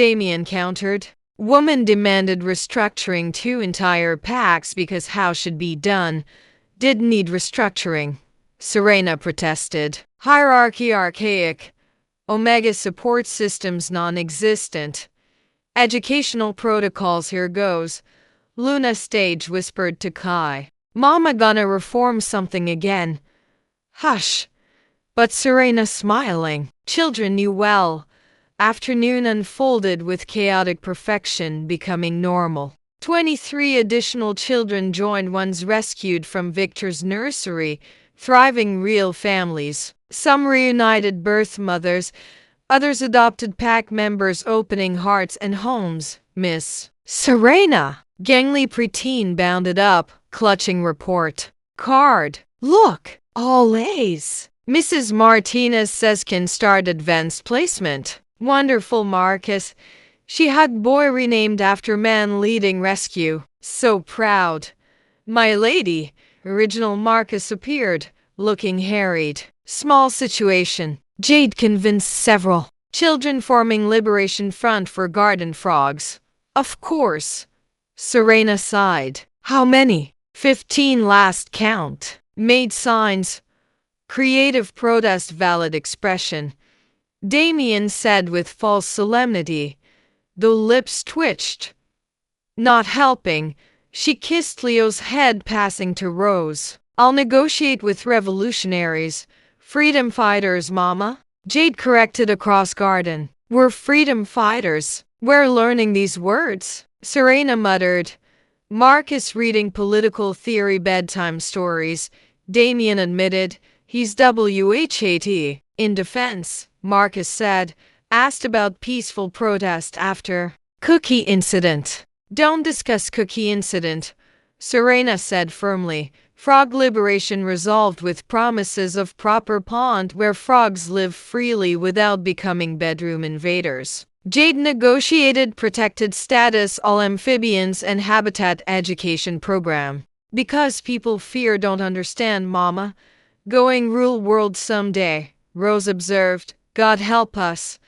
Damien countered. Woman demanded restructuring 2 entire packs because how should be done. Didn't need restructuring, Serena protested. Hierarchy archaic. Omega support systems non-existent. Educational protocols here goes. Luna stage whispered to Kai. "Mama gonna reform something again." "Hush." But Serena smiling. Children knew well. Afternoon unfolded with chaotic perfection becoming normal. 23 additional children joined ones rescued from Victor's nursery, thriving real families. Some reunited birth mothers, others adopted pack members opening hearts and homes. Miss Serena, gangly preteen bounded up, clutching report card. Look, all A's. Mrs. Martinez says can start advanced placement. Wonderful Marcus. She had boy renamed after man leading rescue. So proud. My lady, original Marcus appeared, looking harried. Small situation. Jade convinced several children forming Liberation Front for garden frogs. Of course. Serena sighed. How many? 15 last count. Made signs. Creative protest, valid expression. Damien said with false solemnity, though lips twitched. Not helping, she kissed Leo's head, passing to Rose. I'll negotiate with revolutionaries. Freedom fighters, mama. Jade corrected across garden. We're freedom fighters. We're learning these words. Serena muttered. Marcus reading political theory bedtime stories. Damien admitted. He's WHAT. In defense, Marcus said, asked about peaceful protest after cookie incident. Don't discuss cookie incident, Serena said firmly. Frog liberation resolved with promises of proper pond where frogs live freely without becoming bedroom invaders. Jade negotiated protected status all amphibians and habitat education program. Because people fear don't understand, mama. Going rule world someday, Rose observed. God help us.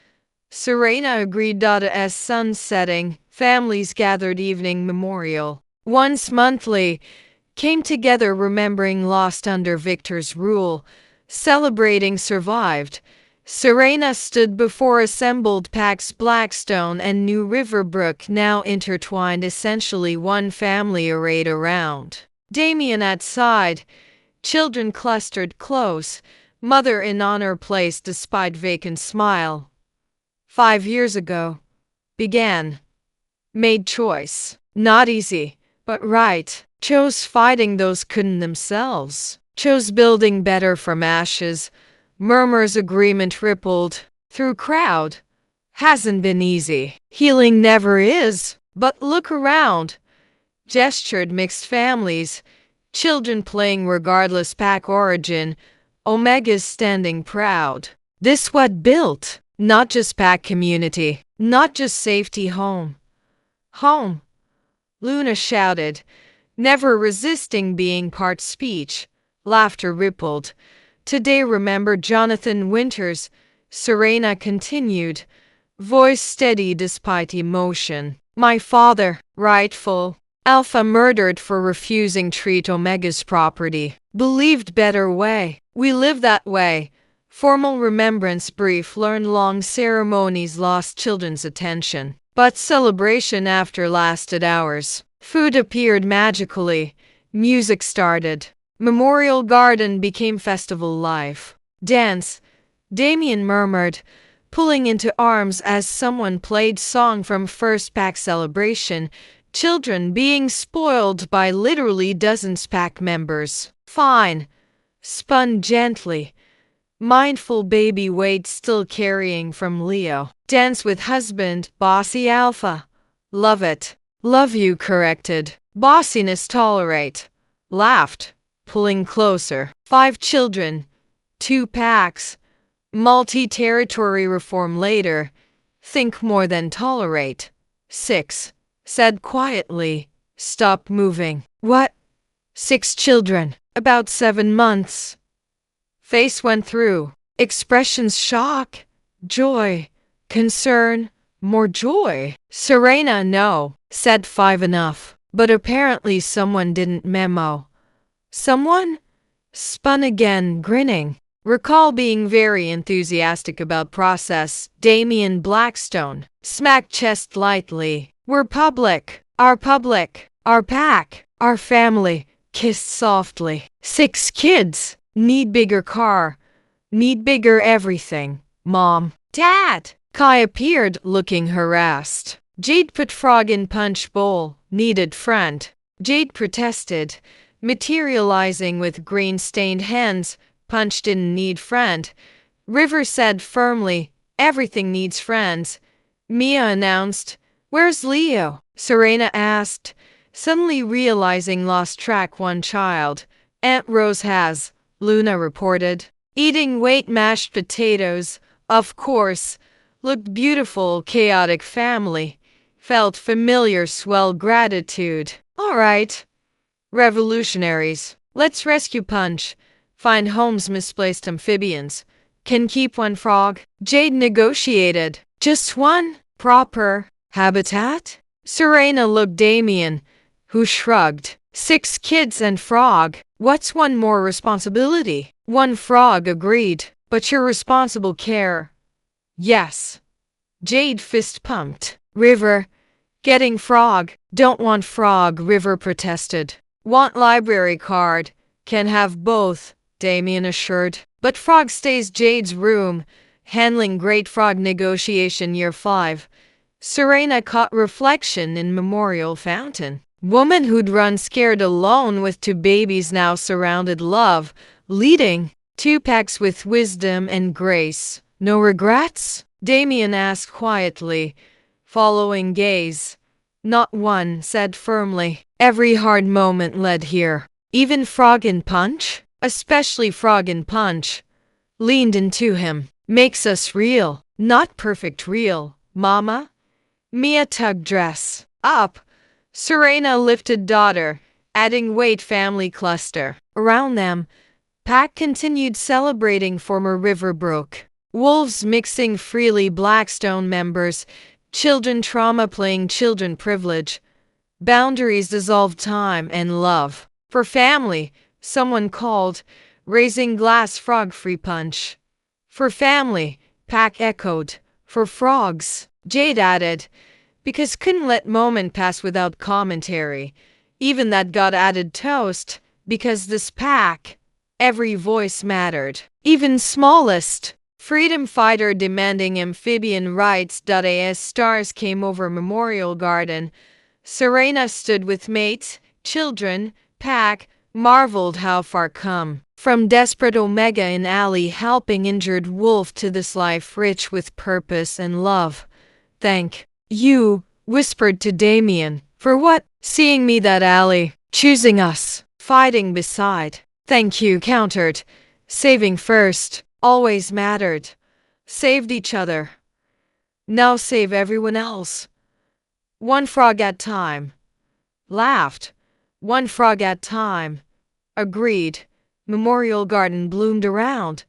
Serena agreed. As sun setting, families gathered evening memorial. Once monthly, came together remembering lost under Victor's rule, celebrating survived. Serena stood before assembled packs Blackstone and New Riverbrook now intertwined, essentially one family arrayed around. Damien at side, children clustered close, mother in honor place despite vacant smile. 5 years ago, began, made choice, not easy, but right, chose fighting those couldn't themselves, chose building better from ashes. Murmurs agreement rippled through crowd. Hasn't been easy. Healing never is. But look around. Gestured mixed families. Children playing regardless pack origin. Omegas standing proud. This what built. Not just pack community. Not just safety home. Home. Luna shouted. Never resisting being part speech. Laughter rippled. Today remember Jonathan Winters, Serena continued, voice steady despite emotion. My father, rightful, Alpha murdered for refusing treat Omega's property. Believed better way. We live that way. Formal remembrance brief learned long ceremonies lost children's attention. But celebration after lasted hours. Food appeared magically. Music started. Memorial Garden became festival life. Dance, Damien murmured, pulling into arms as someone played song from first pack celebration, children being spoiled by literally dozens pack members. Fine. Spun gently. Mindful baby weight still carrying from Leo. Dance with husband, bossy alpha. Love it. Love you corrected. Bossiness tolerate. Laughed. Pulling closer. 5 children. 2 packs. Multi-territory reform later. Think more than tolerate. 6. Said quietly. Stop moving. What? 6 children. About 7 months. Face went through. Expressions shock. Joy. Concern. More joy. Serena no. Said 5 enough. But apparently someone didn't memo. Someone? Spun again, grinning. Recall being very enthusiastic about process. Damien Blackstone. Smacked chest lightly. We're public. Our pack. Our family. Kissed softly. 6 kids. Need bigger car. Need bigger everything. Mom. Dad. Kai appeared, looking harassed. Jade put frog in punch bowl. Needed friend. Jade protested, materializing with green-stained hands. Punch didn't need friend. River said firmly, everything needs friends. Mia announced, where's Leo? Serena asked, suddenly realizing lost track one child. Aunt Rose has, Luna reported. Eating wheat mashed potatoes, of course. Looked beautiful, chaotic family. Felt familiar, swell gratitude. All right. Revolutionaries. Let's rescue Punch. Find Holmes' misplaced amphibians. Can keep one frog. Jade negotiated. Just one? Proper habitat? Serena looked Damien, who shrugged. 6 kids and frog. What's one more responsibility? One frog agreed. But your responsible care. Yes. Jade fist pumped. River. Getting frog. Don't want frog, River protested. Want library card. Can have both, Damien assured. But frog stays Jade's room. Handling great frog negotiation year 5. Serena caught reflection in memorial fountain. Woman who'd run scared alone with 2 babies now surrounded love, leading 2 packs with wisdom and grace. No regrets? Damien asked quietly, following gaze. Not one, said firmly. Every hard moment led here. Even frog in punch? Especially frog in punch. Leaned into him. Makes us real. Not perfect real, mama? Mia tugged dress up. Serena lifted daughter, adding weight family cluster. Around them, pack continued celebrating former Riverbrook. Wolves mixing freely Blackstone members, children trauma playing children privilege. Boundaries dissolve time and love. For family, someone called, raising glass frog free punch. For family, pack echoed. For frogs, Jade added, because couldn't let moment pass without commentary. Even that got added toast, because this pack, every voice mattered. Even smallest. Freedom fighter demanding amphibian rights. As stars came over Memorial Garden, Serena stood with mates, children, pack, marveled how far come. From desperate Omega in alley helping injured wolf to this life rich with purpose and love. Thank you, whispered to Damien. For what? Seeing me that alley. Choosing us. Fighting beside. Thank you, countered. Saving first. Always mattered. Saved each other. Now save everyone else. One frog at time. Laughed. One frog at time. Agreed. Memorial Garden bloomed around.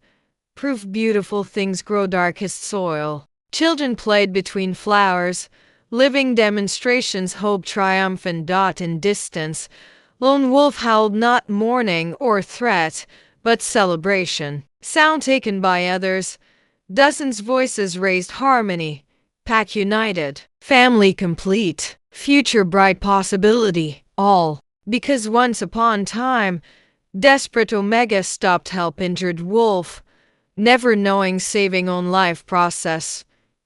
Proof beautiful things grow darkest soil. Children played between flowers. Living demonstrations hope triumphant. In distance. Lone wolf howled not mourning or threat, but celebration. Sound taken by others. Dozens voices raised harmony. Pack united. Family complete. Future bright possibility. All. Because once upon time, desperate Omega stopped help injured wolf, never knowing saving own life process.